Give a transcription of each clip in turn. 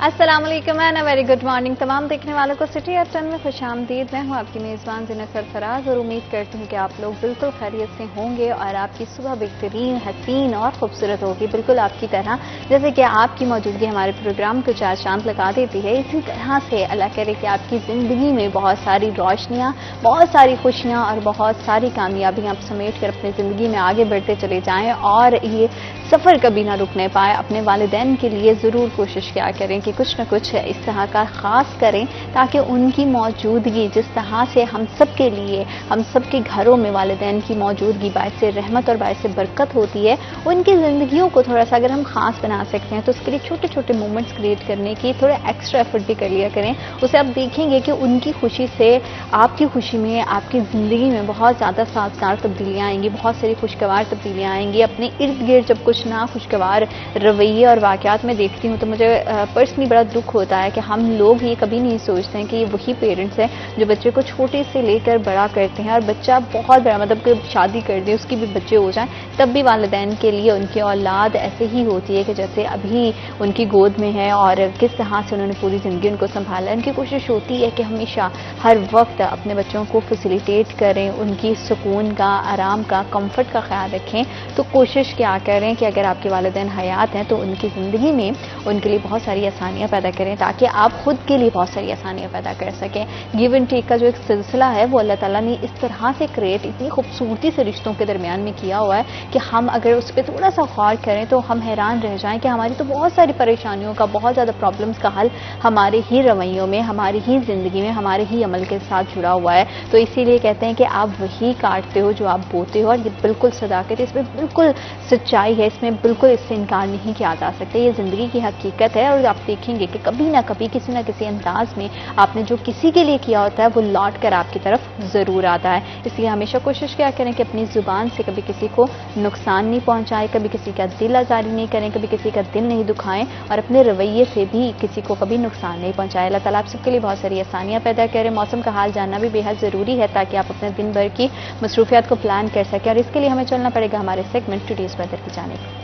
अस्सलाम वालेकुम and very good morning तमाम देखने वालों को सिटी एफ10 में खुशामदीद। मैं हूं आपकी मेज़बान ज़ीनत सरफराज और उम्मीद करती हूं कि आप लोग बिल्कुल खैरियत से होंगे और आपकी सुबह बेहतरीन, हसीन और खूबसूरत होगी, बिल्कुल आपकी तरह। जैसे कि आपकी मौजूदगी हमारे प्रोग्राम को चार चांद लगा देती है, इसी तरह से अल्लाह करे कि आपकी ज़िंदगी में बहुत सारी रोशनियाँ, बहुत सारी खुशियाँ और बहुत सारी कामयाबियाँ आप समेट कर अपनी ज़िंदगी में आगे बढ़ते चले जाएँ और ये सफ़र कभी ना रुकने पाए। अपने वालिदैन के लिए ज़रूर कोशिश क्या करें कि कुछ न कुछ इस तरह का ख़ास करें ताकि उनकी मौजूदगी, जिस तरह से हम सब के लिए, हम सब के घरों में वालिदैन की मौजूदगी बायस रहमत और बायस बरकत होती है, उनकी ज़िंदगियों को थोड़ा सा अगर हम ख़ास बना सकते हैं तो उसके लिए छोटे छोटे मोमेंट्स क्रिएट करने की थोड़ा एक्स्ट्रा एफर्ट भी कर लिया करें। उसे आप देखेंगे कि उनकी खुशी से आपकी खुशी में, आपकी ज़िंदगी में बहुत ज़्यादा साजगार तब्दीलियाँ आएंगी, बहुत सारी खुशगवार तब्दीलियाँ आएंगी। अपने इर्द गिर्द जब कुछ ना खुशगवार रवैये और वाक़यात में देखती हूँ तो मुझे पर्सनली बड़ा दुख होता है कि हम लोग ये कभी नहीं सोचते हैं कि ये वही पेरेंट्स हैं जो बच्चे को छोटे से लेकर बड़ा करते हैं और बच्चा बहुत बड़ा, मतलब कि शादी कर दे, उसकी भी बच्चे हो जाएं, तब भी वालिदैन के लिए उनकी औलाद ऐसे ही होती है कि जैसे अभी उनकी गोद में है और किस तरह से उन्होंने पूरी ज़िंदगी उनको संभाला। उनकी कोशिश होती है कि हमेशा हर वक्त अपने बच्चों को फैसिलिटेट करें, उनकी सुकून का, आराम का, कंफर्ट का ख्याल रखें। तो कोशिश क्या करें कि अगर आपके वालिदैन हयात हैं तो उनकी ज़िंदगी में उनके लिए बहुत सारी आसानियाँ पैदा करें ताकि आप खुद के लिए बहुत सारी आसानियाँ पैदा कर सकें। गिव एंड टेक का जो एक सिलसिला है वो अल्लाह ताला ने इस तरह से क्रिएट, इतनी खूबसूरती से रिश्तों के दरमियान में किया हुआ है कि हम अगर उस पर थोड़ा सा गौर करें तो हम हैरान रह जाएं कि हमारी तो बहुत सारी परेशानियों का, बहुत ज़्यादा प्रॉब्लम्स का हल हमारे ही रवैयों में, हमारी ही ज़िंदगी में, हमारे ही अमल के साथ जुड़ा हुआ है। तो इसीलिए कहते हैं कि आप वही काटते हो जो आप बोते हो, और ये बिल्कुल सदाकत है, इसमें बिल्कुल सच्चाई है, इसमें बिल्कुल इससे इनकार नहीं किया जा सकता। ये ज़िंदगी की हकीकत है और आप देखेंगे कि कभी ना कभी किसी न किसी अंदाज में आपने जो किसी के लिए किया होता है वो लौट कर आपकी तरफ ज़रूर आता है। इसलिए हमेशा कोशिश क्या करें कि अपनी ज़ुबान से कभी किसी को नुकसान नहीं पहुंचाएं, कभी किसी का दिल आज़ारी नहीं करें, कभी किसी का दिल नहीं दुखाएं और अपने रवैये से भी किसी को कभी नुकसान नहीं पहुंचाएं। अल्लाह ताला आप सबके लिए बहुत सारी आसानियाँ पैदा करें। मौसम का हाल जानना भी बेहद ज़रूरी है ताकि आप अपने दिन भर की मसरूफियात को प्लान कर सकें और इसके लिए हमें चलना पड़ेगा हमारे सेगमेंट टुडेज़ वेदर की जानिब।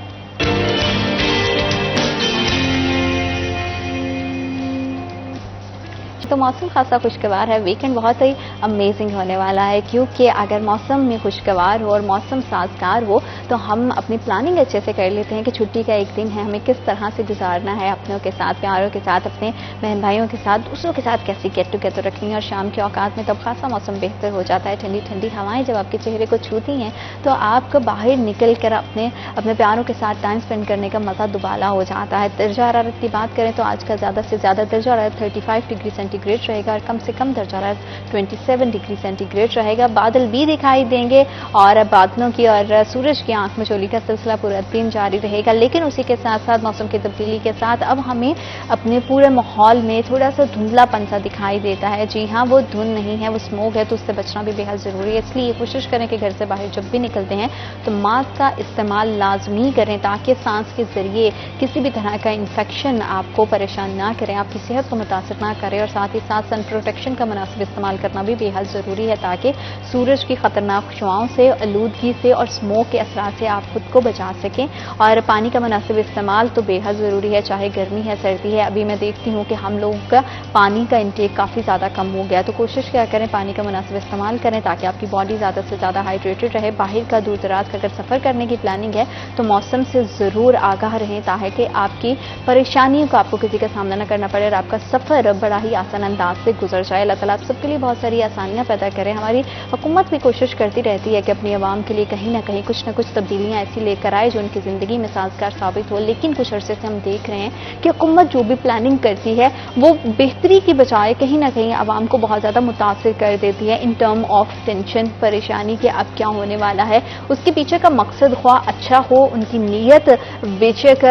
तो मौसम खासा खुशगवार है, वीकेंड बहुत ही अमेजिंग होने वाला है क्योंकि अगर मौसम में खुशगवार हो और मौसम साजगार हो तो हम अपनी प्लानिंग अच्छे से कर लेते हैं कि छुट्टी का एक दिन है, हमें किस तरह से गुजारना है, अपनों के साथ, प्यारों के साथ, अपने बहन भाइयों के साथ, दूसरों के साथ कैसी गेट टुगेदर रखनी है। और शाम के औकात में तब खासा मौसम बेहतर हो जाता है, ठंडी ठंडी हवाएं जब आपके चेहरे को छूती हैं तो आपको बाहर निकल कर अपने प्यारों के साथ टाइम स्पेंड करने का मज़ा दुबाला हो जाता है। दर्जा हरारत की बात करें तो आज का ज़्यादा से ज़्यादा दर्जा हरारत 35 डिग्री सेंटीग्रेड रहेगा और कम से कम दर्जा हरारत 27 डिग्री सेंटीग्रेड रहेगा। बादल भी दिखाई देंगे और बादलों की और सूरज की आंख मचोली का सिलसिला पूरा दिन जारी रहेगा। लेकिन उसी के साथ साथ मौसम की तब्दीली के साथ अब हमें अपने पूरे माहौल में थोड़ा सा धुंधलापन सा दिखाई देता है। जी हाँ, वो धुंध नहीं है, वो स्मोक है, तो उससे बचना भी बेहद ज़रूरी है। इसलिए कोशिश करें कि घर से बाहर जब भी निकलते हैं तो मास्क का इस्तेमाल लाजमी करें ताकि सांस के जरिए किसी भी तरह का इन्फेक्शन आपको परेशान ना करें, आपकी सेहत को मुतासर ना करें। और साथ ही साथ सन प्रोटेक्शन का मुनासिब इस्तेमाल करना भी बेहद ज़रूरी है ताकि सूरज की खतरनाक शुआओं से, आलूदगी से और स्मोक के असरात से आप खुद को बचा सकें। और पानी का मुनासिब इस्तेमाल तो बेहद ज़रूरी है, चाहे गर्मी है, सर्दी है। अभी मैं देखती हूँ कि हम लोगों का पानी का इंटेक काफ़ी ज़्यादा कम हो गया, तो कोशिश क्या करें पानी का मुनासिब इस्तेमाल करें ताकि आपकी बॉडी ज़्यादा से ज़्यादा हाइड्रेटेड रहे। बाहर का दूर दराज का अगर सफ़र करने की प्लानिंग है तो मौसम से ज़रूर आगाह रहें ताकि आपकी परेशानियों को आपको किसी का सामना न करना पड़े और आपका सफ़र बड़ा ही आसान अंदाज से गुजर जाए। अल्लाह ताला आप सबके लिए बहुत सारी आसानियाँ पैदा करें। हमारी हुकूमत भी कोशिश करती रहती है कि अपनी आवाम के लिए कहीं ना कहीं कुछ ना कुछ तब्दीलियाँ ऐसी लेकर आए जो उनकी ज़िंदगी में साजगार साबित हो। लेकिन कुछ अरसे से हम देख रहे हैं कि हुकूमत जो भी प्लानिंग करती है वो बेहतरी की बजाय कहीं ना कहीं आवाम को बहुत ज़्यादा मुतासिर कर देती है इन टर्म ऑफ टेंशन, परेशानी कि अब क्या होने वाला है। उसके पीछे का मकसद ख्वाह अच्छा हो, उनकी नीयत बेशक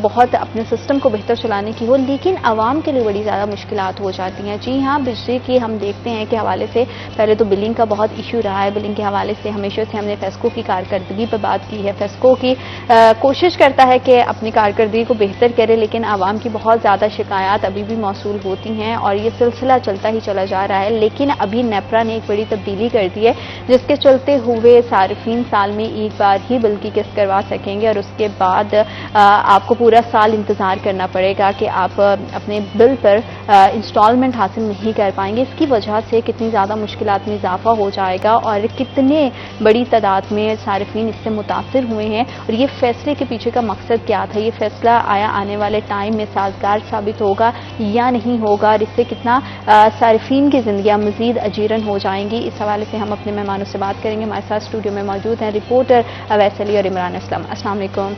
बहुत अपने सिस्टम को बेहतर चलाने की हो, लेकिन आवाम के लिए बड़ी ज़्यादा मुश्किलात हो जाती जाती हैं। जी हाँ, बिजली की हम देखते हैं कि हवाले से पहले तो बिलिंग का बहुत इशू रहा है। बिलिंग के हवाले से हमेशा से हमने फेस्को की कारकर्दगी पर बात की है। फेस्को की कोशिश करता है कि अपनी कारकर्दगी को बेहतर करे, लेकिन आवाम की बहुत ज़्यादा शिकायत अभी भी मौसूल होती हैं और ये सिलसिला चलता ही चला जा रहा है। लेकिन अभी नेपरा ने एक बड़ी तब्दीली कर दी है, जिसके चलते हुए सार्फिन साल में एक बार ही बिल की किस्त करवा सकेंगे और उसके बाद आपको पूरा साल इंतजार करना पड़ेगा कि आप अपने बिल पर इंस्टॉलमेंट हासिल नहीं कर पाएंगे। इसकी वजह से कितनी ज़्यादा मुश्किलात में इजाफा हो जाएगा और कितने बड़ी तादाद में सार्फिन इससे मुतासिर हुए हैं। और ये फैसले के पीछे का मकसद क्या था, ये फैसला आया आने वाले टाइम में साजगार साबित होगा या नहीं होगा, और इससे कितना सार्फिन की जिंदगियां मजीद अजीरन हो जाएंगी, इस हवाले से हम अपने मेहमानों से बात करेंगे। हमारे साथ स्टूडियो में मौजूद हैं रिपोर्टर अवैस अली और इमरान असलम। अस्सलाम वालेकुम,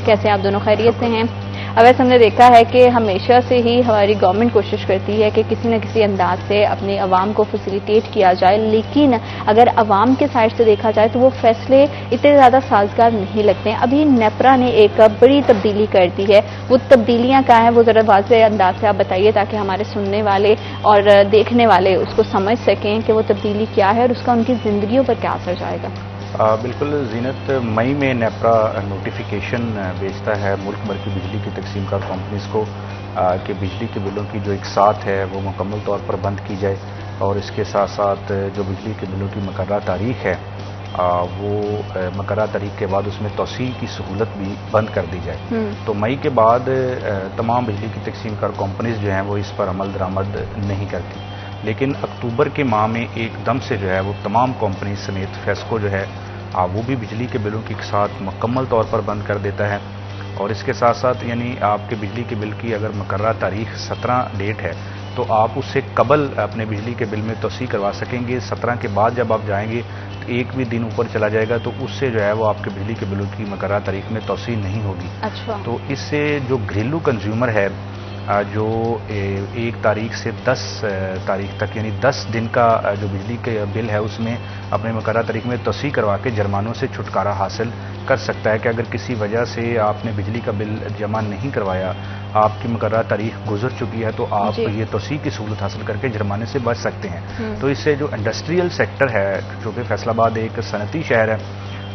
कैसे आप दोनों? खैरियत से हैं? अवैस, हमने देखा है कि हमेशा से ही हमारी गवर्नमेंट कोशिश करती है कि किसी न किसी अंदाज से अपने अवाम को फैसिलिटेट किया जाए, लेकिन अगर अवाम के साइड से देखा जाए तो वो फैसले इतने ज़्यादा साजगार नहीं लगते हैं। अभी नेपरा ने एक बड़ी तब्दीली कर दी है, वो तब्दीलियाँ क्या हैं वो ज़रा वाज़ेह अंदाज से आप बताइए, ताकि हमारे सुनने वाले और देखने वाले उसको समझ सकें कि वो तब्दीली क्या है और उसका उनकी ज़िंदगियों पर क्या असर जाएगा। बिल्कुल जीनत, मई में नेपरा नोटिफिकेशन भेजता है मुल्क भर की बिजली की तकसीमकार कंपनीज को कि बिजली के बिलों की जो एक साथ है वो मुकम्मल तौर पर बंद की जाए और इसके साथ साथ जो बिजली के बिलों की मुकर्रर तारीख है वो मुकर्रर तारीख के बाद उसमें तौसील की सहूलत भी बंद कर दी जाए। तो मई के बाद तमाम बिजली की तकसीमकार कंपनीज जो हैं वो इस पर अमल दरामद नहीं करती, लेकिन अक्टूबर के माह में एकदम से जो है वो तमाम कंपनी समेत फेस्को जो है वो भी बिजली के बिलों की साथ मुकम्मल तौर पर बंद कर देता है। और इसके साथ साथ यानी आपके बिजली के बिल की अगर मुकर्रर तारीख 17 डेट है तो आप उससे कबल अपने बिजली के बिल में तोसी करवा सकेंगे। 17 के बाद जब आप जाएंगे तो एक भी दिन ऊपर चला जाएगा तो उससे जो है वो आपके बिजली के बिलों की मुकर्रर तारीख में तोसी नहीं होगी। अच्छा। तो इससे जो घरेलू कंज्यूमर है जो 1 तारीख से 10 तारीख तक यानी 10 दिन का जो बिजली के बिल है उसमें अपने मुकर्रर तारीख में तोसी करवा के जुर्मानों से छुटकारा हासिल कर सकता है कि अगर किसी वजह से आपने बिजली का बिल जमा नहीं करवाया, आपकी मुकर्रर तारीख गुजर चुकी है, तो आप ये तोसी की सहूलत हासिल करके जुर्माने से बच सकते हैं। तो इससे जो इंडस्ट्रियल सेक्टर है, चूँकि फैसलाबाद एक सनती शहर है,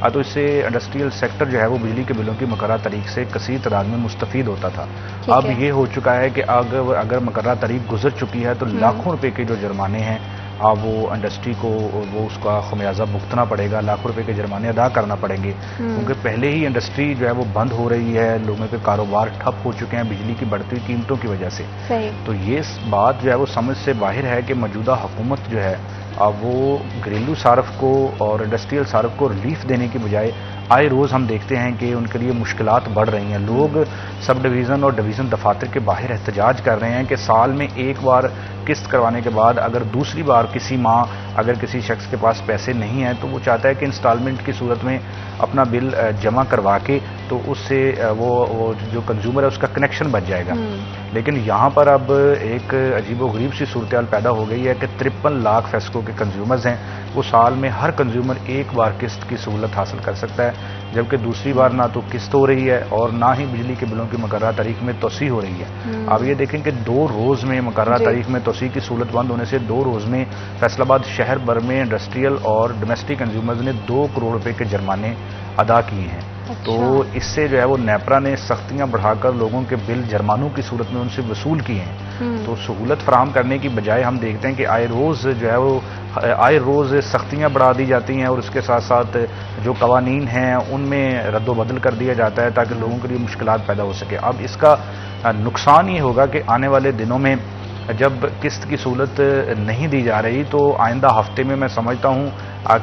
तो इससे इंडस्ट्रियल सेक्टर जो है वो बिजली के बिलों की मुकर्रर तारीख से कसीर तादाद में मुस्तफीद होता था। अब ये हो चुका है कि अगर मुकर्रर तारीख गुजर चुकी है तो लाखों रुपए के जो जुर्माने हैं वो इंडस्ट्री को वो उसका खमियाजा भुगतना पड़ेगा, लाखों रुपए के जुर्माने अदा करना पड़ेंगे, क्योंकि पहले ही इंडस्ट्री जो है वो बंद हो रही है, लोगों के कारोबार ठप हो चुके हैं बिजली की बढ़ती हुई कीमतों की वजह से। तो ये बात जो है वो समझ से बाहर है कि मौजूदा हुकूमत जो है वो घरेलू सार्फ को और इंडस्ट्रियल सार्फ को रिलीफ देने की बजाय आए रोज़ हम देखते हैं कि उनके लिए मुश्किलात बढ़ रही हैं। लोग सब डिवीज़न और डिवीज़न दफातर के बाहर एहतजाज कर रहे हैं कि साल में एक बार किस्त करवाने के बाद अगर दूसरी बार किसी माह अगर किसी शख्स के पास पैसे नहीं हैं तो वो चाहता है कि इंस्टॉलमेंट की सूरत में अपना बिल जमा करवा के तो उससे वो जो कंज्यूमर है उसका कनेक्शन बच जाएगा। लेकिन यहाँ पर अब एक अजीबोगरीब सी सूरत हाल पैदा हो गई है कि 53 लाख फेस्को के कंज्यूमर्स हैं, वो साल में हर कंज्यूमर एक बार किस्त की सहूलत हासिल कर सकता है, जबकि दूसरी बार ना तो किस्त हो रही है और ना ही बिजली के बिलों की मुकर्रर तारीख में तोसी हो रही है। अब ये देखें कि 2 रोज़ में मुकर्रर तारीख में तोसी की सहूलत बंद होने से 2 रोज़ में फैसलाबाद शहर भर में इंडस्ट्रियल और डोमेस्टिक कंज्यूमर्स ने 2 करोड़ रुपए के जुर्माने अदा किए हैं। अच्छा। तो इससे जो है वो नेपरा ने सख्तियां बढ़ाकर लोगों के बिल जुर्मानों की सूरत में उनसे वसूल किए हैं। तो सहूलत फराहम करने की बजाय हम देखते हैं कि आए रोज़ जो है वो आए रोज़ सख्तियां बढ़ा दी जाती हैं और उसके साथ साथ जो कवानीन हैं उनमें रद्दोबदल कर दिया जाता है ताकि लोगों के लिए मुश्किलात पैदा हो सके। अब इसका नुकसान ये होगा कि आने वाले दिनों में जब किस्त की सहूलत नहीं दी जा रही तो आइंदा हफ्ते में मैं समझता हूँ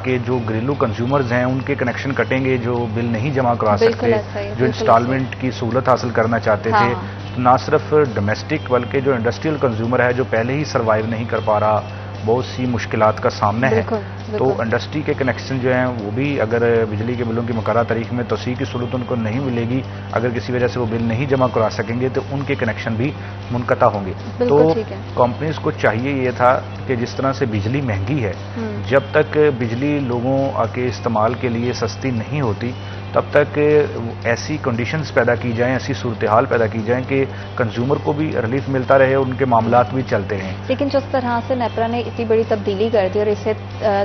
कि जो घरेलू कंज्यूमर्स हैं उनके कनेक्शन कटेंगे, जो बिल नहीं जमा करा सकते, जो इंस्टॉलमेंट की सहूलत हासिल करना चाहते थे। तो ना सिर्फ डोमेस्टिक बल्कि जो इंडस्ट्रियल कंज्यूमर है जो पहले ही सर्वाइव नहीं कर पा रहा, बहुत सी मुश्किलात का सामना है। तो इंडस्ट्री के कनेक्शन जो हैं वो भी अगर बिजली के बिलों की मुकर्रर तारीख में तोसी की सहूलत उनको नहीं मिलेगी, अगर किसी वजह से वो बिल नहीं जमा करा सकेंगे तो उनके कनेक्शन भी मुनक़ता होंगे। तो कंपनीज को चाहिए ये था कि जिस तरह से बिजली महंगी है, जब तक बिजली लोगों के इस्तेमाल के लिए सस्ती नहीं होती तब तक ऐसी कंडीशंस पैदा की जाएं, ऐसी सूरत हाल पैदा की जाए कि कंज्यूमर को भी रिलीफ मिलता रहे, उनके मामलात भी चलते रहें। लेकिन जिस तरह से नेपरा ने इतनी बड़ी तब्दीली कर दी और इससे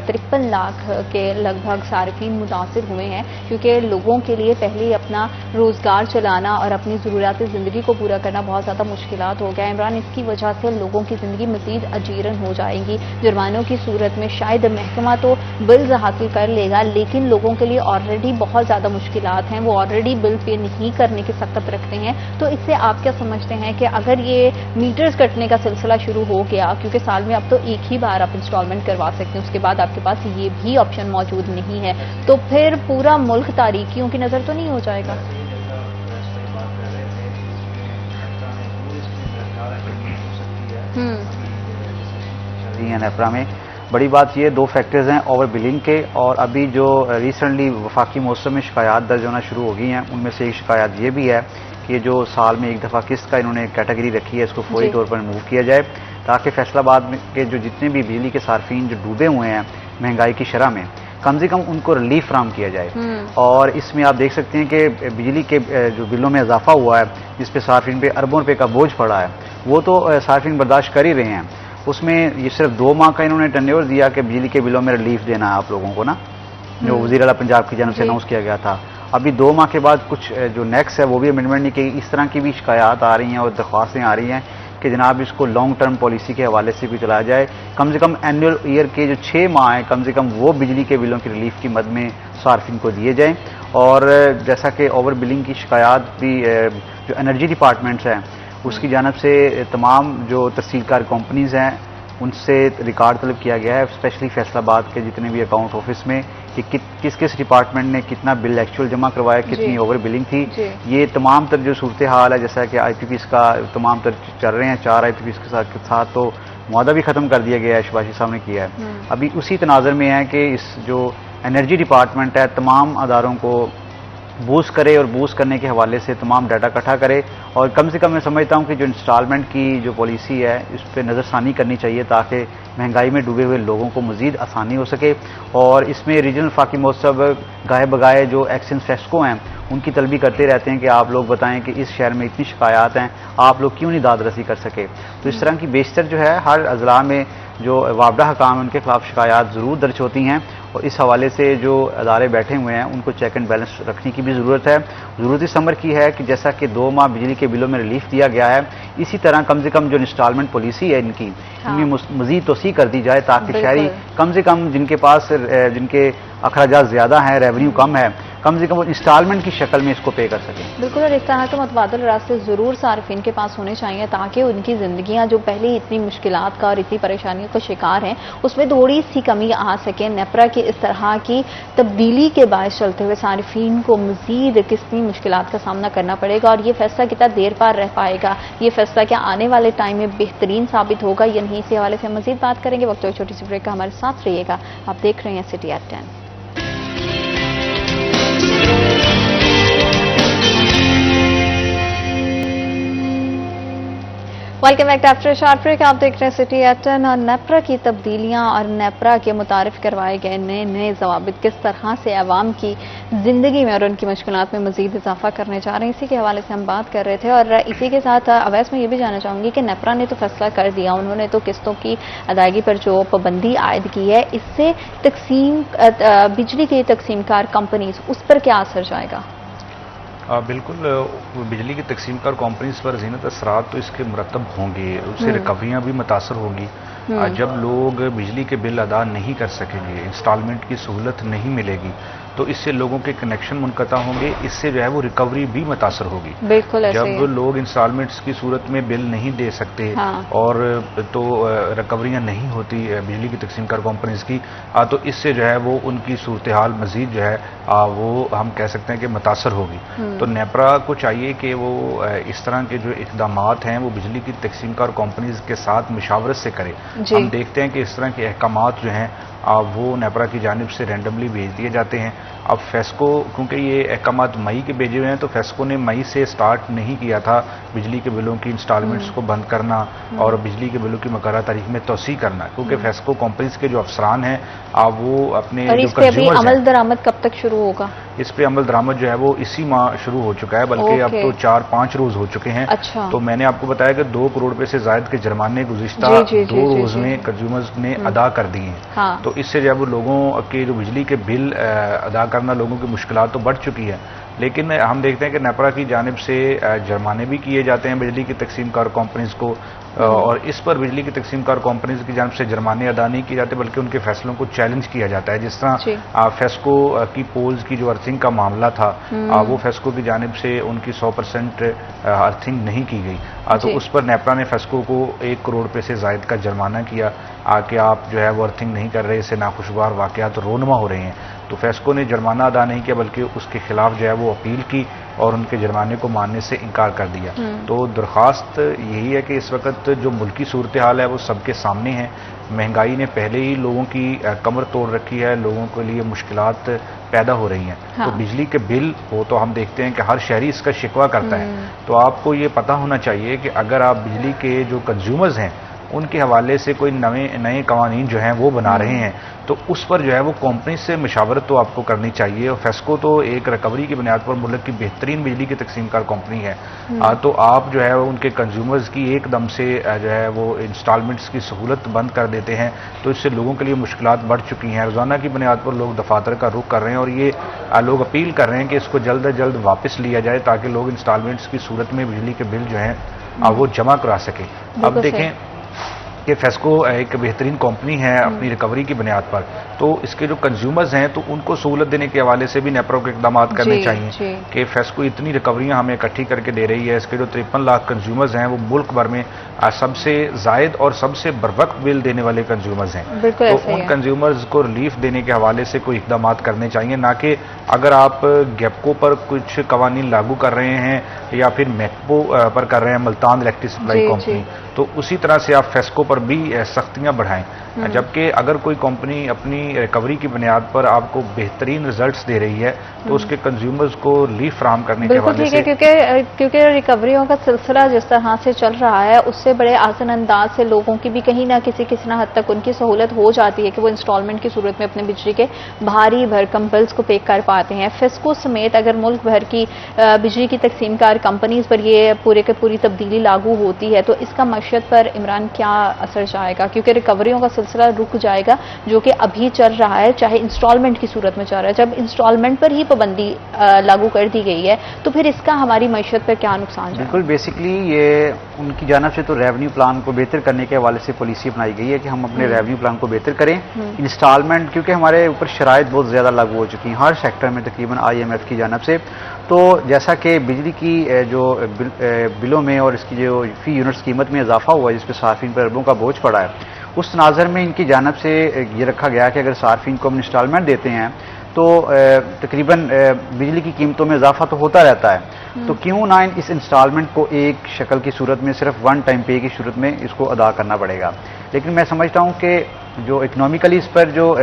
53 लाख के लगभग सार्फिन मुतासिर हुए हैं, क्योंकि लोगों के लिए पहले अपना रोजगार चलाना और अपनी ज़रूरियात ज़िंदगी को पूरा करना बहुत ज़्यादा मुश्किलात हो गया। इमरान, इसकी वजह से लोगों की ज़िंदगी मज़ीद अजीरन हो जाएगी। जुर्मानों की सूरत में शायद महकमा तो बिल्स हासिल कर लेगा, लेकिन लोगों के लिए ऑलरेडी बहुत ज़्यादा मुश्किलात हैं, वो ऑलरेडी बिल पे नहीं करने की सख्त रखते हैं। तो इससे आप क्या समझते हैं कि अगर ये मीटर्स कटने का सिलसिला शुरू हो गया, क्योंकि साल में अब तो एक ही बार आप इंस्टॉलमेंट करवा सकते हैं, उसके बाद आपके पास ये भी ऑप्शन मौजूद नहीं है, तो फिर पूरा मुल्क तारीकियों की नज़र तो नहीं हो जाएगा? नेपरा में बड़ी बात ये 2 फैक्टर्स हैं, ओवर बिलिंग के, और अभी जो रिसेंटली वफाकी मौसम में शिकायत दर्ज होना शुरू हो गई हैं, उनमें से एक शिकायत ये भी है कि जो साल में एक दफ़ा किस्त का इन्होंने कैटेगरी रखी है, इसको फौरी तौर पर रिमूव किया जाए, ताकि फैसलाबाद के जो जितने भी बिजली के सार्फिन जो डूबे हुए हैं महंगाई की शरह में, कम से कम उनको रिलीफ फराहम किया जाए। और इसमें आप देख सकते हैं कि बिजली के जो बिलों में इजाफा हुआ है, जिस पे सार्फिन पे अरबों रुपए का बोझ पड़ा है, वो तो सार्फिन बर्दाश्त कर ही रहे हैं। उसमें ये सिर्फ 2 माह का इन्होंने टर्नओवर दिया कि बिजली के बिलों में रिलीफ देना है आप लोगों को ना, जो वज़ीर आला पंजाब की जानब से अनाउंस किया गया था। अभी 2 माह के बाद कुछ जो नेक्स्ट है वो भी अमेंडमेंट नहीं की। इस तरह की भी शिकायत आ रही हैं और दरख्वास्तें आ रही हैं कि जनाब इसको लॉन्ग टर्म पॉलिसी के हवाले से भी चलाया जाए। कम से कम एनुअल ईयर के जो 6 माह हैं, कम से कम वो बिजली के बिलों की रिलीफ की मद में सार्फिन को दिए जाएँ। और जैसा कि ओवर बिलिंग की शिकायत भी जो एनर्जी डिपार्टमेंट्स हैं उसकी जानब से तमाम जो तहसीलकार कंपनीज़ हैं उनसे रिकॉर्ड तलब किया गया है, स्पेशली फैसलाबाद के जितने भी अकाउंट ऑफिस में, कि किस किस डिपार्टमेंट ने कितना बिल एक्चुअल जमा करवाया, कितनी ओवर बिलिंग थी। ये तमाम तर जो सूरत हाल है, जैसा कि IPPs का तमाम तर चल रहे हैं, 4 IPPs के साथ तो मुआहदा भी ख़त्म कर दिया गया है, शबाशी साहब ने किया है। अभी उसी तनाज़र में है कि इस जो एनर्जी डिपार्टमेंट है तमाम अदारों को बूस्ट करे और बूस्ट करने के हवाले से तमाम डाटा इकट्ठा करे, और कम से कम मैं समझता हूँ कि जो इंस्टॉलमेंट की जो पॉलिसी है इस पर नज़रसानी करनी चाहिए, ताकि महंगाई में डूबे हुए लोगों को मज़ीद आसानी हो सके। और इसमें रीजनल वफाकी महोत्सव गाए बगाए जो एक्शन फेस्को हैं उनकी तलबी करते रहते हैं कि आप लोग बताएं कि इस शहर में इतनी शिकायत हैं, आप लोग क्यों नहीं दाद रसी कर सके। तो इस तरह की बेशतर जो है हर अजला में जो वाबदा हकाम है उनके खिलाफ शिकायत ज़रूर दर्ज होती हैं, और इस हवाले से जो अदारे बैठे हुए हैं उनको चेक एंड बैलेंस रखने की भी ज़रूरत है। ज़रूरत इस अमर की है कि जैसा कि 2 माह बिजली के बिलों में रिलीफ दिया गया है, इसी तरह कम से कम जो इंस्टॉलमेंट पॉलिसी है इनकी इनमें मज़ीद तोसी कर दी जाए, ताकि शहरी कम से कम जिनके पास जिनके अखराजात ज़्यादा हैं, रेवेन्यू कम है, कम से कम वो इंस्टॉलमेंट की शक्ल में इसको पे कर सकें। बिल्कुल, और इस तरह के मुतबादिल रास्ते ज़रूर सार्फिन के पास होने चाहिए, ताकि उनकी ज़िंदगियाँ जो पहले इतनी मुश्किलात का और इतनी परेशानियों का शिकार हैं उसमें थोड़ी सी कमी आ सके। नेपरा की इस तरह की तब्दीली के बायस चलते हुए सार्फिन को मज़ीद कितनी मुश्किलात का सामना करना पड़ेगा, और ये फैसला कितना देर पार रह पाएगा, ये फैसला क्या आने वाले टाइम में बेहतरीन साबित होगा या नहीं, इसी हवाले से हम मज़ीद बात करेंगे। वक्त एक छोटी सी ब्रेक का, हमारे साथ रहिएगा। आप देख रहे हैं city at 10। Welcome back after short break. आप देख रहे हैं सिटी एट 10 और नेपरा की तब्दीलियां और नेपरा के मुतारिफ करवाए गए नए नए ज़वाबित किस तरह से अवाम की ज़िंदगी में और उनकी मुश्किलात में मज़ीद इजाफा करने जा रहे हैं, इसी के हवाले से हम बात कर रहे थे। और इसी के साथ अवैस में ये भी जानना चाहूँगी कि नेपरा ने तो फैसला कर दिया, उन्होंने तो किस्तों की अदायगी पर जो पाबंदी आयद की है, इससे बिजली की तकसीमकार कंपनीज उस पर क्या असर जाएगा? बिल्कुल, बिजली की तकसीमकार कंपनीज पर ज़ीनत असरात तो इसके मुरतब होंगे, उससे रिकवरियाँ भी मुतासर होंगी। जब लोग बिजली के बिल अदा नहीं कर सकेंगे, इंस्टॉलमेंट की सहूलत नहीं मिलेगी, तो इससे लोगों के कनेक्शन मुनक़ता होंगे, इससे जो है वो रिकवरी भी मुतासर होगी। बिल्कुल, जब लोग इंस्टॉलमेंट्स की सूरत में बिल नहीं दे सकते और तो रिकवरियाँ नहीं होती बिजली की तकसीमकार कंपनीज की, तो इससे जो है वो उनकी सूरत हाल मज़ीद जो है वो हम कह सकते हैं कि मुतासर होगी। तो नेपरा को चाहिए कि वो इस तरह के जो इक़दामात हैं वो बिजली की तकसीमकार कंपनीज के साथ मुशावरत से करे। हम देखते हैं कि इस तरह के अहकामात जो हैं वो नेपरा की जानिब से रैंडमली भेज दिए जाते हैं, अब फेस्को क्योंकि ये अहकाम मई के भेजे हुए हैं, तो फेस्को ने मई से स्टार्ट नहीं किया था बिजली के बिलों की इंस्टॉलमेंट्स को बंद करना और बिजली के बिलों की मुकर्रर तारीख में तोसी करना, क्योंकि फेस्को कंपनीज के जो अफसरान हैं अब वो अपने और जो इस पे अभी कंज्यूमर्स अमल हैं, दरामद कब तक शुरू होगा? इस पे अमल दरामद जो है वो इसी माह शुरू हो चुका है, बल्कि अब तो 4-5 रोज हो चुके हैं। अच्छा। तो मैंने आपको बताया कि 2 करोड़ रुपए से ज्यादा के जुर्माने गुज़िश्ता 2 रोज में कंज्यूमर्स ने अदा कर दिए हैं। हाँ। तो इससे जब लोगों के जो बिजली के बिल अदा करना लोगों की मुश्किलात तो बढ़ चुकी है, लेकिन हम देखते हैं कि नेपरा की जानिब से जुर्माने भी किए जाते हैं बिजली की तकसीम कार कंपनीज को, और इस पर बिजली की तकसीम कार कंपनीज की जानिब से जुर्माने अदा नहीं किए जाते, बल्कि उनके फैसलों को चैलेंज किया जाता है। जिस तरह फेस्को की पोल्स की जो अर्थिंग का मामला था, वो फेस्को की जानिब से उनकी 100% अर्थिंग नहीं की गई, तो उस पर नेपरा ने फेस्को को 1 करोड़ रुपए से जायद का जुर्माना किया कि आप जो है वो अर्थिंग नहीं कर रहे, इससे नाखुशगवार वाकयात रोनमा हो रहे हैं। तो फेस्को ने जुर्माना अदा नहीं किया, बल्कि उसके खिलाफ जो है वो अपील की और उनके जुर्माने को मानने से इनकार कर दिया। तो दरख्वास्त यही है कि इस वक्त जो मुल्की सूरत हाल है वो सबके सामने है। महंगाई ने पहले ही लोगों की कमर तोड़ रखी है, लोगों के लिए मुश्किलात पैदा हो रही हैं। हाँ। तो बिजली के बिल हो तो हम देखते हैं कि हर शहरी इसका शिकवा करता है। तो आपको ये पता होना चाहिए कि अगर आप बिजली के जो कंज्यूमर्स हैं उनके हवाले से कोई नए कवानीन जो हैं वो बना रहे हैं, तो उस पर जो है वो कंपनी से मशावरत तो आपको करनी चाहिए। और फेस्को तो एक रिकवरी की बुनियाद पर मुल्क की बेहतरीन बिजली की तकसीम कार कंपनी है, तो आप जो है उनके कंज्यूमर्स की एकदम से जो है वो इंस्टॉलमेंट्स की सहूलत बंद कर देते हैं, तो इससे लोगों के लिए मुश्किलात बढ़ चुकी हैं। रोजाना की बुनियाद पर लोग दफातर का रुख कर रहे हैं और ये लोग अपील कर रहे हैं कि इसको जल्द अज जल्द वापस लिया जाए, ताकि लोग इंस्टॉलमेंट्स की सूरत में बिजली के बिल जो हैं वो जमा करा सकें। अब देखें कि फेस्को एक बेहतरीन कंपनी है अपनी रिकवरी की बुनियाद पर, तो इसके जो कंज्यूमर्स हैं तो उनको सहूलत देने के हवाले से भी नेपरा को इकदाम करने चाहिए कि फेस्को इतनी रिकवरियां हमें इकट्ठी करके दे रही है। इसके जो 53 लाख कंज्यूमर्स हैं वो मुल्क भर में सबसे जायद और सबसे बरवक्त बिल देने वाले कंज्यूमर्स हैं, तो उन कंज्यूमर्स को रिलीफ देने के हवाले से कोई इकदाम करने चाहिए, ना कि अगर आप गैपको पर कुछ कवानीन लागू कर रहे हैं या फिर मैकपो पर कर रहे हैं, मुल्तान इलेक्ट्रिक सप्लाई कंपनी, तो उसी तरह से आप फेस्को पर भी सख्तियां बढ़ाएं। जबकि अगर कोई कंपनी अपनी रिकवरी की बुनियाद पर आपको बेहतरीन रिजल्ट्स दे रही है, तो उसके कंज्यूमर्स को रिलीफ फराहम करने के हवाले से, क्योंकि रिकवरियों का सिलसिला जिस तरह से चल रहा है उससे बड़े आसान अंदाज से लोगों की भी कहीं ना किसी ना हद तक उनकी सहूलत हो जाती है कि वो इंस्टॉलमेंट की सूरत में अपने बिजली के भारी भरकम बिल्स को पे कर पाते हैं। फेस्को समेत अगर मुल्क भर की बिजली की तकसीम कार कंपनीज पर ये पूरे के पूरी तब्दीली लागू होती है, तो इसका मशयत पर इमरान क्या असर जाएगा? क्योंकि रिकवरियों का सिलसिला रुक जाएगा जो कि अभी चल रहा है, चाहे इंस्टॉलमेंट की सूरत में चल रहा है। जब इंस्टॉलमेंट पर ही पाबंदी लागू कर दी गई है तो फिर इसका हमारी मईशत पर क्या नुकसान जाएगा? बिल्कुल, बेसिकली ये उनकी जानिब से तो रेवेन्यू प्लान को बेहतर करने के हवाले से पॉलिसी अपनाई गई है कि हम अपने रेवेन्यू प्लान को बेहतर करें। इंस्टॉलमेंट क्योंकि हमारे ऊपर शराइत बहुत ज्यादा लागू हो चुकी हैं हर सेक्टर में तकरीबन IMF की जानिब से, तो जैसा कि बिजली की जो बिलों में और इसकी जो फी यूनिट्स कीमत में इजाफा हुआ है जिस पर सार्फिन पर अरबों का बोझ पड़ा है, उस तनाजर में इनकी जानिब से ये रखा गया कि अगर सार्फिन को हम इंस्टॉलमेंट देते हैं तो तकरीबन बिजली की कीमतों में इजाफा तो होता रहता है, तो क्यों ना इस इंस्टॉलमेंट को एक शक्ल की सूरत में सिर्फ वन टाइम पे की सूरत में इसको अदा करना पड़ेगा। लेकिन मैं समझता हूँ कि जो इकोनॉमिकली इस पर जो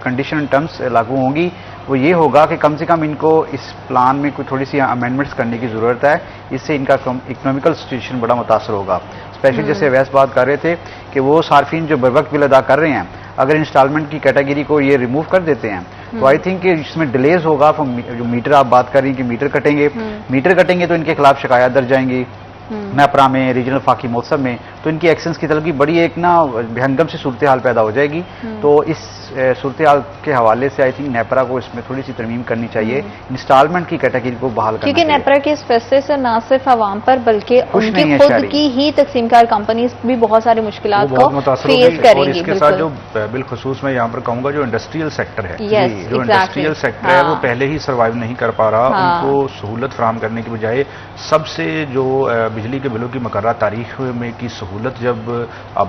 कंडीशन टर्म्स लागू होंगी वो ये होगा कि कम से कम इनको इस प्लान में कोई थोड़ी सी अमेंडमेंट्स करने की ज़रूरत है, इससे इनका इकोनॉमिकल सिचुएशन बड़ा मुतासर होगा। स्पेशली जैसे वैस बात कर रहे थे कि वो सार्फिन जो बरवक्त बिल अदा कर रहे हैं, अगर इंस्टॉलमेंट की कैटेगरी को ये रिमूव कर देते हैं तो आई थिंक इसमें डिलेज होगा। जो मीटर आप बात कर रही हैं कि मीटर कटेंगे तो इनके खिलाफ शिकायत दर्ज जाएंगी नेपरा में, रीजनल फाकी मौसम में, तो इनकी एक्शंस की तरफ की बड़ी एक ना भयंगम सी सूरत हाल पैदा हो जाएगी। तो इस सूरत हाल के हवाले से आई थिंक नेपरा को इसमें थोड़ी सी तरमीम करनी चाहिए, इंस्टॉलमेंट की कैटेगरी को बहाल करना चाहिए। क्योंकि नेपरा के इस फैसले से न सिर्फ आवाम पर बल्कि उनकी खुद की ही तकसीमकार कंपनीज भी बहुत सारी मुश्किलात को फेस करेंगी। और इसके साथ जो बिलखुसूस मैं यहाँ पर कहूँगा जो इंडस्ट्रियल सेक्टर है, जो इंडस्ट्रियल सेक्टर है वो पहले ही सर्वाइव नहीं कर पा रहा, उनको सहूलत फराहम करने की बजाय सबसे जो बिजली के बिलों की मुकर्रर तारीख में की सहूलत जब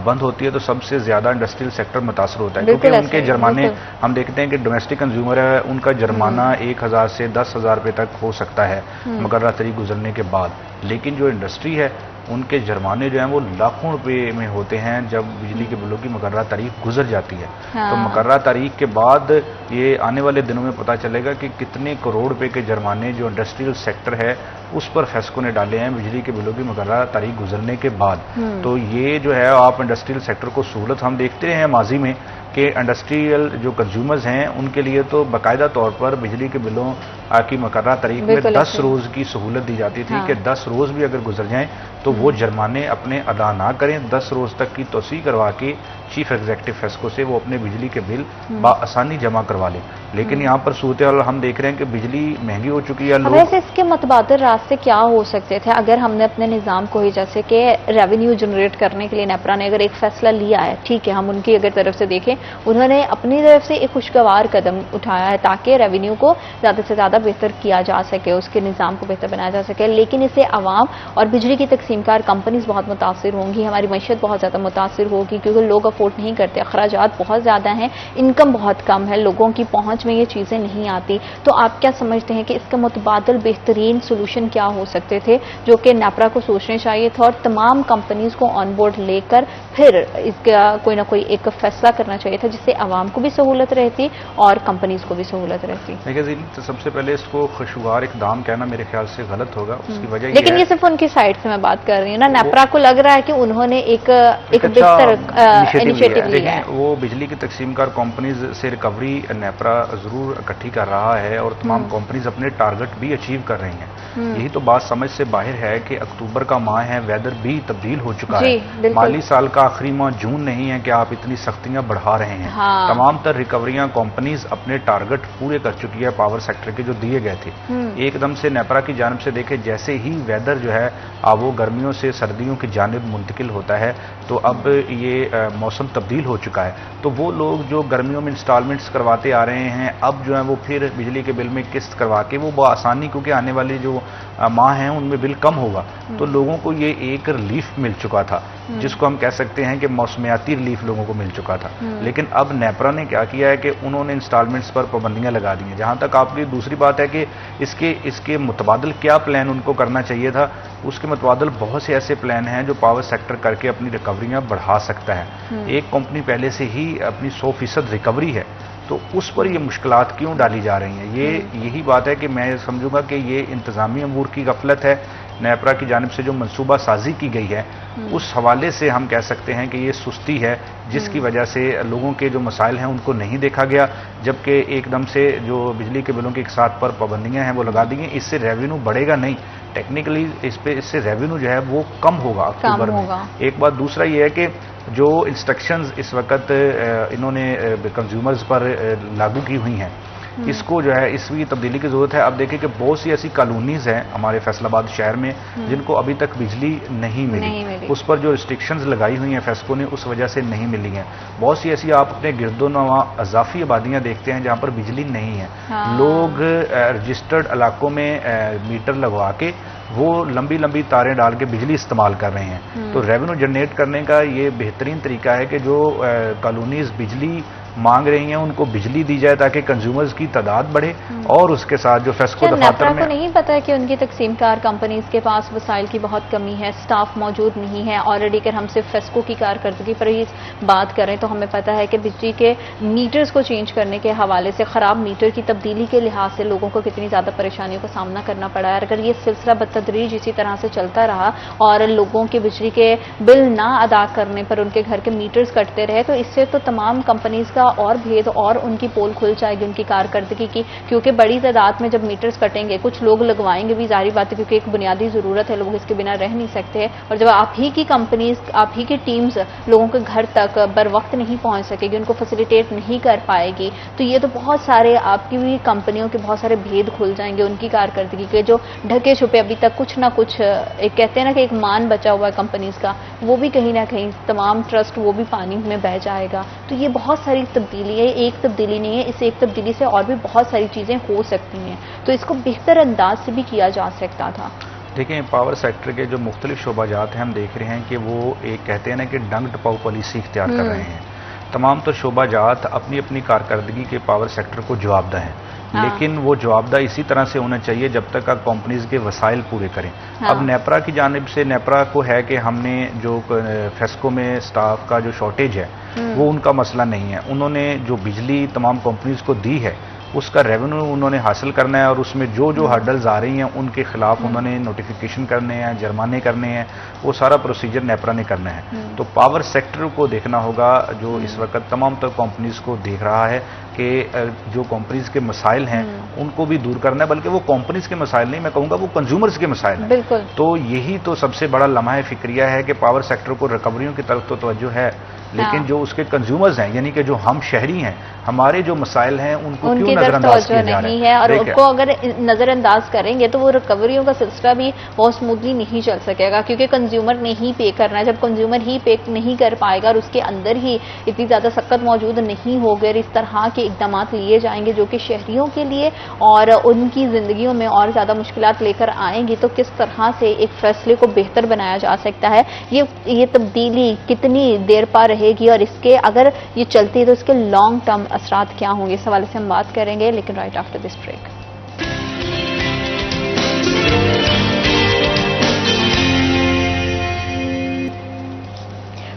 बंद होती है तो सबसे ज्यादा इंडस्ट्रियल सेक्टर मुतासर होता है, क्योंकि उनके जुर्माने हम देखते हैं कि डोमेस्टिक कंज्यूमर है उनका जुर्माना 1000 से 10,000 रुपए तक हो सकता है मुकर्रर तारीख गुजरने के बाद, लेकिन जो इंडस्ट्री है उनके जुर्माने जो हैं वो लाखों रुपए में होते हैं जब बिजली के बिलों की मुकर्ररा तारीख गुजर जाती है। तो मुकर्ररा तारीख के बाद ये आने वाले दिनों में पता चलेगा कि कितने करोड़ रुपए के जुर्माने जो इंडस्ट्रियल सेक्टर है उस पर फेस्को ने डाले हैं बिजली के बिलों की मुकर्ररा तारीख गुजरने के बाद। तो ये जो है आप इंडस्ट्रियल सेक्टर को सहूलत हम देखते हैं माजी में कि इंडस्ट्रियल जो कंज्यूमर्स हैं उनके लिए तो बाकायदा तौर पर बिजली के बिलों की मुकर्ररा तारीख में 10 रोज की सहूलत दी जाती थी कि 10 रोज भी अगर गुजर जाएं तो वो जुर्माने अपने अदा ना करें, 10 रोज तक की तोसी करवा के चीफ एग्जीक्यूटिव फेस्को से वो अपने बिजली के बिल बआसानी जमा करवा लें। लेकिन यहाँ पर सूरत हाल हम देख रहे हैं कि बिजली महंगी हो चुकी है। वैसे इसके मुतबादिल रास्ते क्या हो सकते थे अगर हमने अपने निज़ाम को ही, जैसे कि रेवेन्यू जनरेट करने के लिए नेपरा ने अगर एक फैसला लिया है, ठीक है, हम उनकी अगर तरफ से देखें, उन्होंने अपनी तरफ से एक खुशगवार कदम उठाया है ताकि रेवेन्यू को ज़्यादा से ज़्यादा बेहतर किया जा सके, उसके निज़ाम को बेहतर बनाया जा सके। लेकिन इससे आवाम और बिजली की तकसीमकार कंपनीज बहुत मुतासिर होंगी, हमारी मैशत बहुत ज़्यादा मुतासिर होगी क्योंकि लोग अफोर्ड नहीं करते, अखराजात बहुत ज़्यादा हैं, इनकम बहुत कम है, लोगों की पहुँच में ये चीज़ें नहीं आती। तो आप क्या समझते हैं कि इसका मुतबादिल बेहतरीन सोल्यूशन क्या हो सकते थे जो कि नेपरा को सोचने चाहिए था और तमाम कंपनीज को ऑन बोर्ड लेकर फिर इसका कोई ना कोई एक फैसला करना चाहिए था जिससे आवाम को भी सहूलत रहती और कंपनीज को भी सहूलत रहती? देखिए, तो सबसे पहले इसको खुशगवार इकदाम कहना मेरे ख्याल से गलत होगा। उसकी वजह लेकिन ये सिर्फ उनकी साइड से मैं बात कर रही हूँ ना, नेपरा को लग रहा है कि उन्होंने एक बेहतर इनिशिएटिव लिया है। वो बिजली की तकसीमकार कंपनीज से रिकवरी नेपरा जरूर इकट्ठी कर रहा है और तमाम कंपनीज अपने टारगेट भी अचीव कर रही हैं। यही तो बात समझ से बाहर है कि अक्टूबर का माह है, वेदर भी तब्दील हो चुका है, माली साल का आखिरी माह जून नहीं है कि आप इतनी सख्तियां बढ़ा रहे हैं। तमाम तर रिकवरियां कंपनीज अपने टारगेट पूरे कर चुकी है पावर सेक्टर के जो दिए गए थे। एकदम से नेपरा की जानिब से देखे जैसे ही वेदर जो है वो गर्मियों से सर्दियों की जानिब मुंतकिल होता है तो अब ये मौसम तब्दील हो चुका है। तो वो लोग जो गर्मियों में इंस्टॉलमेंट्स करवाते आ रहे हैं अब जो है वो फिर बिजली के बिल में किस्त करवा के वो आसानी, क्योंकि आने वाली जो माह हैं उनमें बिल कम होगा तो लोगों को ये एक रिलीफ मिल चुका था जिसको हम कह सकते हैं कि मौसमियाती रिलीफ लोगों को मिल चुका था। लेकिन अब नेपरा ने क्या किया है कि उन्होंने इंस्टॉलमेंट्स पर पाबंदियां लगा दी हैं। जहां तक आपकी दूसरी बात है कि इसके मुतबादिल क्या प्लान उनको करना चाहिए था, उसके मुतबादिल बहुत से ऐसे प्लान हैं जो पावर सेक्टर करके अपनी रिकवरियां बढ़ा सकता है। एक कंपनी पहले से ही अपनी 100% रिकवरी है तो उस पर ये मुश्किलात क्यों डाली जा रही हैं? यही बात है कि मैं समझूंगा कि ये इंतजामी अमूर की गफलत है। नेपरा की जानिब से जो मनसूबा साजी की गई है उस हवाले से हम कह सकते हैं कि ये सुस्ती है जिसकी वजह से लोगों के जो मसाइल हैं उनको नहीं देखा गया, जबकि एकदम से जो बिजली के बिलों की एक साथ पर पाबंदियां हैं वो लगा दी हैं। इससे रेवेन्यू बढ़ेगा नहीं, टेक्निकली इससे रेवेन्यू जो है वो कम होगा अक्टूबर में। एक बात दूसरा ये है कि जो इंस्ट्रक्शंस इस वक्त इन्होंने कंज्यूमर्स पर लागू की हुई हैं इसको जो है इसकी तब्दीली की जरूरत है। अब देखिए कि बहुत सी ऐसी कॉलोनीज हैं हमारे फैसलाबाद शहर में जिनको अभी तक बिजली नहीं मिली। उस पर जो रिस्ट्रिक्शंस लगाई हुई हैं फेस्को ने उस वजह से नहीं मिली हैं। बहुत सी ऐसी आप अपने गिरदोनवा अजाफी आबादियां देखते हैं जहां पर बिजली नहीं है। लोग रजिस्टर्ड इलाकों में मीटर लगवा के वो लंबी लंबी तारें डाल के बिजली इस्तेमाल कर रहे हैं। तो रेवेन्यू जनरेट करने का ये बेहतरीन तरीका है कि जो कॉलोनीज बिजली मांग रही हैं उनको बिजली दी जाए ताकि कंज्यूमर्स की तादाद बढ़े और उसके साथ जो फेस्को दफातर में। को नहीं पता है कि उनकी तकसीमकार कंपनीज के पास वसाइल की बहुत कमी है, स्टाफ मौजूद नहीं है। ऑलरेडी अगर हम सिर्फ फेस्को की कारकर्दगी पर ही बात करें तो हमें पता है कि बिजली के मीटर्स को चेंज करने के हवाले से, खराब मीटर की तब्दीली के लिहाज से लोगों को कितनी ज्यादा परेशानियों का सामना करना पड़ा है। अगर ये सिलसिला बतदरीज इसी तरह से चलता रहा और लोगों के बिजली के बिल ना अदा करने पर उनके घर के मीटर्स कटते रहे तो इससे तो तमाम कंपनीज का और भेद और उनकी पोल खुल जाएगी उनकी कारकर्दगी की, क्योंकि बड़ी तादाद में जब मीटर्स कटेंगे कुछ लोग लगवाएंगे भी, जाहिर बात है क्योंकि एक बुनियादी जरूरत है, लोग इसके बिना रह नहीं सकते। और जब आप ही की कंपनीज, आप ही की टीम्स लोगों के घर तक बर वक्त नहीं पहुंच सकेगी, उनको फैसिलिटेट नहीं कर पाएगी तो ये तो बहुत सारे आपकी भी कंपनियों के बहुत सारे भेद खुल जाएंगे उनकी कारकर्दगी के, जो ढके छुपे अभी तक कुछ ना कुछ एक कहते हैं ना कि एक मान बचा हुआ है कंपनीज का, वो भी कहीं ना कहीं तमाम ट्रस्ट वो भी पानी में बह जाएगा। तो ये बहुत सारी तब्दीली है, एक तब्दीली नहीं है, इस एक तब्दीली से और भी बहुत सारी चीजें हो सकती हैं तो इसको बेहतर अंदाज से भी किया जा सकता था। देखिए, पावर सेक्टर के जो मुख्तलिफ शोबाजात हैं हम देख रहे हैं कि वो एक कहते हैं ना कि डंग टपाऊ पॉलिसी इख्तियार कर रहे हैं। तमाम तो शोबाजात अपनी अपनी कारकर्दगी के पावर सेक्टर को जवाबदेह हैं, लेकिन वो जवाबदेह इसी तरह से होना चाहिए जब तक आप कंपनीज के वसाइल पूरे करें। अब नेपरा की जानिब से नेपरा को है कि हमने जो फेस्को में स्टाफ का जो शॉर्टेज है वो उनका मसला नहीं है। उन्होंने जो बिजली तमाम कंपनीज को दी है उसका रेवेन्यू उन्होंने हासिल करना है और उसमें जो जो हर्डल्स आ रही हैं उनके खिलाफ उन्होंने नोटिफिकेशन करने हैं, जुर्माने करने हैं, वो सारा प्रोसीजर नेपरा ने करना है। तो पावर सेक्टर को देखना होगा जो इस वक्त तमाम तर कंपनीज को देख रहा है कि जो कंपनीज के मसाइल हैं उनको भी दूर करना है, बल्कि वो कंपनीज के मसाइल नहीं, मैं कहूँगा वो कंज्यूमर्स के मसाइल हैं। बिल्कुल। तो यही तो सबसे बड़ा लम्हा फिक्रिया है कि पावर सेक्टर को रिकवरियों की तरफ तो तवज्जो है, लेकिन जो उसके कंज्यूमर्स हैं यानी कि जो हम शहरी हैं, हमारे जो मसाइल हैं उनको क्यों नजरअंदाज किया जा रहा है और उनको अगर नजरअंदाज करेंगे तो वो रिकवरियों का सिलसिला भी बहुत स्मूथली नहीं चल सकेगा, क्योंकि कंज्यूमर ने ही पे करना है। जब कंज्यूमर ही पे नहीं कर पाएगा और उसके अंदर ही इतनी ज्यादा सख्त मौजूद नहीं होगी और इस तरह के इकदाम लिए जाएंगे जो कि शहरियों के लिए और उनकी जिंदगियों में और ज्यादा मुश्किलात लेकर आएंगी, तो किस तरह से एक फैसले को बेहतर बनाया जा सकता है। ये तब्दीली कितनी देर पा रहेगी और इसके अगर ये चलती है तो इसके लॉन्ग टर्म असरात क्या होंगे, इस हवाले से हम बात करेंगे, लेकिन right after this break.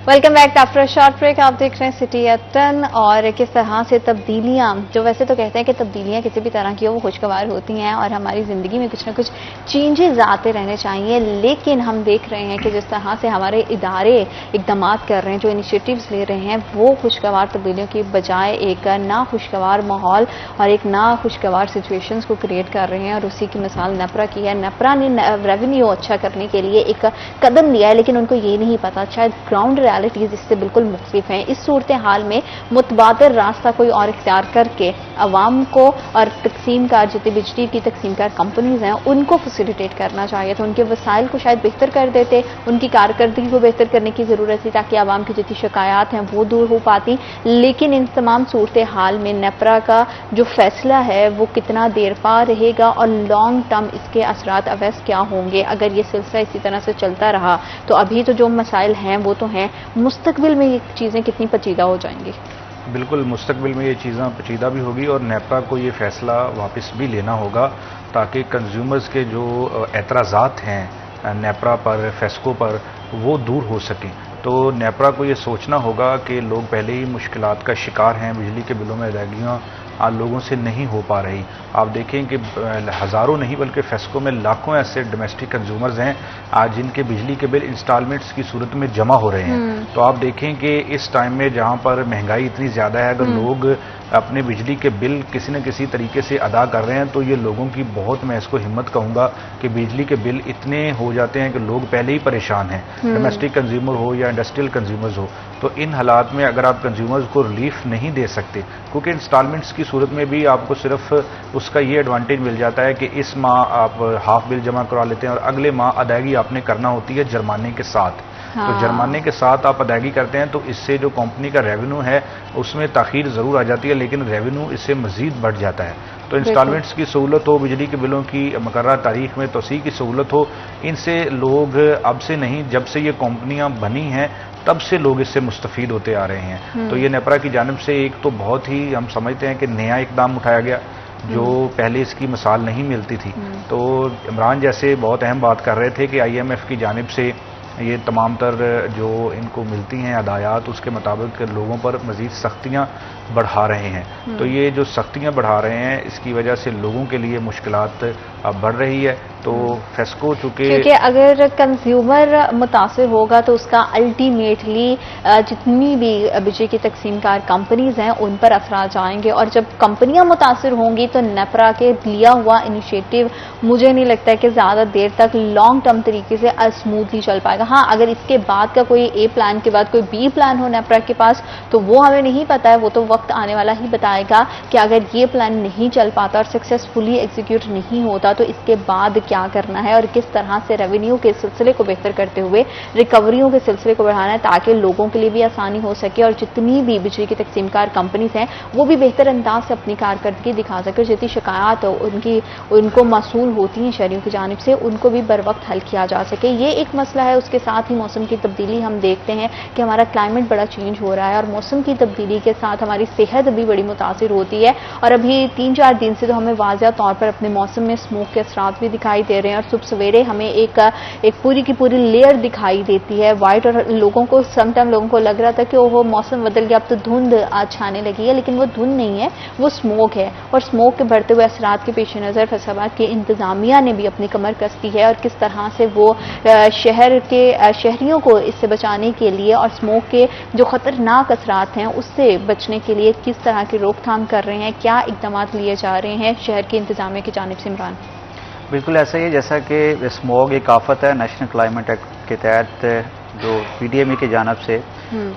Welcome back after short break. आप देख रहे हैं सिटी एट 10 और किस तरह से तब्दीलियां, जो वैसे तो कहते हैं कि तब्दीलियां किसी भी तरह की हो वो खुशगवार होती हैं और हमारी जिंदगी में कुछ ना कुछ चेंजेस आते रहने चाहिए, लेकिन हम देख रहे हैं कि जिस तरह से हमारे इदारे इकदाम कर रहे हैं, जो इनिशिएटिव्स ले रहे हैं, वो खुशगवार तब्दीलियों की बजाय एक ना खुशगवार माहौल और एक ना खुशगवार सिचुएशंस को क्रिएट कर रहे हैं। और उसी की मिसाल नेपरा की है। नेपरा ने रेवेन्यू अच्छा करने के लिए एक कदम लिया है, लेकिन उनको ये नहीं पता शायद ग्राउंड इससे बिल्कुल मुख्तलिफ हैं। इस सूरत हाल में मुतबादल रास्ता कोई और इख्तियार करके अवाम को और तकसीमकार जितनी बिजली की तकसीमकार कंपनीज हैं उनको फैसिलिटेट करना चाहिए, तो उनके वसाइल को शायद बेहतर कर देते, उनकी कारकर्दगी को बेहतर करने की जरूरत थी ताकि अवाम की जितनी शिकायत हैं वो दूर हो पाती। लेकिन इन तमाम सूरत हाल में नेपरा का जो फैसला है वो कितना देर पा रहेगा और लॉन्ग टर्म इसके असरात अवैस क्या होंगे अगर ये सिलसिला इसी तरह से चलता रहा। तो अभी तो जो मसाइल हैं वो तो हैं, मुस्तकबिल में ये चीजें कितनी पेचीदा हो जाएंगी। बिल्कुल, मुस्तकबिल में ये चीज़ें पेचीदा भी होगी और नेपरा को ये फैसला वापस भी लेना होगा ताकि कंज्यूमर्स के जो एतराज़ात हैं नेपरा पर, फेस्को पर, वो दूर हो सकें। तो नेपरा को ये सोचना होगा कि लोग पहले ही मुश्किलात का शिकार हैं, बिजली के बिलों में अदायगियाँ लोगों से नहीं हो पा रही। आप देखें कि हज़ारों नहीं बल्कि फेस्को में लाखों ऐसे डोमेस्टिक कंज्यूमर्स हैं आज जिनके बिजली के बिल इंस्टॉलमेंट्स की सूरत में जमा हो रहे हैं। तो आप देखें कि इस टाइम में जहां पर महंगाई इतनी ज़्यादा है, अगर लोग अपने बिजली के बिल किसी न किसी तरीके से अदा कर रहे हैं तो ये लोगों की बहुत, मैं इसको हिम्मत कहूँगा कि बिजली के बिल इतने हो जाते हैं कि लोग पहले ही परेशान हैं, डोमेस्टिक कंज्यूमर हो या इंडस्ट्रियल कंज्यूमर्स हो। तो इन हालात में अगर आप कंज्यूमर्स को रिलीफ नहीं दे सकते, क्योंकि इंस्टॉलमेंट्स की सूरत में भी आपको सिर्फ उसका ये एडवांटेज मिल जाता है कि इस माह आप हाफ बिल जमा करवा लेते हैं और अगले माह अदायगी आपने करना होती है जुर्माने के साथ। तो जुर्माने के साथ आप अदायगी करते हैं तो इससे जो कंपनी का रेवेन्यू है उसमें ताखीर जरूर आ जाती है, लेकिन रेवेन्यू इससे मजीद बढ़ जाता है। तो इंस्टॉलमेंट्स की सहूलत हो, बिजली के बिलों की मुकर्रर तारीख में तोसी की सहूलत हो, इनसे लोग अब से नहीं, जब से ये कंपनियां बनी हैं तब से लोग इससे मुस्तफीद होते आ रहे हैं। तो ये नेपरा की जानिब से एक तो बहुत ही हम समझते हैं कि नया इकदाम उठाया गया जो पहले इसकी मिसाल नहीं मिलती थी। तो इमरान जैसे बहुत अहम बात कर रहे थे कि IMF की जानिब से ये तमाम तर जो इनको मिलती हैं अदायात उसके मुताबिक लोगों पर मजीद सख्तियाँ बढ़ा रहे हैं। तो ये जो सख्तियाँ बढ़ा रहे हैं इसकी वजह से लोगों के लिए मुश्किलात अब बढ़ रही है। तो फेस्को क्योंकि अगर कंज्यूमर मुतासिर होगा तो उसका अल्टीमेटली जितनी भी बिजली की तकसीमकार कंपनीज हैं उन पर असरात जाएंगे और जब कंपनियां मुतासिर होंगी तो नेपरा के लिया हुआ इनिशिएटिव मुझे नहीं लगता है कि ज्यादा देर तक लॉन्ग टर्म तरीके से स्मूथली चल पाएगा। हाँ, अगर इसके बाद का कोई A प्लान के बाद कोई B प्लान हो नेपरा के पास तो वो हमें नहीं पता है, वो तो वक्त आने वाला ही बताएगा कि अगर ये प्लान नहीं चल पाता और सक्सेसफुली एग्जीक्यूट नहीं होता तो इसके बाद क्या करना है और किस तरह से रेवेन्यू के सिलसिले को बेहतर करते हुए रिकवरियों के सिलसिले को बढ़ाना है ताकि लोगों के लिए भी आसानी हो सके और जितनी भी बिजली की तकसीमकार कंपनीज हैं वो भी बेहतर अंदाज से अपनी कारकर्दगी दिखा सके। जितनी शिकायत उनको मसूल होती हैं शहरियों की जानिब से उनको भी बर वक्त हल किया जा सके। ये एक मसला है। उसके साथ ही मौसम की तब्दीली, हम देखते हैं कि हमारा क्लाइमेट बड़ा चेंज हो रहा है और मौसम की तब्दीली के साथ हमारी सेहत भी बड़ी मुतासिर होती है और अभी 3-4 दिन से तो हमें वाज़ह तौर पर अपने मौसम में स्मोक के असरात भी दिखाई दे रहे हैं और सुबह सवेरे हमें एक पूरी की पूरी लेयर दिखाई देती है वाइट और लोगों को समटाइम लोगों को लग रहा था कि वो मौसम बदल गया, अब तो धुंध छाने लगी है, लेकिन वो धुंध नहीं है, वो स्मोक है। और स्मोक के बढ़ते हुए असरात के पेश नज़र फैसलाबाद की इंतजामिया ने भी अपनी कमर कसती है और किस तरह से वो शहरियों को इससे बचाने के लिए और स्मोक के जो खतरनाक असरात हैं उससे बचने के लिए किस तरह की रोकथाम कर रहे हैं, क्या इकदाम लिए जा रहे हैं शहर की इंतजामिया की जानिब से। इमरान, बिल्कुल ऐसा ही है जैसा कि स्मोग एक आफत है। नेशनल क्लाइमेट एक्ट के तहत जो PDME की जानब से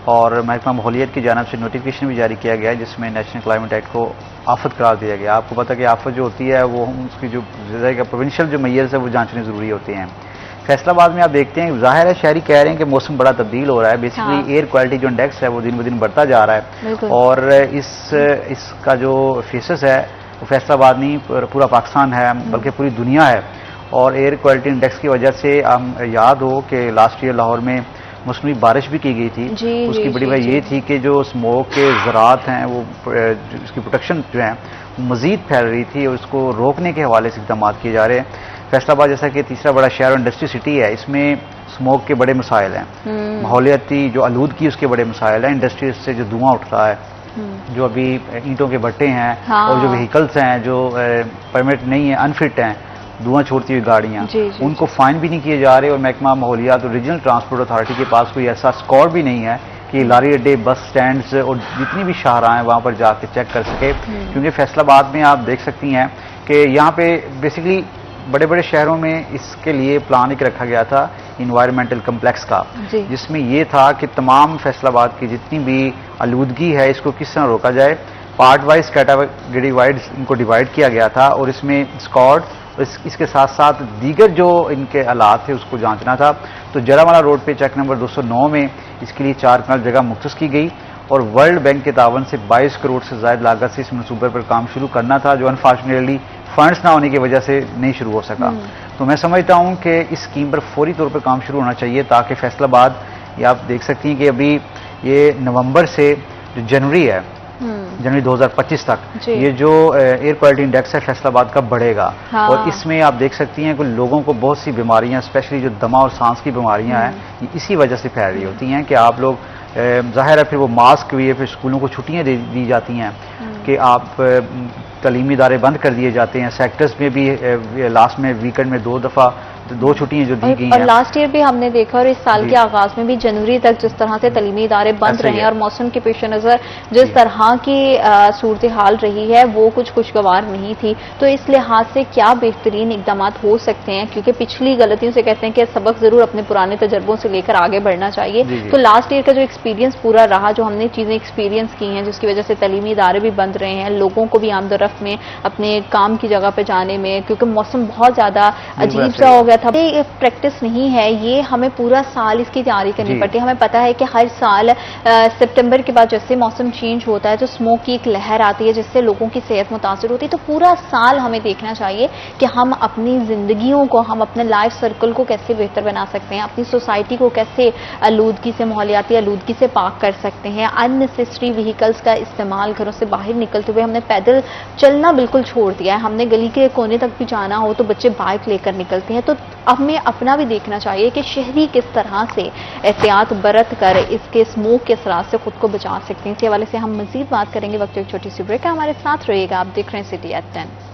और महकमा माहौलियत की जानब से नोटिफिकेशन भी जारी किया गया है जिसमें नेशनल क्लाइमेट एक्ट को आफत करार दिया गया। आपको पता है कि आफत जो होती है वो उसकी जो प्रोविंशियल जो मैयर्स है वो जांचने ज़रूरी होते हैं। फैसलाबाद में आप देखते हैं जाहिर है शहरी कह रहे हैं कि मौसम बड़ा तब्दील हो रहा है, बेसिकली एयर क्वालिटी जो इंडेक्स है वो दिन ब दिन बढ़ता जा रहा है और इसका जो फेसेस है वो फैसलाबाद नहीं पूरा पाकिस्तान है बल्कि पूरी दुनिया है। और एयर क्वालिटी इंडेक्स की वजह से हम याद हो कि लास्ट ईयर लाहौर में मौसमी बारिश भी की गई थी। उसकी बड़ी वजह ये थी कि जो स्मोक के ज़रात हैं वो उसकी प्रोटेक्शन जो है वो मज़ीद फैल रही थी और उसको रोकने के हवाले से इक़दाम किए जा रहे हैं। फैसलाबाद जैसा कि तीसरा बड़ा शहर और इंडस्ट्री सिटी है, इसमें स्मोक के बड़े मसाइल हैं, माहौलियाती जो आलूदगी उसके बड़े मसाइल हैं, इंडस्ट्री से जो धुआं उठ रहा है, जो अभी ईंटों के भट्टे हैं और जो व्हीकल्स हैं जो परमिट नहीं है, अनफिट हैं, धुआं छोड़ती हुई गाड़ियाँ, उनको फाइन भी नहीं किए जा रहे और महकमा माहौलियात और रीजनल ट्रांसपोर्ट अथॉरिटी के पास कोई ऐसा स्कोर भी नहीं है कि लारी अड्डे, बस स्टैंड्स और जितनी भी शाहराह हैं वहाँ पर जाके चेक कर सके। क्योंकि फैसलाबाद में आप देख सकती हैं कि यहाँ पे बेसिकली बड़े बड़े शहरों में इसके लिए प्लान एक रखा गया था इन्वायरमेंटल कम्प्लेक्स का, जिसमें ये था कि तमाम फैसलाबाद की जितनी भी आलूदगी है इसको किस तरह रोका जाए। पार्ट वाइज कैटेगरी वाइज इनको डिवाइड किया गया था और इसमें स्क्वाड इसके साथ साथ दीगर जो इनके हालात थे उसको जांचना था। तो जरावाला रोड पे चेक नंबर 209 में इसके लिए 4 कनाल जगह मुख्तस की गई और वर्ल्ड बैंक के तावन से 22 करोड़ से ज़ायद लागत से इस मनसूबे पर काम शुरू करना था जो अनफॉर्चुनेटली फंड्स ना होने की वजह से नहीं शुरू हो सका। तो मैं समझता हूँ कि इस स्कीम पर फौरी तौर पर काम शुरू होना चाहिए ताकि फैसलाबाद, ये आप देख सकती हैं कि अभी ये नवंबर से जो जनवरी है, जनवरी 2025 तक ये जो एयर क्वालिटी इंडेक्स है फैसलाबाद का बढ़ेगा। और इसमें आप देख सकती हैं कि लोगों को बहुत सी बीमारियां, स्पेशली जो दमा और सांस की बीमारियां हैं, इसी वजह से फैल रही होती हैं कि आप लोग जाहिर है फिर वो मास्क भी है, फिर स्कूलों को छुट्टियां दे दी जाती हैं कि आप तालीमी इदारे बंद कर दिए जाते हैं। सेक्टर्स में भी लास्ट में वीकेंड में 2 दफ़ा 2 छुट्टियां जो दी गई हैं। और लास्ट ईयर भी हमने देखा और इस साल के आगाज में भी जनवरी तक जिस तरह से तालीमी इदारे बंद रहे हैं और मौसम के पेश नज़र जिस तरह की सूरत हाल रही है वो कुछ खुशगवार नहीं थी। तो इस लिहाज से क्या बेहतरीन इकदाम हो सकते हैं, क्योंकि पिछली गलतियों से कहते हैं कि सबक जरूर अपने पुराने तजर्बों से लेकर आगे बढ़ना चाहिए। तो लास्ट ईयर का जो एक्सपीरियंस पूरा रहा, जो हमने चीजें एक्सपीरियंस की हैं जिसकी वजह से तालीमी इदारे भी बंद रहे हैं, लोगों को भी आमदोरफ्त में अपने काम की जगह पर जाने में, क्योंकि मौसम बहुत ज्यादा अजीब सा हो गया था, प्रैक्टिस नहीं है, ये हमें पूरा साल इसकी तैयारी करनी पड़ती है। हमें पता है कि हर साल सितंबर के बाद जैसे मौसम चेंज होता है तो स्मोक की एक लहर आती है जिससे लोगों की सेहत मुतासर होती है। तो पूरा साल हमें देखना चाहिए कि हम अपनी जिंदगियों को, हम अपने लाइफ सर्कल को कैसे बेहतर बना सकते हैं, अपनी सोसाइटी को कैसे आलूदगी से, माहौलियाती आलूदगी से पाक कर सकते हैं। अननेसेसरी व्हीकल्स का इस्तेमाल, घरों से बाहर निकलते हुए हमने पैदल चलना बिल्कुल छोड़ दिया है। हमने गली के कोने तक भी जाना हो तो बच्चे बाइक लेकर निकलते हैं। तो हमें अपना भी देखना चाहिए कि शहरी किस तरह से एहतियात बरत कर इसके स्मोक के असरात से खुद को बचा सकते हैं। इसी हवाले से हम मजीद बात करेंगे। वक्त एक छोटी सी ब्रेक है, हमारे साथ रहिएगा। आप देख रहे हैं city at 10।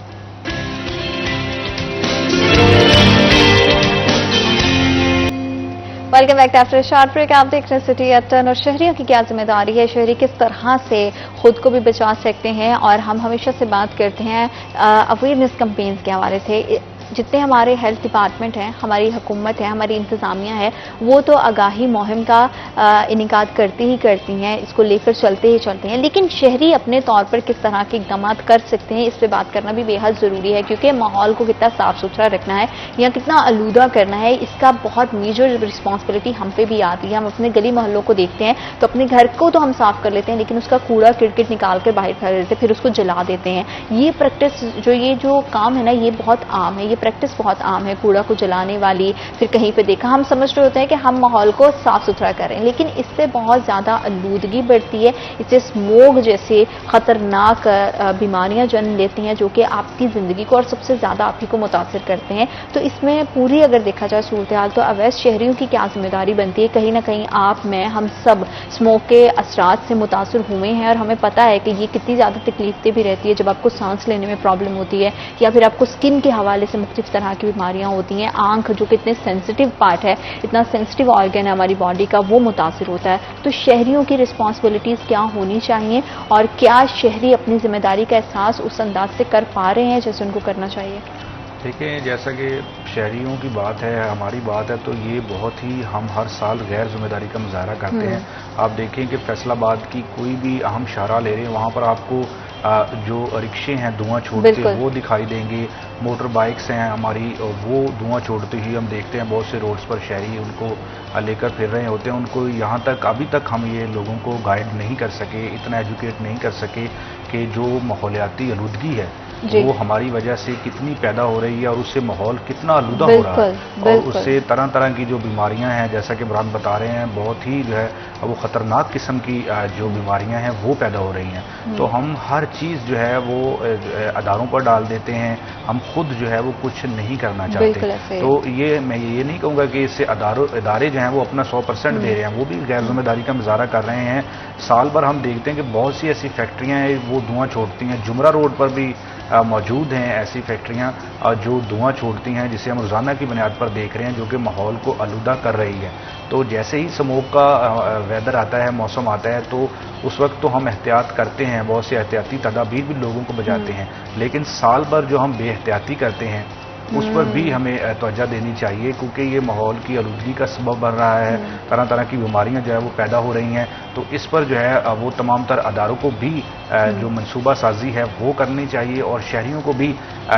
Welcome back after short break. आप देख रहे हैं सिटी एट 10 और शहरियों की क्या जिम्मेदारी है, शहरी किस तरह से खुद को भी बचा सकते हैं। और हम हमेशा से बात करते हैं अवेयरनेस कैंपेन्स के हवाले से। जितने हमारे हेल्थ डिपार्टमेंट हैं, हमारी हुकूमत है, हमारी इंतज़ामिया है, वो तो आगाही मुहिम का इनेकाद करती ही करती हैं, इसको लेकर चलते ही चलते हैं, लेकिन शहरी अपने तौर पर किस तरह के इक़दाम कर सकते हैं, इस पर बात करना भी बेहद ज़रूरी है, क्योंकि माहौल को कितना साफ़ सुथरा रखना है या कितना आलूदा करना है, इसका बहुत मेजर रिस्पॉन्सिबिलिटी हम पे भी आती है। हम अपने गली मोहल्लों को देखते हैं तो अपने घर को तो हम साफ़ कर लेते हैं, लेकिन उसका कूड़ा किरकिट निकाल कर बाहर फैला देते हैं, फिर उसको जला देते हैं। ये प्रैक्टिस ये जो काम है ना, ये बहुत आम है, ये प्रैक्टिस बहुत आम है, कूड़ा को जलाने वाली। फिर कहीं पे देखा, हम समझ रहे होते हैं कि हम माहौल को साफ सुथरा करें, लेकिन इससे बहुत ज़्यादा आलूदगी बढ़ती है, इससे स्मोक जैसे खतरनाक बीमारियां जन्म लेती हैं, जो कि आपकी ज़िंदगी को और सबसे ज़्यादा आप ही को मुतासिर करते हैं। तो इसमें पूरी अगर देखा जाए सूरत हाल, तो अवैध शहरियों की क्या जिम्मेदारी बनती है? कहीं ना कहीं आप, मैं, हम सब स्मोक के असरात से मुतासिर हुए हैं, और हमें पता है कि ये कितनी ज़्यादा तकलीफें भी रहती है जब आपको सांस लेने में प्रॉब्लम होती है, या फिर आपको स्किन के हवाले से मुख्तलिफ तरह की बीमारियां होती हैं। आंख जो कि इतने सेंसिटिव पार्ट है, इतना सेंसिटिव ऑर्गन है हमारी बॉडी का, वो मुतासिर होता है। तो शहरियों की रिस्पॉन्सिबिलिटीज़ क्या होनी चाहिए, और क्या शहरी अपनी जिम्मेदारी का एहसास उस अंदाज से कर पा रहे हैं जैसे उनको करना चाहिए? देखिए, जैसा कि शहरियों की बात है, हमारी बात है, तो ये बहुत ही हम हर साल गैर जिम्मेदारी का मुजाहरा करते हैं। आप देखें कि फैसलाबाद की कोई भी अहम शाहरा ले रहे हैं, वहाँ पर आपको जो रिक्शे हैं धुआं छोड़ते वो दिखाई देंगे, मोटर बाइक्स हैं हमारी, वो धुआं छोड़ते ही हम देखते हैं। बहुत से रोड्स पर शहरी उनको लेकर फिर रहे होते हैं। उनको यहाँ तक अभी तक हम ये लोगों को गाइड नहीं कर सके, इतना एजुकेट नहीं कर सके कि जो माहौलियाती आलूदगी है वो हमारी वजह से कितनी पैदा हो रही है, और उससे माहौल कितना आलूदा हो रहा है, और उससे तरह तरह की जो बीमारियां हैं, जैसा कि बुरहान बता रहे हैं, बहुत ही जो है वो खतरनाक किस्म की जो बीमारियां हैं वो पैदा हो रही हैं। तो हम हर चीज़ जो है वो अदारों पर डाल देते हैं, हम खुद जो है वो कुछ नहीं करना चाहते। तो ये मैं ये नहीं कहूँगा कि इससे इदारे जो हैं वो अपना 100% दे रहे हैं, वो भी गैर जिम्मेदारी का मुजाहरा कर रहे हैं। साल भर हम देखते हैं कि बहुत सी ऐसी फैक्ट्रियाँ हैं वो धुआं छोड़ती हैं। जुमरा रोड पर भी मौजूद हैं ऐसी फैक्ट्रियां जो धुआं छोड़ती हैं, जिसे हम रोज़ाना की बुनियाद पर देख रहे हैं, जो कि माहौल को आलूदा कर रही है। तो जैसे ही स्मोक का वेदर आता है, मौसम आता है, तो उस वक्त तो हम एहतियात करते हैं, बहुत से एहतियाती तदाबीर भी लोगों को बजाते हैं, लेकिन साल भर जो हम बेएहतियाती करते हैं उस पर भी हमें तवज्जो देनी चाहिए, क्योंकि ये माहौल की आलूदगी का सबब बन रहा है। तरह तरह की बीमारियां जो है वो पैदा हो रही हैं। तो इस पर जो है वो तमाम तर अदारों को भी जो मनसूबा साजी है वो करनी चाहिए, और शहरियों को भी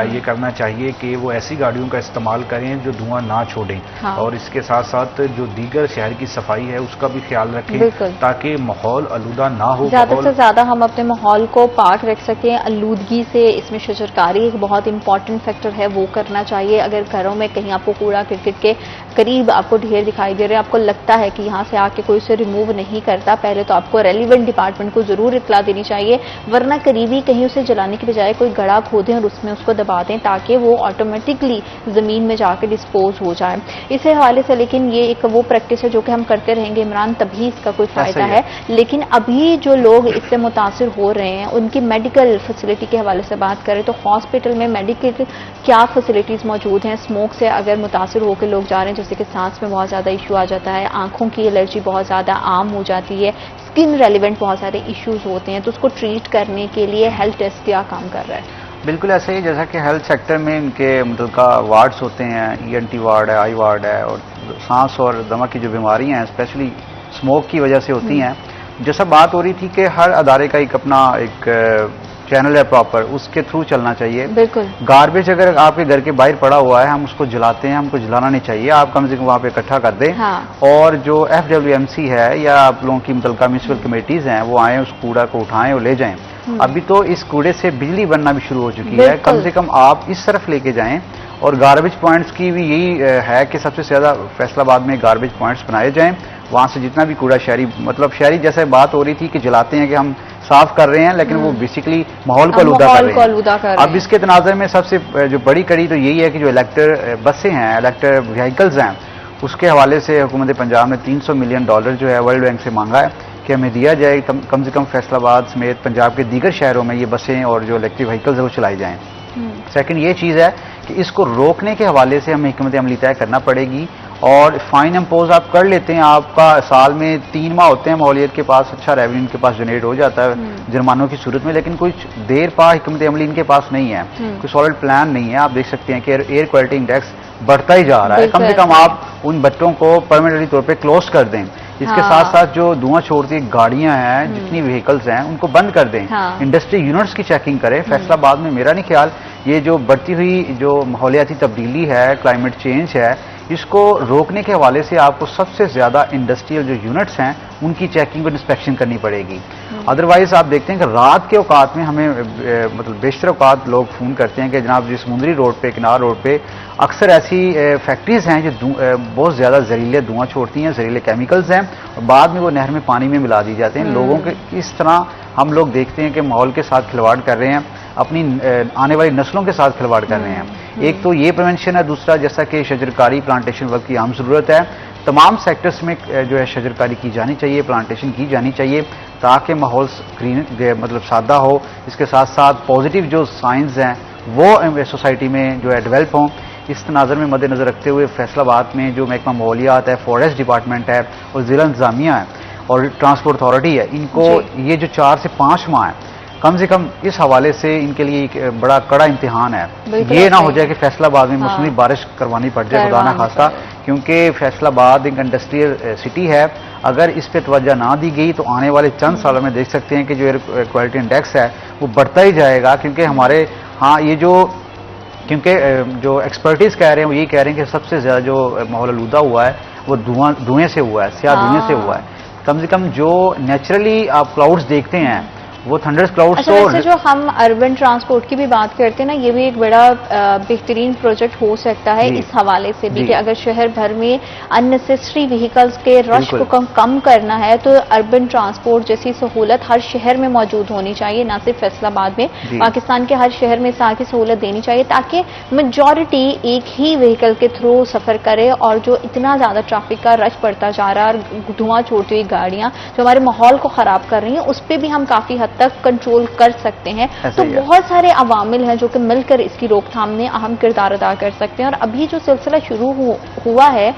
ये करना चाहिए कि वो ऐसी गाड़ियों का इस्तेमाल करें जो धुआं ना छोड़ें। और इसके साथ साथ जो दीगर शहर की सफाई है उसका भी ख्याल रखें, ताकि माहौल आलूदा ना हो। ज़्यादा से ज़्यादा हम अपने माहौल को पाक रख सकें आलूदगी से। इसमें शजरकारी एक बहुत इंपॉर्टेंट फैक्टर है, वो करना चाहिए। अगर घरों में कहीं आपको कूड़ा किरकिट के करीब आपको ढेर दिखाई दे रहे हैं, आपको लगता है कि यहाँ से आके कोई उसे रिमूव नहीं करता, पहले तो आपको रेलिवेंट डिपार्टमेंट को जरूर इत्तला देनी चाहिए, वरना करीबी कहीं उसे जलाने की बजाय कोई गड्ढा खोदें और उसमें उसको दबा दें, ताकि वो ऑटोमेटिकली जमीन में जाकर डिस्पोज हो जाए। इस हवाले से लेकिन ये एक वो प्रैक्टिस है जो कि हम करते रहेंगे इमरान, तभी इसका कोई फायदा है। लेकिन अभी जो लोग इससे मुतासिर हो रहे हैं, उनकी मेडिकल फैसिलिटी के हवाले से बात करें तो हॉस्पिटल में मेडिकल क्या फैसिलिटीज मौजूद हैं? स्मोक से अगर मुतासिर होकर लोग जा रहे हैं, जैसे कि सांस में बहुत ज़्यादा इशू आ जाता है, आंखों की एलर्जी बहुत ज़्यादा आम हो जाती है, स्किन रेलिवेंट बहुत सारे इश्यूज होते हैं, तो उसको ट्रीट करने के लिए हेल्थ टेस्ट क्या काम कर रहा है? बिल्कुल ऐसे ही, जैसा कि हेल्थ सेक्टर में इनके मतलब का वार्ड्स होते हैं, ENT वार्ड है, आई वार्ड है, और सांस और दमा की जो बीमारियां हैं स्पेशली स्मोक की वजह से होती हैं। जैसा बात हो रही थी कि हर अदारे का एक अपना एक चैनल है प्रॉपर, उसके थ्रू चलना चाहिए। बिल्कुल। गार्बेज अगर आपके घर के बाहर पड़ा हुआ है, हम उसको जलाते हैं, हमको जलाना नहीं चाहिए, आप कम से कम वहाँ पे इकट्ठा कर दें। हाँ। और जो FWMC है या आप लोगों की मुतलका म्यूनसिपल कमेटीज हैं, वो आए उस कूड़ा को उठाएं और ले जाएं। अभी तो इस कूड़े से बिजली बनना भी शुरू हो चुकी है, कम से कम आप इस तरफ लेके जाएं। और गार्बेज पॉइंट्स की भी यही है कि सबसे ज्यादा फैसलाबाद में गार्बेज पॉइंट्स बनाए जाएं, वहां से जितना भी कूड़ा शहरी, मतलब शहरी जैसे बात हो रही थी कि जलाते हैं कि हम साफ कर रहे हैं, लेकिन वो बेसिकली माहौल को आलूदा कर रहे हैं। अब इसके तनाज़ुर में सबसे जो बड़ी कड़ी तो यही है कि जो इलेक्ट्रिक बसें हैं, इलेक्ट्रिक व्हीकल्स हैं, उसके हवाले से हुकूमत पंजाब ने $300 मिलियन जो है वर्ल्ड बैंक से मांगा है कि हमें दिया जाए, कम से कम फैसलाबाद समेत पंजाब के दीगर शहरों में ये बसें और जो इलेक्ट्रिक व्हीकल्स है वो चलाई जाएं। सेकंड ये चीज़ है कि इसको रोकने के हवाले से हमें हिकमत अमली तय करना पड़ेगी, और फाइन इम्पोज आप कर लेते हैं, आपका साल में 3 माह होते हैं, माहौलियत के पास अच्छा रेवेन्यू इनके पास जनरेट हो जाता है जुर्मानों की सूरत में, लेकिन कुछ देर पा हिकमत अमली इनके पास नहीं है, कोई सॉलिड प्लान नहीं है। आप देख सकते हैं कि एयर क्वालिटी इंडेक्स बढ़ता ही जा रहा है। कम से कम आप उन बच्चों को परमानेंटली तौर पे क्लोज कर दें। इसके साथ साथ जो धुआं छोड़ती गाड़ियां हैं, जितनी व्हीकल्स हैं, उनको बंद कर दें। इंडस्ट्री यूनिट्स की चेकिंग करें। फैसलाबाद में मेरा नहीं ख्याल ये जो बढ़ती हुई जो माहौलियाती तब्दीली है, क्लाइमेट चेंज है, इसको रोकने के हवाले से आपको सबसे ज्यादा इंडस्ट्रियल जो यूनिट्स हैं उनकी चेकिंग और इंस्पेक्शन करनी पड़ेगी। अदरवाइज आप देखते हैं कि रात के औकात में हमें मतलब बेशतर औकात लोग फोन करते हैं कि जनाब जी समुद्री रोड पे, किनार रोड पे अक्सर ऐसी फैक्ट्रीज हैं जो बहुत ज्यादा जहरीले धुआं छोड़ती हैं, जहरीले केमिकल्स हैं, और बाद में वो नहर में पानी में मिला दी जाते हैं। लोगों के इस तरह हम लोग देखते हैं कि माहौल के साथ खिलवाड़ कर रहे हैं, अपनी आने वाली नस्लों के साथ खिलवाड़ कर रहे हैं। एक तो ये प्रिवेंशन है, दूसरा जैसा कि शजरकारी प्लांटेशन वर्क की आम जरूरत है। तमाम सेक्टर्स में जो है शजरकारी की जानी चाहिए, प्लांटेशन की जानी चाहिए, ताकि माहौल ग्रीन मतलब सादा हो। इसके साथ साथ पॉजिटिव जो साइंस हैं वो सोसाइटी में जो है डेवलप हों। इस तनाज़र में मद्देनजर रखते हुए फैसलाबाद में जो महकमा माहौलियात है, फॉरेस्ट डिपार्टमेंट है और जिला इंतजामिया है और ट्रांसपोर्ट अथॉरिटी है, इनको ये जो 4 से 5 माह है कम से कम इस हवाले से इनके लिए एक बड़ा कड़ा इम्तिहान है। ये ना हो जाए कि फैसलाबाद में मौसमी बारिश करवानी पड़ जाए, खुदा ना खास्ता, क्योंकि फैसलाबाद एक इंडस्ट्रियल सिटी है। अगर इस पे तवज्जो ना दी गई तो आने वाले चंद सालों में देख सकते हैं कि जो एयर क्वालिटी इंडेक्स है वो बढ़ता ही जाएगा। क्योंकि हमारे ये क्योंकि जो एक्सपर्टीज कह रहे हैं वो ये कह रहे हैं कि सबसे ज्यादा जो माहौल आलूदा हुआ है वो धुएं से हुआ है, स्याह धुएं से हुआ है। कम से कम जो नेचुरली आप क्लाउड्स देखते हैं वो थंडर्स क्लाउड्स। अच्छा, वैसे जो हम अर्बन ट्रांसपोर्ट की भी बात करते हैं ना, ये भी एक बड़ा बेहतरीन प्रोजेक्ट हो सकता है इस हवाले से भी कि अगर शहर भर में अननेसेसरी व्हीकल्स के रश को कम करना है तो अर्बन ट्रांसपोर्ट जैसी सहूलत हर शहर में मौजूद होनी चाहिए, ना सिर्फ फैसलाबाद में, पाकिस्तान के हर शहर में इस तरह की सहूलत देनी चाहिए ताकि मेजॉरिटी एक ही व्हीकल के थ्रू सफर करे। और जो इतना ज्यादा ट्रैफिक का रश बढ़ता जा रहा है और धुआं छोड़ती हुई गाड़ियां जो हमारे माहौल को खराब कर रही हैं, उस पर भी हम काफी हद तक कंट्रोल कर सकते हैं। तो बहुत सारे अवामिल हैं जो कि मिलकर इसकी रोकथाम में अहम किरदार अदा कर सकते हैं। और अभी जो सिलसिला शुरू हुआ है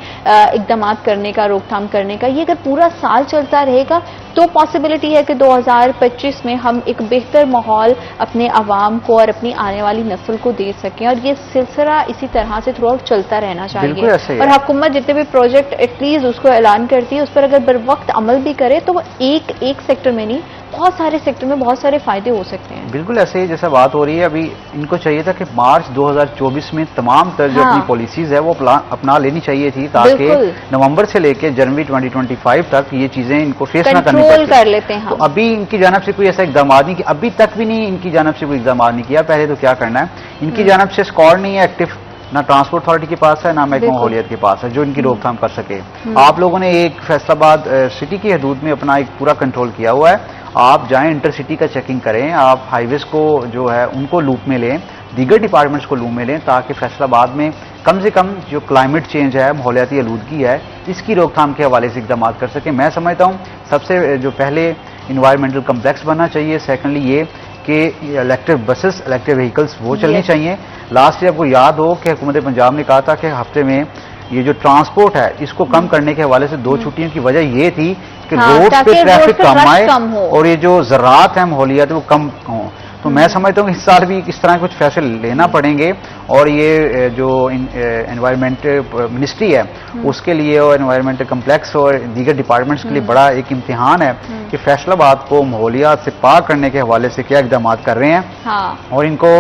इकदाम करने का, रोकथाम करने का, ये अगर पूरा साल चलता रहेगा तो पॉसिबिलिटी है कि 2025 में हम एक बेहतर माहौल अपने अवाम को और अपनी आने वाली नस्ल को दे सकें। और ये सिलसिला इसी तरह से थ्रू आउट चलता रहना चाहिए। और हुकूमत जितने भी प्रोजेक्ट एटलीस्ट उसको ऐलान करती है उस पर अगर बर वक्त अमल भी करे तो एक सेक्टर में नहीं, बहुत सारे सेक्टर में बहुत सारे फायदे हो सकते हैं। बिल्कुल ऐसे ही जैसा बात हो रही है, अभी इनको चाहिए था कि मार्च 2024 में तमाम तरह जो अपनी पॉलिसीज है वो अपना लेनी चाहिए थी, ताकि नवंबर से लेकर जनवरी 2025 तक ये चीजें इनको फेस ना करनी पड़े, कर लेते हैं। तो अभी इनकी जानब से कोई ऐसा इकदाम नहीं किया, अभी तक भी नहीं इनकी जानब से कोई इकदाम नहीं किया। पहले तो क्या करना है, इनकी जानब से स्क्वाड नहीं है एक्टिव, ना ट्रांसपोर्ट अथॉरिटी के पास है, ना महकमा माहौलियत के पास है जो इनकी रोकथाम कर सके। आप लोगों ने एक फैसलाबाद सिटी की हदूद में अपना एक पूरा कंट्रोल किया हुआ है। आप जाएं इंटरसिटी का चेकिंग करें, आप हाईवेज को जो है उनको लूप में लें, दीगर डिपार्टमेंट्स को लूप में लें, ताकि फैसलाबाद में कम से कम जो क्लाइमेट चेंज है, माहौलियाती आलूदगी है, इसकी रोकथाम के हवाले से इकदाम कर सकें। मैं समझता हूँ सबसे जो पहले इन्वायरमेंटल कम्प्लेक्स बनना चाहिए, सेकेंडली ये कि इलेक्ट्रिक बसेस, इलेक्ट्रिक व्हीकल्स वो चलनी चाहिए। लास्ट ईयर आपको याद हो कि हुकूमत पंजाब ने कहा था कि हफ्ते में ये जो ट्रांसपोर्ट है इसको कम करने के हवाले से 2 छुट्टियों की वजह ये थी कि रोड पे ट्रैफिक कम आए और ये जो ज़राअत है माहौलियात वो कम हो। तो मैं समझता हूँ इस साल भी इस तरह कुछ फैसले लेना पड़ेंगे और ये जो एनवायरमेंट मिनिस्ट्री है उसके लिए और एनवायरमेंट कम्प्लेक्स और दीगर डिपार्टमेंट्स के लिए बड़ा एक इम्तिहान है कि फैसलाबाद को माहौलियात से पाक करने के हवाले से क्या इकदाम कर रहे हैं। और इनको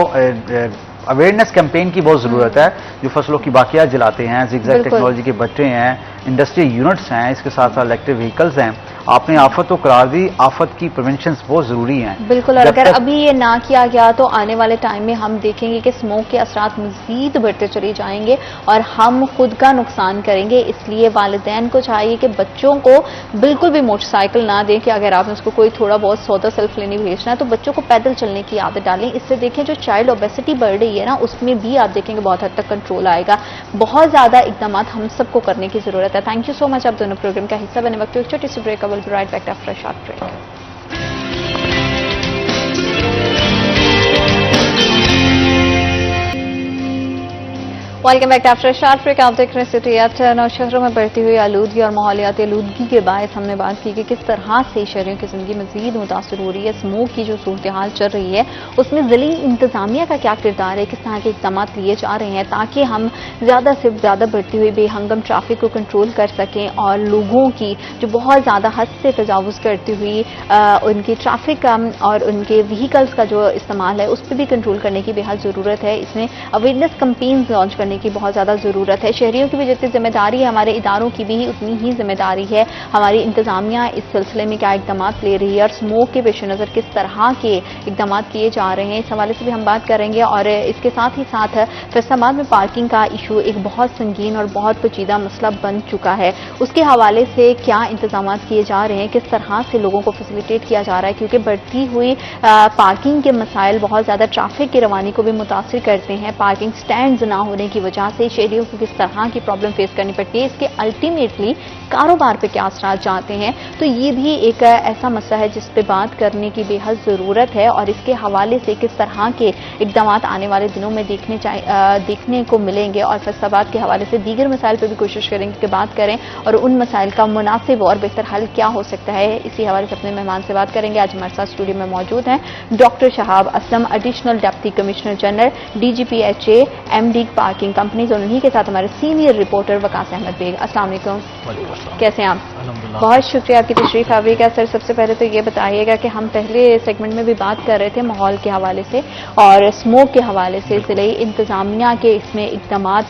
अवेयरनेस कैंपेन की बहुत ज़रूरत है। जो फसलों की बाकियात जलाते हैं, जिगजैग टेक्नोलॉजी के बच्चे हैं, इंडस्ट्रियल यूनिट्स हैं, इसके साथ साथ इलेक्ट्रिक व्हीकल्स हैं, आपने आफत को करार दी, आफत की प्रिवेंशन बहुत जरूरी हैं। बिल्कुल, और अगर अभी ये ना किया गया तो आने वाले टाइम में हम देखेंगे कि स्मोक के असरात मजीद बढ़ते चले जाएंगे और हम खुद का नुकसान करेंगे। इसलिए वालिदैन को चाहिए कि बच्चों को बिल्कुल भी मोटरसाइकिल ना दें, कि अगर आपने उसको कोई थोड़ा बहुत सौदा सेल्फ लेने भेजना है तो बच्चों को पैदल चलने की आदत डालें। इससे देखें जो चाइल्ड ओबेसिटी बढ़ रही है ना, उसमें भी आप देखेंगे बहुत हद तक कंट्रोल आएगा। बहुत ज्यादा इकदाम हम सबको करने की जरूरत है। थैंक यू सो मच आप दोनों प्रोग्राम का हिस्सा बने। वक्त एक छोटी सी break, will be right back after a short break. Welcome back after short break. आप देख रहे हैं सिटी एट और शहरों में बढ़ती हुई आलूदगी और माहौलियाती आलूदगी के बायस हमने बात की कि किस तरह से शहरियों की जिंदगी मजीद मुतासर हो रही है। स्मोक की जो सूरत हाल चल रही है उसमें जिली इंतजामिया का क्या किरदार है, किस तरह के इकदाम लिए जा रहे हैं ताकि हम ज्यादा से ज्यादा बढ़ती हुई बेहंगम ट्रैफिक को कंट्रोल कर सकें और लोगों की जो बहुत ज्यादा हद से तजावुज करती हुई उनकी ट्रैफिक और उनके व्हीकल्स का जो इस्तेमाल है उस पर भी कंट्रोल करने की बेहद जरूरत है। इसमें अवेयरनेस कैंपेन्स लॉन्च करने की बहुत ज्यादा जरूरत है। शहरियों की भी जितनी जिम्मेदारी है हमारे इदारों की भी उतनी ही जिम्मेदारी है। हमारी इंतजामिया इस सिलसिले में क्या इकदाम ले रही है और स्मोक के पेश नजर किस तरह के इकदाम किए जा रहे हैं, इस हवाले से भी हम बात करेंगे। और इसके साथ ही साथ फैसलाबाद में पार्किंग का इशू एक बहुत संगीन और बहुत पेचीदा मसला बन चुका है, उसके हवाले से क्या इंतजाम किए जा रहे हैं, किस तरह से लोगों को फैसिलिटेट किया जा रहा है, क्योंकि बढ़ती हुई पार्किंग के मसाइल बहुत ज्यादा ट्रैफिक की रवानी को भी मुतासिर करते हैं। पार्किंग स्टैंड ना होने की वजह से शहरियों को किस तरह की प्रॉब्लम फेस करनी पड़ती है, इसके अल्टीमेटली कारोबार पे क्या असरात जाते हैं, तो ये भी एक ऐसा मसला है जिस पे बात करने की बेहद जरूरत है। और इसके हवाले से किस तरह के इकदाम आने वाले दिनों में देखने को मिलेंगे और फैसलाबाद के हवाले से दीगर मसाइल पर भी कोशिश करेंगे कि बात करें और उन मसाइल का मुनासिब और बेहतर हल क्या हो सकता है। इसी हवाले से अपने मेहमान से बात करेंगे। आज हमारे साथ स्टूडियो में मौजूद हैं doctor Shahab Aslam, additional deputy commissioner general DGPHA MD parking companies, और उन्हीं के साथ हमारे सीनियर रिपोर्टर वकास अहमद बेग। अस्सलाम वालेकुम, कैसे हैं आप? बहुत शुक्रिया आपकी तशरीफ आवरी का। सर सबसे पहले तो ये बताइएगा कि हम पहले सेगमेंट में भी बात कर रहे थे माहौल के हवाले से और स्मोक के हवाले से जिले इंतजामिया के इसमें इकदाम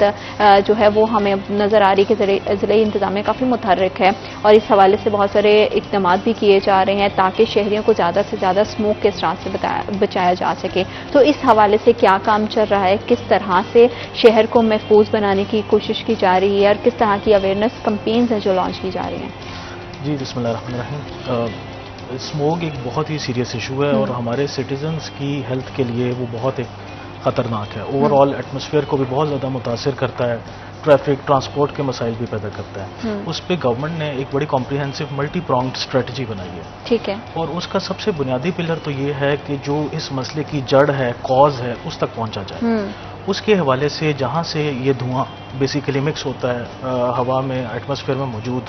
जो है वो हमें नजर आ रही है कि जिले इंतजामिया काफी मुतहर्रिक है और इस हवाले से बहुत सारे इकदाम भी किए जा रहे हैं ताकि शहरियों को ज्यादा से ज्यादा स्मोक के असरात से बचाया जा सके। तो इस हवाले से क्या काम चल रहा है, किस तरह से शहर को महफूज बनाने की कोशिश की जा रही है और किस तरह की अवेयरनेस कैंपेन्स हैं जो लॉन्च की जा रही हैं? जी बिस्मिल्लाहिर्रहमानिर्रहीम। स्मोक एक बहुत ही सीरियस इशू है और हमारे सिटीजन्स की हेल्थ के लिए वो बहुत एक ख़तरनाक है। ओवरऑल एटमॉस्फेयर को भी बहुत ज़्यादा मुतासिर करता है, ट्रैफिक ट्रांसपोर्ट के मसाइल भी पैदा करता है। उस पर गवर्नमेंट ने एक बड़ी कॉम्प्रिहेंसिव मल्टी प्रॉन्ग्ड स्ट्रेटजी बनाई है। ठीक है। और उसका सबसे बुनियादी पिलर तो ये है कि जो इस मसले की जड़ है, कॉज है, उस तक पहुंचा जाए। उसके हवाले से जहाँ से ये धुआं बेसिकली मिक्स होता है हवा में, एटमॉस्फेयर में मौजूद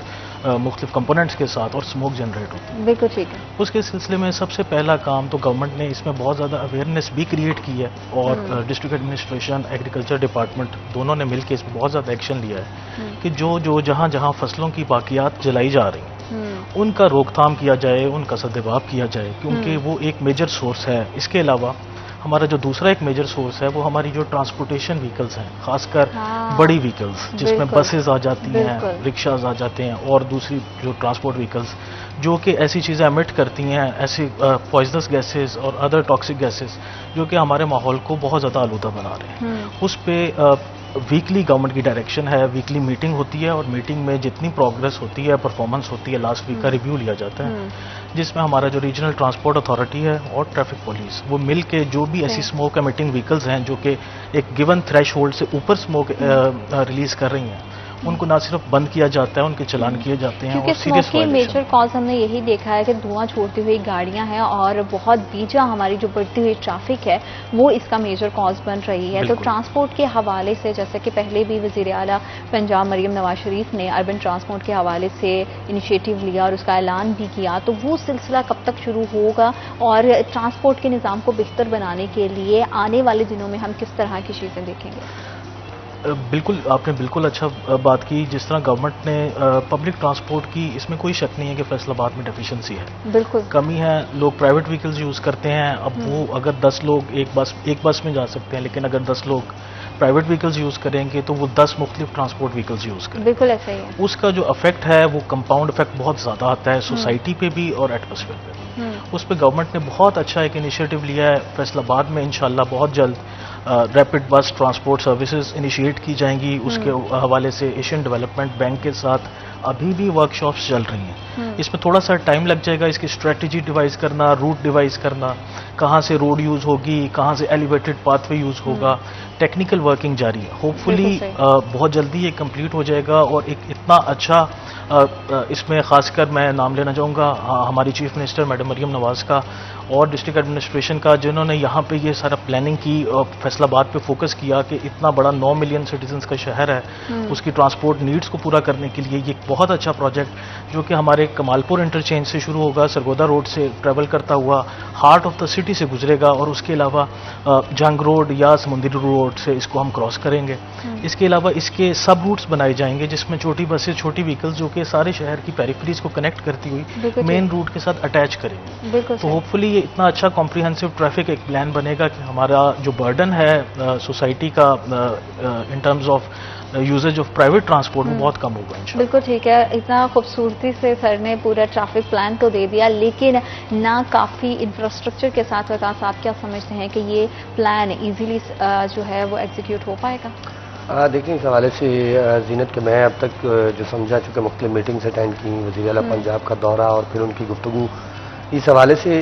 मुख्तलिफ कंपोनेंट्स के साथ और स्मोक जनरेट होती है। बिल्कुल ठीक है। उसके सिलसिले में सबसे पहला काम तो गवर्नमेंट ने इसमें बहुत ज़्यादा अवेयरनेस भी क्रिएट की है और डिस्ट्रिक्ट एडमिनिस्ट्रेशन, एग्रीकल्चर डिपार्टमेंट दोनों ने मिलकर इस पर बहुत ज़्यादा एक्शन लिया है कि जो जहाँ जहाँ फसलों की बाकियात जलाई जा रही हैं उनका रोकथाम किया जाए, उनका सद्देबाब किया जाए, क्योंकि वो एक मेजर सोर्स है। इसके अलावा हमारा जो दूसरा एक मेजर सोर्स है वो हमारी जो ट्रांसपोर्टेशन व्हीकल्स हैं, खासकर बड़ी व्हीकल्स जिसमें बसेस आ जाती हैं, रिक्शाज आ जाते हैं और दूसरी जो ट्रांसपोर्ट व्हीकल्स जो कि ऐसी चीज़ें एमिट करती हैं, ऐसी पॉइजनस गैसेस और अदर टॉक्सिक गैसेस जो कि हमारे माहौल को बहुत ज़्यादा आलूदा बना रहे हैं। उस पर वीकली गवर्नमेंट की डायरेक्शन है, वीकली मीटिंग होती है और मीटिंग में जितनी प्रोग्रेस होती है, परफॉर्मेंस होती है, लास्ट वीक का रिव्यू लिया जाता है, जिसमें हमारा जो रीजनल ट्रांसपोर्ट अथॉरिटी है और ट्रैफिक पुलिस वो मिल के जो भी ऐसी स्मोक एमिटिंग व्हीकल्स हैं जो कि एक गिवन थ्रेश होल्ड से ऊपर स्मोक रिलीज कर रही हैं, उनको ना सिर्फ बंद किया जाता है, उनके चालान किए जाते हैं। क्योंकि स्मोक की मेजर कॉज हमने यही देखा है कि धुआं छोड़ती हुई गाड़ियां हैं और बहुत बीजा हमारी जो बढ़ती हुई ट्रैफिक है वो इसका मेजर कॉज बन रही है। तो ट्रांसपोर्ट के हवाले से जैसे कि पहले भी वज़ीर आला पंजाब मरियम नवाज शरीफ ने अर्बन ट्रांसपोर्ट के हवाले से इनिशिएटिव लिया और उसका ऐलान भी किया, तो वो सिलसिला कब तक शुरू होगा और ट्रांसपोर्ट के निज़ाम को बेहतर बनाने के लिए आने वाले दिनों में हम किस तरह की चीज़ें देखेंगे? बिल्कुल, आपने बिल्कुल अच्छा बात की। जिस तरह गवर्नमेंट ने पब्लिक ट्रांसपोर्ट की, इसमें कोई शक नहीं है कि फैसलाबाद में डेफिशिएंसी है, बिल्कुल कमी है। लोग प्राइवेट व्हीकल्स यूज़ करते हैं। अब वो अगर 10 लोग एक बस में जा सकते हैं, लेकिन अगर 10 लोग प्राइवेट व्हीकल्स यूज़ करेंगे तो वो 10 मुख्तलिफ ट्रांसपोर्ट व्हीकल्स यूज़ करें। बिल्कुल ऐसा ही है। उसका जो इफेक्ट है वो कंपाउंड इफेक्ट बहुत ज़्यादा आता है सोसाइटी पे भी और एटमॉस्फेयर पे भी। उस पर गवर्नमेंट ने बहुत अच्छा एक इनिशिएटिव लिया है। फैसलाबाद में इंशाल्लाह बहुत जल्द रैपिड बस ट्रांसपोर्ट सर्विसेज इनिशिएट की जाएंगी। उसके हवाले से एशियन डेवलपमेंट बैंक के साथ अभी भी वर्कशॉप्स चल रही हैं। इसमें थोड़ा सा टाइम लग जाएगा, इसकी स्ट्रेटजी डिवाइस करना, रूट डिवाइस करना, कहाँ से रोड यूज़ होगी, कहाँ से एलिवेटेड पाथवे यूज़ होगा, टेक्निकल वर्किंग जारी है। होपफुली बहुत जल्दी ये कंप्लीट हो जाएगा और एक इतना अच्छा इसमें खासकर मैं नाम लेना चाहूँगा हमारी चीफ मिनिस्टर मैडम मरियम नवाज़ का और डिस्ट्रिक्ट एडमिनिस्ट्रेशन का, जिन्होंने यहाँ पे ये सारा प्लानिंग की और फैसलाबाद पे फोकस किया कि इतना बड़ा 9 मिलियन सिटीजन्स का शहर है, उसकी ट्रांसपोर्ट नीड्स को पूरा करने के लिए ये बहुत अच्छा प्रोजेक्ट जो कि हमारे कमालपुर इंटरचेंज से शुरू होगा, सरगोदा रोड से ट्रेवल करता हुआ हार्ट ऑफ द सिटी से गुजरेगा और उसके अलावा जंग रोड या समुंदरी रोड से इसको हम क्रॉस करेंगे। इसके अलावा इसके सब रूट्स बनाए जाएंगे जिसमें छोटी बसें, छोटी व्हीकल्स जो कि सारे शहर की पेरिफेरीज को कनेक्ट करती हुई मेन रूट के साथ अटैच करेंगे। तो होपफुली ये इतना अच्छा कॉम्प्रिहेंसिव ट्रैफिक एक प्लान बनेगा कि हमारा जो बर्डन है सोसाइटी का in terms of usages of private transport में बहुत कम होगा इंशाल्लाह। बिल्कुल ठीक है। इतना खूबसूरती से सर ने पूरा ट्रैफिक प्लान तो दे दिया, लेकिन ना काफ़ी इंफ्रास्ट्रक्चर के साथ वकास आप क्या समझते हैं कि ये प्लान इजीली जो है वो एग्जीक्यूट हो पाएगा? देखिए, इस हवाले से जीनत के मैं अब तक जो समझा चुके मुख्तलिफ मीटिंग्स अटेंड की, वज़ीर आला पंजाब का दौरा और फिर उनकी गुफ्तगू, इस हवाले से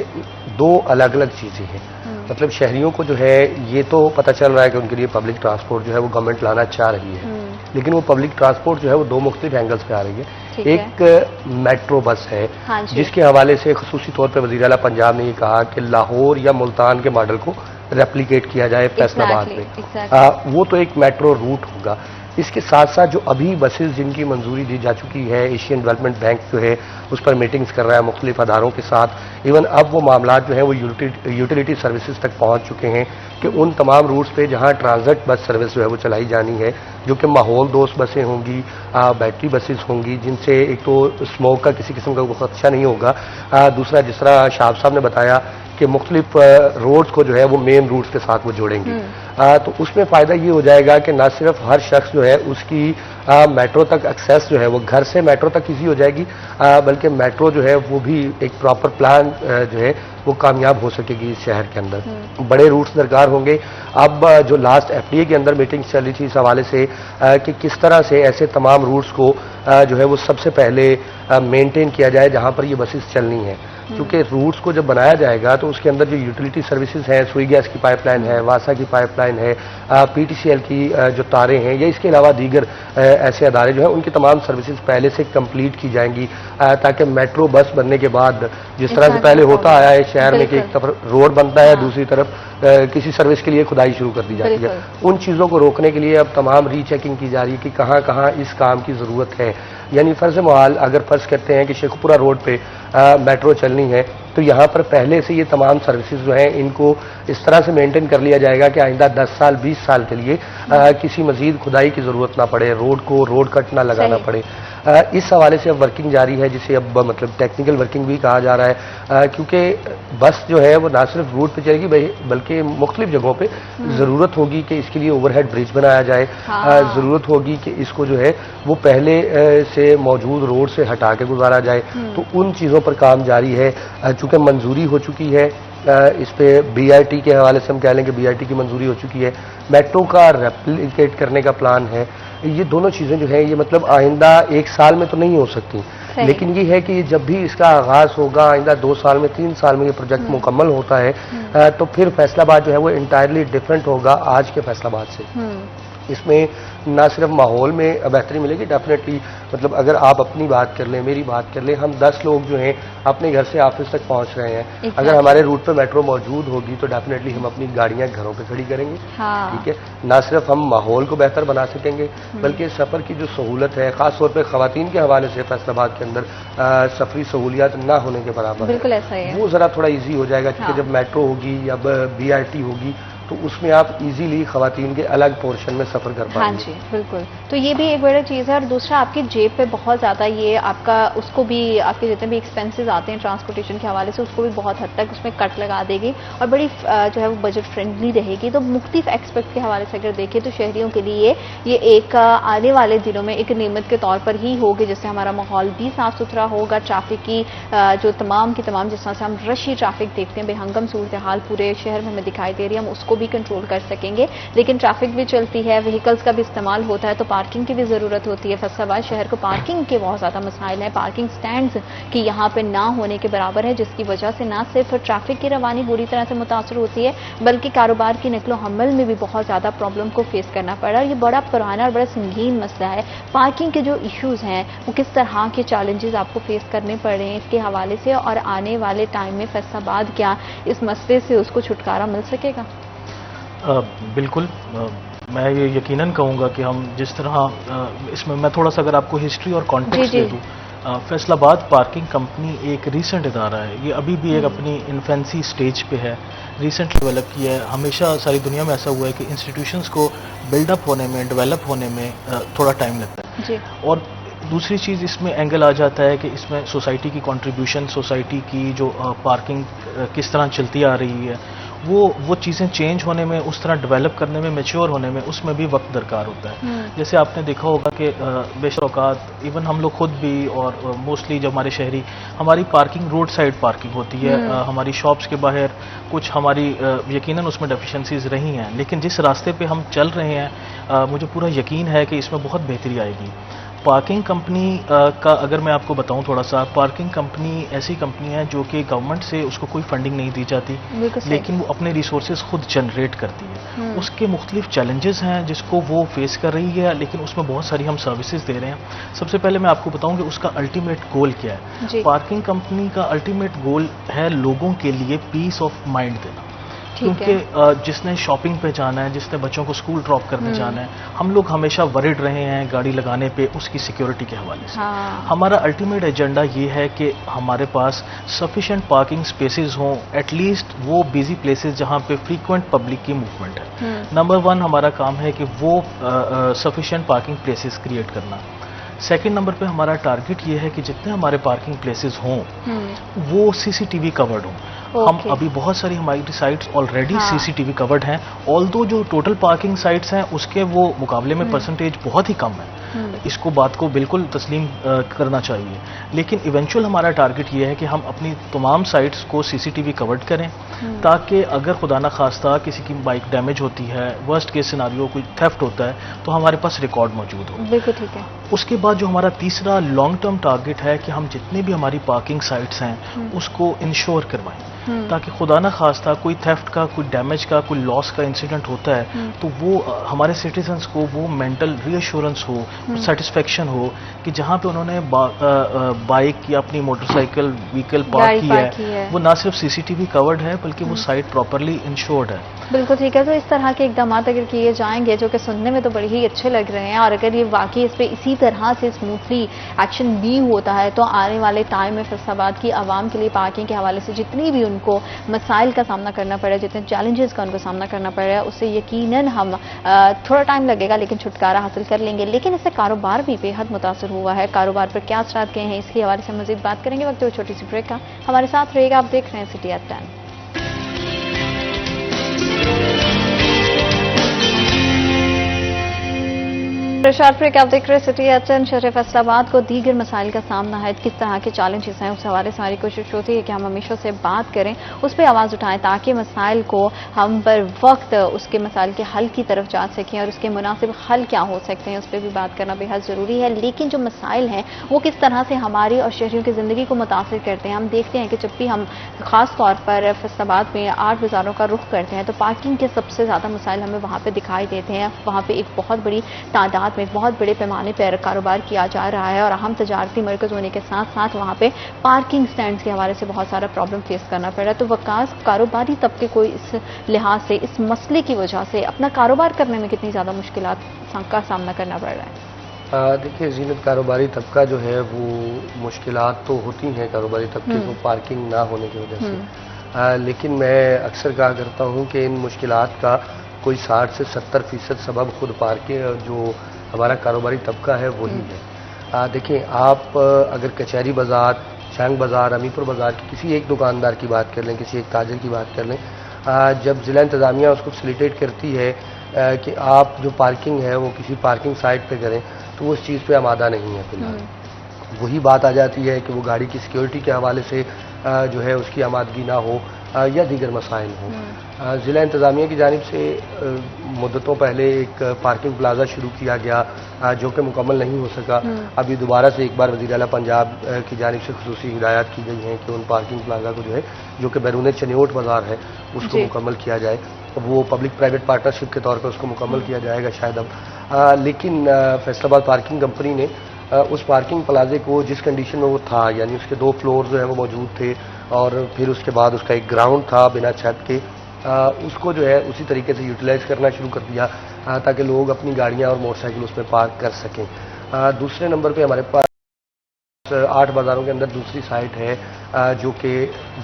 दो अलग अलग चीज़ें हैं। मतलब शहरियों को जो है ये तो पता चल रहा है कि उनके लिए पब्लिक ट्रांसपोर्ट जो है वो गवर्नमेंट लाना चाह रही है, लेकिन वो पब्लिक ट्रांसपोर्ट जो है वो दो मुख्तलिफ एंगल्स पे आ रही है। एक मेट्रो बस है, जिसके हवाले से खुसूसी तौर पर वज़ीर आला पंजाब ने ये कहा कि लाहौर या मुल्तान के मॉडल को रेप्लिकेट किया जाए फैसलाबाद में। वो तो एक मेट्रो रूट होगा। इसके साथ साथ जो अभी बसेस जिनकी मंजूरी दी जा चुकी है, एशियन डेवलपमेंट बैंक जो है उस पर मीटिंग्स कर रहा है मुख्तलिफ अदारों के साथ। इवन अब वो मामला जो है वो यूटिलिटी सर्विसेज तक पहुंच चुके हैं कि उन तमाम रूट्स पे जहां ट्रांजिट बस सर्विस जो है वो चलाई जानी है, जो कि माहौल दोस्त बसें होंगी, बैटरी बसेस होंगी, जिनसे एक तो स्मोक का किसी किस्म का खदशा नहीं होगा, दूसरा जिस तरह शाह साहब ने बताया कि मुख्तलिफ रोड्स को जो है वो मेन रूट्स के साथ वो जोड़ेंगे। तो उसमें फ़ायदा ये हो जाएगा कि ना सिर्फ हर शख्स जो है उसकी मेट्रो तक एक्सेस जो है वो घर से मेट्रो तक ईजी हो जाएगी, बल्कि मेट्रो जो है वो भी एक प्रॉपर प्लान जो है वो कामयाब हो सकेगी इस शहर के अंदर। बड़े रूट्स दरकार होंगे। अब जो लास्ट एफडीए के अंदर मीटिंग चल रही थी इस हवाले से कि किस तरह से ऐसे तमाम रूट्स को जो है वो सबसे पहले मेंटेन किया जाए जहां पर ये बसेस चलनी है, क्योंकि रूट्स को जब बनाया जाएगा तो उसके अंदर जो यूटिलिटी सर्विसेज हैं, सुई गैस की पाइपलाइन है, वासा की पाइपलाइन है, पीटीसीएल की जो तारें हैं, या इसके अलावा दीगर ऐसे अदारे जो हैं उनकी तमाम सर्विसेज पहले से कंप्लीट की जाएंगी, ताकि मेट्रो बस बनने के बाद जिस तरह से पहले होता आया है शहर में कि एक तरफ रोड बनता है, दूसरी तरफ किसी सर्विस के लिए खुदाई शुरू कर दी जाती है, उन चीज़ों को रोकने के लिए अब तमाम रीचेकिंग की जा रही है कि कहाँ कहाँ इस काम की ज़रूरत है। यानी फ़र्ज़ मुहाल अगर फ़र्ज़ करते हैं कि शेखुपुरा रोड पे मेट्रो चलनी है, तो यहाँ पर पहले से ये तमाम सर्विसेज जो हैं इनको इस तरह से मेंटेन कर लिया जाएगा कि आइंदा 10 साल 20 साल के लिए किसी मजीद खुदाई की ज़रूरत ना पड़े, रोड को रोड कट ना लगाना पड़े। इस हवाले से अब वर्किंग जारी है, जिसे अब मतलब टेक्निकल वर्किंग भी कहा जा रहा है, क्योंकि बस जो है वो ना सिर्फ रूट पे चलेगी बल्कि मुख्तलिफ जगहों पे ज़रूरत होगी कि इसके लिए ओवरहेड ब्रिज बनाया जाए, ज़रूरत होगी कि इसको जो है वो पहले से मौजूद रोड से हटा के गुजारा जाए। तो उन चीज़ों पर काम जारी है। चूँकि मंजूरी हो चुकी है इस पे बीआईटी के हवाले से हम कह लें कि बीआईटी की मंजूरी हो चुकी है, मेट्रो का रेप्लिकेट करने का प्लान है। ये दोनों चीज़ें जो है ये मतलब आइंदा 1 साल में तो नहीं हो सकती, लेकिन ये है कि जब भी इसका आगाज होगा आइंदा 2 साल में 3 साल में ये प्रोजेक्ट मुकम्मल होता है तो फिर फैसलाबाद जो है वो इंटायरली डिफरेंट होगा आज के फैसलाबाद से। इसमें ना सिर्फ माहौल में बेहतरी मिलेगी, डेफिनेटली मतलब अगर आप अपनी बात कर लें, मेरी बात कर लें, हम 10 लोग जो हैं अपने घर से ऑफिस तक पहुंच रहे हैं, अगर हमारे रूट पे मेट्रो मौजूद होगी तो डेफिनेटली हम अपनी गाड़ियां घरों पे खड़ी करेंगे। ठीक है, ना सिर्फ हम माहौल को बेहतर बना सकेंगे बल्कि सफ़र की जो सहूलत है, ख़ास तौर पर ख़वातीन के हवाले से फैसलाबाद के अंदर सफरी सहूलियात ना होने के बराबर है, वो ज़रा थोड़ा ईजी हो जाएगा, क्योंकि जब मेट्रो होगी या BRT होगी तो उसमें आप इजीली खवातीन के अलग पोर्शन में सफर कर पाएंगे। हाँ जी बिल्कुल, तो ये भी एक बड़ी चीज़ है। और दूसरा आपकी जेब पे बहुत ज़्यादा ये आपका उसको भी आपके जितने भी एक्सपेंसेस आते हैं ट्रांसपोर्टेशन के हवाले से उसको भी बहुत हद तक उसमें कट लगा देगी और बड़ी जो है वो बजट फ्रेंडली रहेगी। तो मुख्तलिफ एक्सपेक्ट के हवाले से अगर देखें तो शहरियों के लिए ये एक आने वाले दिनों में एक नियमत के तौर पर ही होगी, जिससे हमारा माहौल भी साफ सुथरा होगा। ट्रैफिक की जो तमाम की तमाम जिस तरह से हम रशी ट्रैफिक देखते हैं, बेहंगम सूरत हाल पूरे शहर में हमें दिखाई दे रही है, हम उसको भी कंट्रोल कर सकेंगे। लेकिन ट्रैफिक भी चलती है, व्हीकल्स का भी इस्तेमाल होता है, तो पार्किंग की भी ज़रूरत होती है। फैसलाबाद शहर को पार्किंग के बहुत ज़्यादा मसाइल हैं, पार्किंग स्टैंड्स की यहाँ पे ना होने के बराबर है, जिसकी वजह से ना सिर्फ ट्रैफिक की रवानी बुरी तरह से मुतासर होती है, बल्कि कारोबार की नकलो हमल में भी बहुत ज़्यादा प्रॉब्लम को फेस करना पड़ रहा है। ये बड़ा पुराना और बड़ा संगीन मसला है। पार्किंग के जो इश्यूज़ हैं वो किस तरह के चैलेंजेस आपको फेस करने पड़ रहे हैं इसके हवाले से, और आने वाले टाइम में फैसलाबाद क्या इस मसले से उसको छुटकारा मिल सकेगा? बिल्कुल, मैं ये यकीनन कहूँगा कि हम जिस तरह इसमें मैं थोड़ा सा अगर आपको हिस्ट्री और कॉन्टेक्स्ट दे दूँ, फैसलाबाद पार्किंग कंपनी एक रीसेंट इदारा है, ये अभी भी एक अपनी इन्फेंसी स्टेज पे है, रिसेंट डेवलप किया है। हमेशा सारी दुनिया में ऐसा हुआ है कि इंस्टीट्यूशंस को बिल्डअप होने में, डेवलप होने में थोड़ा टाइम लगता है जी। और दूसरी चीज़ इसमें एंगल आ जाता है कि इसमें सोसाइटी की कंट्रीब्यूशन, सोसाइटी की जो पार्किंग किस तरह चलती आ रही है, वो चीज़ें चेंज होने में, उस तरह डेवलप करने में, मैच्योर होने में, उसमें भी वक्त दरकार होता है। जैसे आपने देखा होगा कि बेशर औकात इवन हम लोग खुद भी और मोस्टली जब हमारे शहरी, हमारी पार्किंग रोड साइड पार्किंग होती है, हमारी शॉप्स के बाहर कुछ हमारी यकीनन उसमें डेफिशिएंसीज रही हैं, लेकिन जिस रास्ते पे हम चल रहे हैं मुझे पूरा यकीन है कि इसमें बहुत बेहतरी आएगी। पार्किंग कंपनी का अगर मैं आपको बताऊं थोड़ा सा, पार्किंग कंपनी ऐसी कंपनी है जो कि गवर्नमेंट से उसको कोई फंडिंग नहीं दी जाती, लेकिन वो अपने रिसोर्सेज खुद जनरेट करती है। उसके मुख्तलिफ चैलेंजेस हैं जिसको वो फेस कर रही है, लेकिन उसमें बहुत सारी हम सर्विसेज दे रहे हैं। सबसे पहले मैं आपको बताऊं कि उसका अल्टीमेट गोल क्या है। पार्किंग कंपनी का अल्टीमेट गोल है लोगों के लिए पीस ऑफ माइंड देना, क्योंकि जिसने शॉपिंग पे जाना है, जिसने बच्चों को स्कूल ड्रॉप करने जाना है, हम लोग हमेशा वरिड रहे हैं गाड़ी लगाने पे उसकी सिक्योरिटी के हवाले से। हमारा अल्टीमेट एजेंडा ये है कि हमारे पास सफिशिएंट पार्किंग स्पेसेस हों, एटलीस्ट वो बिजी प्लेसेस जहाँ पे फ्रीक्वेंट पब्लिक की मूवमेंट है। नंबर 1 हमारा काम है कि वो सफिशिएंट पार्किंग प्लेसेस क्रिएट करना। सेकंड नंबर पे हमारा टारगेट ये है कि जितने हमारे पार्किंग प्लेसेस हों वो सीसीटीवी कवर्ड हों। हम अभी बहुत सारी हमारी साइट्स ऑलरेडी सीसीटीवी कवर्ड हैं, ऑल्दो जो टोटल पार्किंग साइट्स हैं उसके वो मुकाबले में परसेंटेज बहुत ही कम है। इसको बात को बिल्कुल तस्लीम करना चाहिए, लेकिन इवेंचुअल हमारा टारगेट ये है कि हम अपनी तमाम साइट्स को सीसीटीवी कवर्ड करें, ताकि अगर खुदा न खास्ता किसी की बाइक डैमेज होती है, वर्स्ट केस सिनारियो कोई थेफ्ट होता है, तो हमारे पास रिकॉर्ड मौजूद हो। बिल्कुल ठीक है। उसके बाद जो हमारा तीसरा लॉन्ग टर्म टारगेट है कि हम जितने भी हमारी पार्किंग साइट्स हैं उसको इंश्योर करवाएं, ताकि खुदा न खास्ता कोई थेफ्ट का, कोई डैमेज का, कोई लॉस का इंसिडेंट होता है तो वो हमारे सिटीजन्स को वो मेंटल रीअश्योरेंस हो, सेटिस्फेक्शन हो कि जहाँ पे उन्होंने बाइक या अपनी मोटरसाइकिल व्हीकल पार्क किया है वो ना सिर्फ सीसीटीवी कवर्ड है बल्कि वो साइट प्रॉपरली इंश्योर्ड है। बिल्कुल ठीक है। तो इस तरह के इकदाम अगर किए जाएंगे जो कि सुनने में तो बड़े ही अच्छे लग रहे हैं, और अगर ये वाकई इस पर इसी तरह से स्मूथली एक्शन भी होता है तो आने वाले टाइम में फैसलाबाद की आवाम के लिए पार्किंग के हवाले से जितनी भी उनको मसाइल का सामना करना पड़ा, जितने चैलेंजेस का उनको सामना करना पड़ रहा है, उससे यकीनन हम थोड़ा टाइम लगेगा लेकिन छुटकारा हासिल कर लेंगे। लेकिन इससे कारोबार भी बेहद मुतासर हुआ है। कारोबार पर क्या असरात गए हैं इसके हवाले से मजीद बात करेंगे। वक्त वो छोटी सी ब्रेक का, हमारे साथ रहेगा। आप देख रहे हैं सिटी एट 10। प्रशांत ब्रेक, आप देख रहे हैं सिटी एट 10। शहर फैसलाबाद को दीगर मसाइल का सामना है, किस तरह के चैलेंजेस हैं, उस हवाले से हमारी कोशिश होती है कि हम हमेशा से बात करें, उस पर आवाज़ उठाएं, ताकि मसाइल को हम बर वक्त उसके मसाइल के हल की तरफ जा सकें, और उसके मुनासिब हल क्या हो सकते हैं उस पर भी बात करना बेहद ज़रूरी है। लेकिन जो मसाइल हैं वो किस तरह से हमारी और शहरियों की ज़िंदगी को मुतासर करते हैं, हम देखते हैं कि जब भी हम ख़ास तौर पर फैसलाबाद में आर्ट बाज़ारों का रुख करते हैं तो पार्किंग के सबसे ज़्यादा मसाइल हमें वहाँ पर दिखाई देते हैं। वहाँ पर एक बहुत बड़ी तादाद में बहुत बड़े पैमाने पर कारोबार किया जा रहा है, और अहम तजारती मरकज़ होने के साथ साथ वहाँ पे पार्किंग स्टैंड्स के हवाले से बहुत सारा प्रॉब्लम फेस करना पड़ रहा है। तो वकास कारोबारी तबके को इस लिहाज से, इस मसले की वजह से अपना कारोबार करने में कितनी ज़्यादा मुश्किलात का सामना करना पड़ रहा है? देखिए जीनत, कारोबारी तबका जो है वो मुश्किलात तो होती हैं कारोबारी तबके को पार्किंग ना होने की वजह से, लेकिन मैं अक्सर कहा करता हूँ कि इन मुश्किलात का कोई 60 से 70% सबब खुद पार्किंग जो हमारा कारोबारी तबका है वही है। देखिए, आप अगर कचहरी बाज़ार, शंग बाज़ार, अमीपुर बाज़ार की किसी एक दुकानदार की बात कर लें, किसी एक ताजर की बात कर लें, जब ज़िला इंतज़ामिया उसको फैसिलिटेट करती है कि आप जो पार्किंग है वो किसी पार्किंग साइट पे करें, तो वो उस चीज़ पे आमादा नहीं है फिलहाल। वही बात आ जाती है कि वो गाड़ी की सिक्योरिटी के हवाले से जो है उसकी आमादगी ना हो, या दीगर मसाइल हों। ज़िला इंतज़ामिया की जानिब से मुद्दतों पहले एक पार्किंग प्लाजा शुरू किया गया जो कि मुकम्मल नहीं हो सका। अभी दोबारा से एक बार वज़ीर आला पंजाब की जानिब से खुसूसी हिदायत की गई हैं कि उन पार्किंग प्लाजा को जो है, जो कि बैरून चनियोट बाज़ार है, उसको मुकम्मल किया जाए। वो पब्लिक प्राइवेट पार्टनरशिप के तौर पर उसको मुकम्मल किया जाएगा शायद अब। लेकिन फैसलाबाद पार्किंग कंपनी ने उस पार्किंग प्लाजे को जिस कंडीशन में वो था, यानी उसके 2 फ्लोर जो है वो मौजूद थे और फिर उसके बाद उसका एक ग्राउंड था बिना छत के, उसको जो है उसी तरीके से यूटिलाइज करना शुरू कर दिया ताकि लोग अपनी गाड़ियां और मोटरसाइकिल उसमें पार्क कर सकें। दूसरे नंबर पे हमारे पास 8 बाज़ारों के अंदर दूसरी साइट है जो कि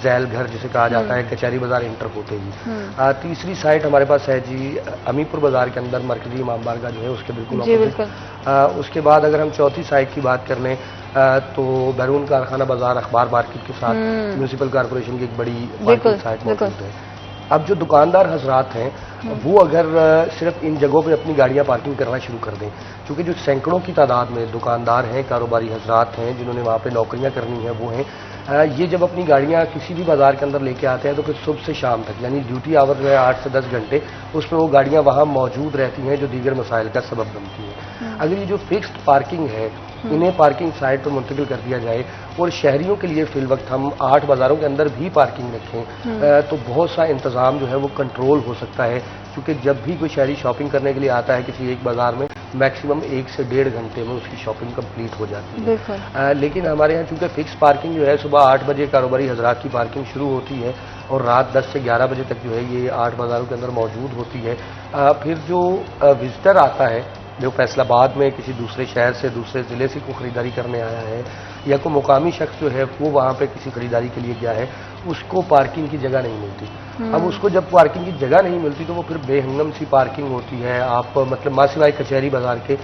जैल घर जिसे कहा जाता है, कचहरी बाज़ार इंटर होते ही। तीसरी साइट हमारे पास है जी अमीपुर बाज़ार के अंदर मरकजी इमाम बारगाह जो है उसके बिल्कुल ऑपोजिट। उसके बाद अगर हम चौथी साइट की बात कर लें तो बैरून कारखाना बाज़ार अखबार मार्केट के साथ म्यूनसिपल कॉरपोरेशन की एक बड़ी पार्किंग साइट मौजूद है। अब जो दुकानदार हजरात हैं वो अगर सिर्फ इन जगहों पे अपनी गाड़ियां पार्किंग करना शुरू कर दें, क्योंकि जो सैकड़ों की तादाद में दुकानदार हैं, कारोबारी हजरात हैं जिन्होंने वहाँ पे नौकरियां करनी है, वो हैं, ये जब अपनी गाड़ियां किसी भी बाजार के अंदर लेके आते हैं तो फिर सुबह से शाम तक यानी ड्यूटी आवर जो है 8 से 10 घंटे उसमें वो गाड़ियां वहाँ मौजूद रहती हैं जो दीगर मसाइल का सबब बनती हैं। अगर ये जो फिक्स्ड पार्किंग है इन्हें पार्किंग साइट पर मुंतकिल कर दिया जाए और शहरियों के लिए फिल वक्त हम 8 बाज़ारों के अंदर भी पार्किंग रखें तो बहुत सा इंतज़ाम जो है वो कंट्रोल हो सकता है, क्योंकि जब भी कोई शहरी शॉपिंग करने के लिए आता है किसी एक बाज़ार में मैक्सिमम 1 से 1.5 घंटे में उसकी शॉपिंग कंप्लीट हो जाती है। लेकिन हमारे यहाँ चूँकि फिक्स पार्किंग जो है सुबह 8 बजे कारोबारी हजरात की पार्किंग शुरू होती है और रात 10 से 11 बजे तक जो है ये 8 बाज़ारों के अंदर मौजूद होती है। फिर जो विजिटर आता है जो फैसलाबाद में किसी दूसरे शहर से दूसरे ज़िले से कोई ख़रीदारी करने आया है या कोई मुकामी शख्स जो है वो वहाँ पे किसी खरीदारी के लिए गया है, उसको पार्किंग की जगह नहीं मिलती। अब उसको जब पार्किंग की जगह नहीं मिलती तो वो फिर बेहंगम सी पार्किंग होती है। आप मतलब मासिवाई कचहरी बाज़ार के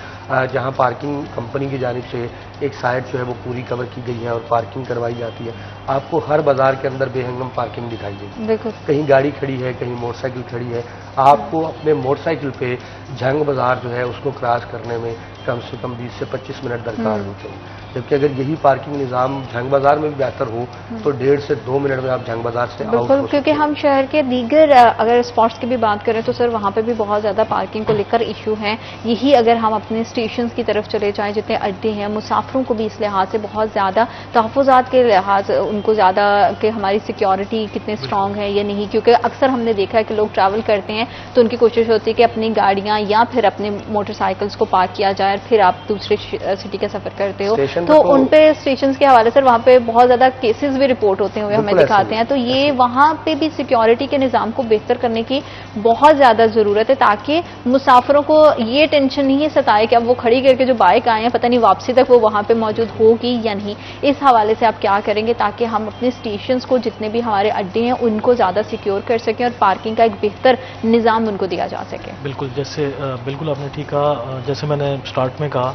जहाँ पार्किंग कंपनी की जानिब से एक साइड जो है वो पूरी कवर की गई है और पार्किंग करवाई जाती है, आपको हर बाज़ार के अंदर बेहंगम पार्किंग दिखाई देगी। कहीं गाड़ी खड़ी है, कहीं मोटरसाइकिल खड़ी है, आपको अपने मोटरसाइकिल पे झंग बाज़ार जो है उसको क्रॉस करने में कम से कम 20 से 25 मिनट दरकार होते हैं। जबकि अगर यही पार्किंग निज़ाम झंग बाज़ार में भी बेहतर हो तो 1.5 से 2 मिनट में आप झंग बाज़ार से आउट हो सकते हैं। क्योंकि हम शहर के दीगर अगर स्पॉट्स की भी बात करें तो सर वहाँ पे भी बहुत ज़्यादा पार्किंग को लेकर इशू है। यही अगर हम अपने स्टेशन की तरफ चले जाएं, जितने अड्डे हैं, मुसाफिरों को भी इस लिहाज से बहुत ज़्यादा तहफ़्फ़ुज़ात के लिहाज उनको ज़्यादा कि हमारी सिक्योरिटी कितनी स्ट्रॉन्ग है या नहीं, क्योंकि अक्सर हमने देखा है कि लोग ट्रैवल करते हैं तो उनकी कोशिश होती है कि अपनी गाड़ियाँ या फिर अपने मोटरसाइकिल्स को पार्क किया जाए और फिर आप दूसरे सिटी का सफ़र करते हो तो उन पे स्टेशन के हवाले सर वहाँ पे बहुत ज़्यादा केसेस भी रिपोर्ट होते हुए हमें दिखाते हैं। तो ये वहाँ पे भी सिक्योरिटी के निज़ाम को बेहतर करने की बहुत ज़्यादा ज़रूरत है ताकि मुसाफिरों को ये टेंशन नहीं सताए कि अब वो खड़ी करके जो बाइक आए हैं पता नहीं वापसी तक वो वहाँ पे मौजूद होगी या नहीं। इस हवाले से आप क्या करेंगे ताकि हम अपने स्टेशन को जितने भी हमारे अड्डे हैं उनको ज़्यादा सिक्योर कर सकें और पार्किंग का एक बेहतर निज़ाम उनको दिया जा सके? बिल्कुल, जैसे बिल्कुल आपने ठीक कहा। जैसे मैंने स्टार्ट में कहा,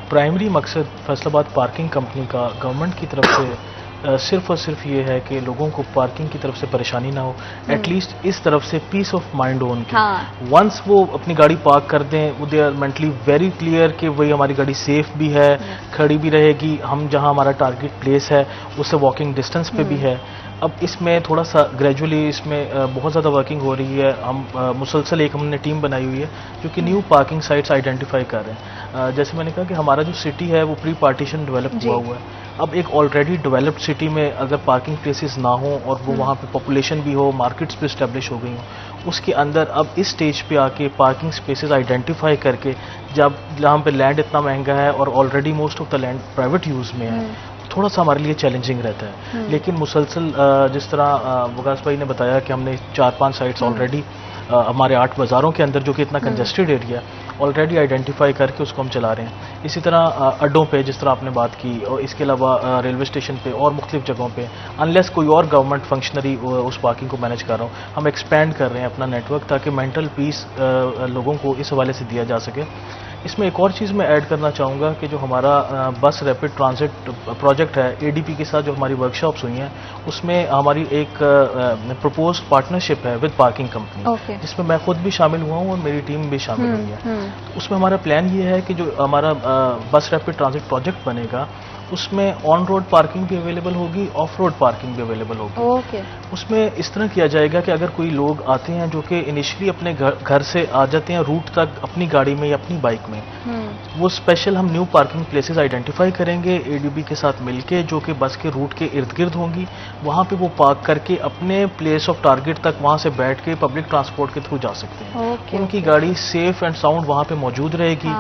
प्राइमरी मकसद फैसलाबाद पार्किंग कंपनी का गवर्नमेंट की तरफ से सिर्फ और सिर्फ ये है कि लोगों को पार्किंग की तरफ से परेशानी ना हो, एटलीस्ट इस तरफ से पीस ऑफ माइंड हो उनकी। वंस वो अपनी गाड़ी पार्क कर दें, वो they are mentally very clear कि वही हमारी गाड़ी सेफ भी है, खड़ी भी रहेगी, हम जहां हमारा टारगेट प्लेस है उससे वॉकिंग डिस्टेंस पे भी है। अब इसमें थोड़ा सा ग्रेजुअली इसमें बहुत ज़्यादा वर्किंग हो रही है। हम मुसलसल एक हमने टीम बनाई हुई है जो कि न्यू पार्किंग साइट्स आइडेंटिफाई कर रहे हैं। जैसे मैंने कहा कि हमारा जो सिटी है वो प्री पार्टीशन डेवलप हुआ है। अब एक ऑलरेडी डेवलप्ड सिटी में अगर पार्किंग प्लेसेस ना हो और वो वहाँ पे पॉपुलेशन भी हो, मार्केट्स भी इस्टेब्लिश हो गई हो, उसके अंदर अब इस स्टेज पे आके पार्किंग स्पेसेस आइडेंटिफाई करके जहाँ पे लैंड इतना महंगा है और already most of the land private use में है, थोड़ा सा हमारे लिए चैलेंजिंग रहता है। लेकिन मुसलसल जिस तरह वकास भाई ने बताया कि हमने 4-5 साइट्स ऑलरेडी हमारे 8 बाज़ारों के अंदर जो कि इतना कंजेस्टेड एरिया ऑलरेडी आइडेंटिफाई करके उसको हम चला रहे हैं। इसी तरह अड्डों पे जिस तरह आपने बात की और इसके अलावा रेलवे स्टेशन पे और मुख्तलिफ जगहों पे अनलेस कोई और गवर्नमेंट फंक्शनरी उस पार्किंग को मैनेज कर रहा हो, हम एक्सपेंड कर रहे हैं अपना नेटवर्क ताकि मेंटल पीस लोगों को इस हवाले से दिया जा सके। इसमें एक और चीज़ मैं ऐड करना चाहूँगा कि जो हमारा बस रैपिड ट्रांजिट प्रोजेक्ट है, एडीपी के साथ जो हमारी वर्कशॉप्स हुई हैं उसमें हमारी एक प्रपोज्ड पार्टनरशिप है विद पार्किंग कंपनी, जिसमें मैं खुद भी शामिल हुआ हूँ और मेरी टीम भी शामिल हुई है। उसमें हमारा प्लान ये है कि जो हमारा बस रैपिड ट्रांजिट प्रोजेक्ट बनेगा उसमें ऑन रोड पार्किंग भी अवेलेबल होगी, ऑफ रोड पार्किंग भी अवेलेबल होगी। ओके। उसमें इस तरह किया जाएगा कि अगर कोई लोग आते हैं जो कि इनिशियली अपने घर से आ जाते हैं रूट तक अपनी गाड़ी में या अपनी बाइक में, वो स्पेशल हम न्यू पार्किंग प्लेसेस आइडेंटिफाई करेंगे एडीबी के साथ मिलके, जो कि बस के रूट के इर्द गिर्द होंगी। वहाँ पे वो पार्क करके अपने प्लेस ऑफ टारगेट तक वहाँ से बैठ के पब्लिक ट्रांसपोर्ट के थ्रू जा सकते हैं। उनकी गाड़ी सेफ एंड साउंड वहाँ पे मौजूद रहेगी।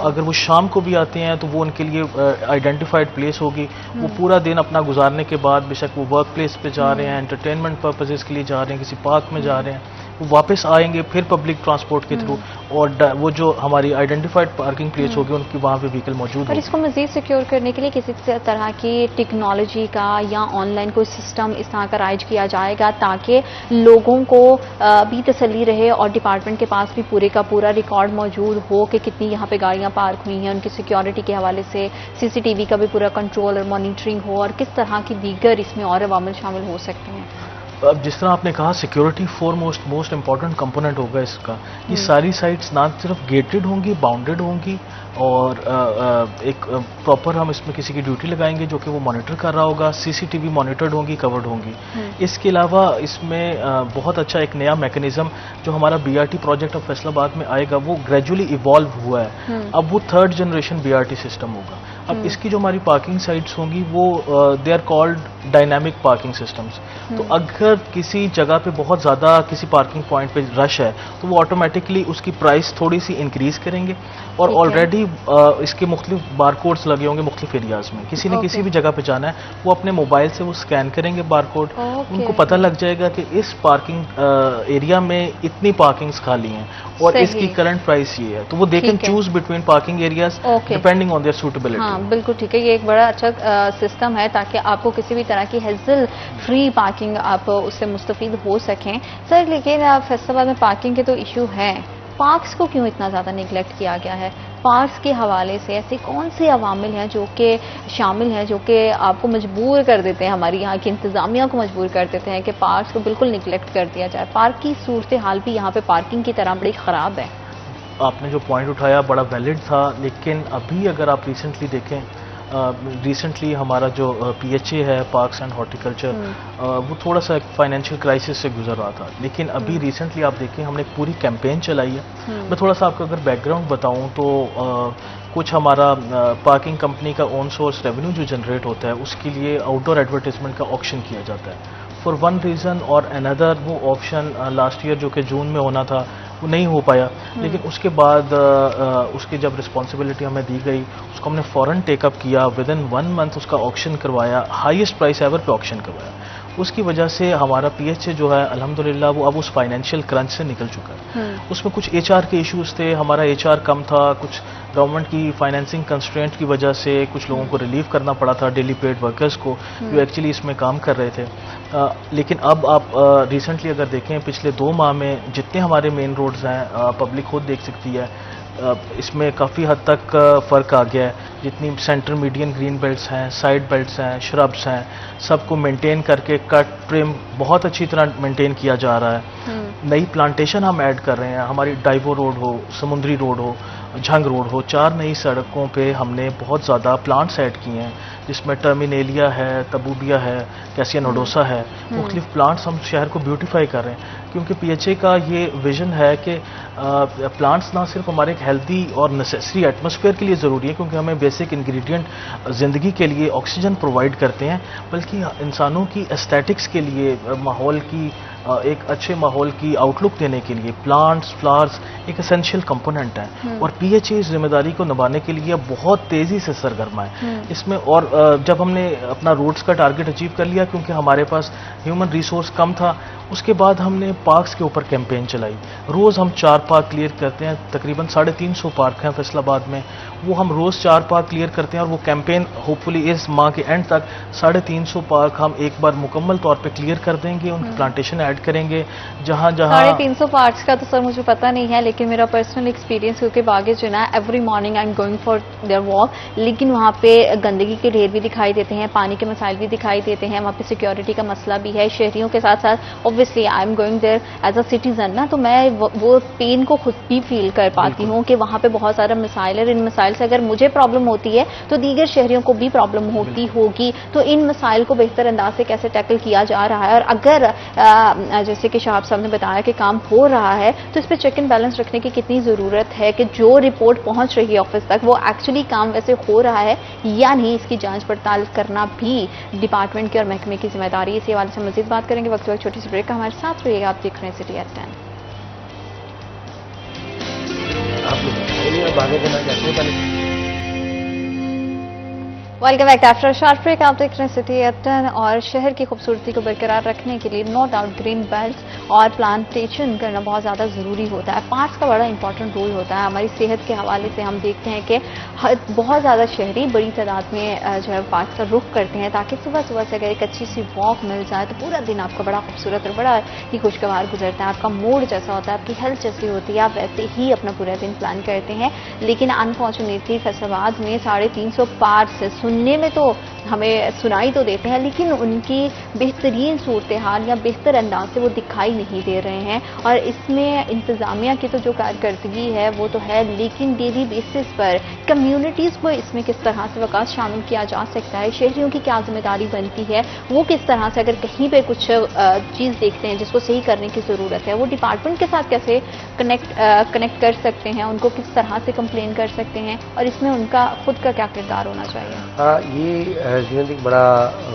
अगर वो शाम को भी आते हैं तो वो उनके लिए आइडेंटिफाइड प्लेस होगी। वो पूरा दिन अपना गुजारने के बाद, बेशक वो वर्क प्लेस पे जा रहे हैं, एंटरटेनमेंट पर्पजेस के लिए जा रहे हैं, किसी पार्क में जा रहे हैं, वो वापस आएंगे फिर पब्लिक ट्रांसपोर्ट के थ्रू, और वो जो हमारी आइडेंटिफाइड पार्किंग प्लेस होगी उनकी वहाँ पे व्हीकल मौजूद और होगी। इसको मजीद सिक्योर करने के लिए किसी तरह की टेक्नोलॉजी का या ऑनलाइन कोई सिस्टम इस तरह का राइज किया जाएगा ताकि लोगों को भी तसल्ली रहे और डिपार्टमेंट के पास भी पूरे का पूरा रिकॉर्ड मौजूद हो कि कितनी यहाँ पे गाड़ियाँ पार्क हुई हैं, उनकी सिक्योरिटी के हवाले से सीसीटीवी का भी पूरा कंट्रोल और मॉनिटरिंग हो, और किस तरह की दीगर इसमें और अवामिल शामिल हो सकते हैं। अब जिस तरह आपने कहा सिक्योरिटी मोस्ट इम्पॉर्टेंट कंपोनेंट होगा इसका। ये सारी साइट्स ना सिर्फ गेटेड होंगी, बाउंडेड होंगी, और एक प्रॉपर हम इसमें किसी की ड्यूटी लगाएंगे जो कि वो मॉनिटर कर रहा होगा। सीसीटीवी मॉनिटर्ड होंगी, कवर्ड होंगी। इसके अलावा इसमें बहुत अच्छा एक नया मैकेनिज्म जो हमारा बीआरटी प्रोजेक्ट ऑफ फैसलाबाद में आएगा वो ग्रेजुअली इवॉल्व हुआ है। अब वो 3rd जनरेशन बीआरटी सिस्टम होगा। अब इसकी जो हमारी पार्किंग साइट्स होंगी वो they are called dynamic parking systems. तो अगर किसी जगह पे बहुत ज़्यादा किसी पार्किंग पॉइंट पे रश है तो वो ऑटोमेटिकली उसकी प्राइस थोड़ी सी इंक्रीज करेंगे, और ऑलरेडी इसके मुख्तलिफ बारकोड्स लगे होंगे मुख्तलिफ एरियाज में। किसी ने किसी भी जगह पे जाना है वो अपने मोबाइल से वो स्कैन करेंगे बारकोड, उनको पता लग जाएगा कि इस पार्किंग एरिया में इतनी पार्किंग्स खाली हैं और इसकी करंट प्राइस ये है, तो वो they can choose between parking areas depending on their suitability. हाँ बिल्कुल ठीक है, ये एक बड़ा अच्छा सिस्टम है ताकि आपको किसी भी तरह की हेज़ल फ्री पार्किंग आप उससे मुस्तफीद हो सकें। सर लेकिन फैसलाबाद में पार्किंग के तो इशू हैं, पार्क्स को क्यों इतना ज़्यादा निगलेक्ट किया गया है? पार्क्स के हवाले से ऐसे कौन से अवामिल हैं जो कि शामिल हैं जो कि आपको मजबूर कर देते हैं, हमारी यहाँ की इंतज़ामिया को मजबूर कर देते हैं कि पार्क्स को बिल्कुल निगलेक्ट कर दिया जाए? पार्क की सूरत हाल भी यहाँ पे पार्किंग की तरह बड़ी ख़राब है। आपने जो पॉइंट उठाया बड़ा वैलिड था, लेकिन अभी अगर आप रिसेंटली देखें, रिसेंटली हमारा जो पीएचए है पार्क्स एंड हॉर्टिकल्चर, वो थोड़ा सा फाइनेंशियल क्राइसिस से गुजर रहा था, लेकिन अभी रिसेंटली आप देखें हमने एक पूरी कैंपेन चलाई है। मैं थोड़ा सा आपको अगर बैकग्राउंड बताऊं तो कुछ हमारा पार्किंग कंपनी का ऑन सोर्स रेवेन्यू जो जनरेट होता है उसके लिए आउटडोर एडवर्टाइजमेंट का ऑप्शन किया जाता है। फॉर वन रीज़न और अनदर वो ऑप्शन लास्ट ईयर जो कि जून में होना था वो नहीं हो पाया, लेकिन उसके बाद उसकी जब रिस्पॉन्सिबिलिटी हमें दी गई उसको हमने फ़ौरन टेकअप किया, विद इन 1 मंथ उसका ऑक्शन करवाया, हाईएस्ट प्राइस एवर पे ऑक्शन करवाया। उसकी वजह से हमारा पीएचए जो है अल्हम्दुलिल्लाह वो अब उस फाइनेंशियल क्रंच से निकल चुका है। उसमें कुछ एचआर के इश्यूज थे, हमारा एचआर कम था, कुछ गवर्नमेंट की फाइनेंसिंग कंस्ट्रेंट की वजह से कुछ लोगों को रिलीव करना पड़ा था, डेली पेड वर्कर्स को जो एक्चुअली इसमें काम कर रहे थे। लेकिन अब आप रिसेंटली अगर देखें पिछले 2 माह में जितने हमारे मेन रोड्स हैं पब्लिक खुद देख सकती है, इसमें काफ़ी हद तक फ़र्क आ गया है। जितनी सेंटर मीडियन ग्रीन बेल्ट्स हैं, साइड बेल्ट्स हैं, श्रब्स हैं, सबको मेंटेन करके कट ट्रिम बहुत अच्छी तरह मेंटेन किया जा रहा है। नई प्लांटेशन हम ऐड कर रहे हैं, हमारी डाइवो रोड हो, समुद्री रोड हो, झंग रोड हो, 4 नई सड़कों पे हमने बहुत ज़्यादा प्लांट्स ऐड किए हैं, जिसमें टर्मिनेलिया है, तबूबिया है, कैसिया नोडोसा है, मुख्तलिफ प्लांट्स हम शहर को ब्यूटीफाई कर रहे हैं। क्योंकि पीएचए का ये विजन है कि प्लांट्स ना सिर्फ हमारे एक हेल्दी और नेसेसरी एटमॉस्फेयर के लिए ज़रूरी है, क्योंकि हमें बेसिक इंग्रेडिएंट ज़िंदगी के लिए ऑक्सीजन प्रोवाइड करते हैं, बल्कि इंसानों की एस्थेटिक्स के लिए, माहौल की एक अच्छे माहौल की आउटलुक देने के लिए प्लांट्स, फ्लावर्स एक एसेंशियल कंपोनेंट है। और पीएचए इस जिम्मेदारी को निभाने के लिए बहुत तेज़ी से सरगर्मा है इसमें। और जब हमने अपना रोड्स का टारगेट अचीव कर लिया, क्योंकि हमारे पास ह्यूमन रिसोर्स कम था, उसके बाद हमने पार्क्स के ऊपर कैंपेन चलाई। रोज़ हम 4 पार्क क्लियर करते हैं, तकरीबन 350 पार्क हैं फैसलाबाद में, वो हम रोज़ 4 पार्क क्लियर करते हैं। और वो कैंपेन होपफुली इस माह के एंड तक 350 पार्क हम एक बार मुकम्मल तौर पे क्लियर कर देंगे, उनकी प्लांटेशन ऐड करेंगे जहाँ जहाँ। 350 पार्क्स का तो सर मुझे पता नहीं है, लेकिन मेरा पर्सनल एक्सपीरियंस, क्योंकि बागे जो ना every morning I am going for their walk, लेकिन वहाँ पे गंदगी के ढेर ढेर भी दिखाई देते हैं, पानी के मसाइल भी दिखाई देते हैं, वहाँ पे सिक्योरिटी का मसला भी है। शहरियों के साथ साथ obviously I am going there as a citizen ना, तो मैं वो पेन को खुद भी फील कर पाती हूँ कि वहाँ पे बहुत सारा मसाइल है। इन मसाइल से अगर मुझे प्रॉब्लम होती है तो दीगर शहरियों को भी प्रॉब्लम होती होगी। तो इन मसाइल को बेहतर अंदाज से कैसे टैकल किया जा रहा है, और अगर जैसे कि शहाब साहब ने बताया कि काम हो रहा है, तो इस पर चेक एंड बैलेंस रखने की कितनी जरूरत है कि जो रिपोर्ट पहुंच रही है ऑफिस तक वो एक्चुअली काम वैसे हो रहा है या नहीं, इसकी जांच पड़ताल करना भी डिपार्टमेंट की और महकमे की जिम्मेदारी है। इसी हवाले से मजीद बात करेंगे वक्त वक्त छोटी सी ब्रेक का। हमारे साथ रहिएगा, आप देख रहे हैं सिटी एट 10। आप लोग आगे करना चाहते हैं पहले? Welcome back after short break. आप देख रहे हैं सिटी एट 10 और शहर की खूबसूरती को बरकरार रखने के लिए नो डाउट ग्रीन बेल्ट और प्लांटेशन करना बहुत ज़्यादा ज़रूरी होता है। पार्क्स का बड़ा इंपॉर्टेंट रोल होता है। हमारी सेहत के हवाले से हम देखते हैं कि बहुत ज़्यादा शहरी बड़ी तादाद में जो है पार्क का रुख करते हैं, ताकि सुबह सुबह से अगर एक अच्छी सी वॉक मिल जाए तो पूरा दिन आपका बड़ा खूबसूरत और बड़ा ही खुशगवार गुजरता है। आपका मूड जैसा होता है, आपकी हेल्थ जैसी होती है, आप वैसे ही अपना पूरा दिन प्लान करते हैं। लेकिन अनफॉर्चुनेटली फैसलाबाद में 350 पार्क से सुनने में तो हमें सुनाई तो देते हैं, लेकिन उनकी बेहतरीन सूरत हाल या बेहतर अंदाज से वो दिखाई नहीं दे रहे हैं। और इसमें इंतजामिया की तो जो कारकर्दगी है वो तो है, लेकिन डेली बेसिस पर कम्युनिटीज़ को इसमें किस तरह से वक़्त शामिल किया जा सकता है, शहरियों की क्या जिम्मेदारी बनती है, वो किस तरह से अगर कहीं पर कुछ चीज़ देखते हैं जिसको सही करने की ज़रूरत है, वो डिपार्टमेंट के साथ कैसे कनेक्ट कर सकते हैं, उनको किस तरह से कंप्लेन कर सकते हैं, और इसमें उनका खुद का क्या किरदार होना चाहिए। हाँ, ये जीनत एक बड़ा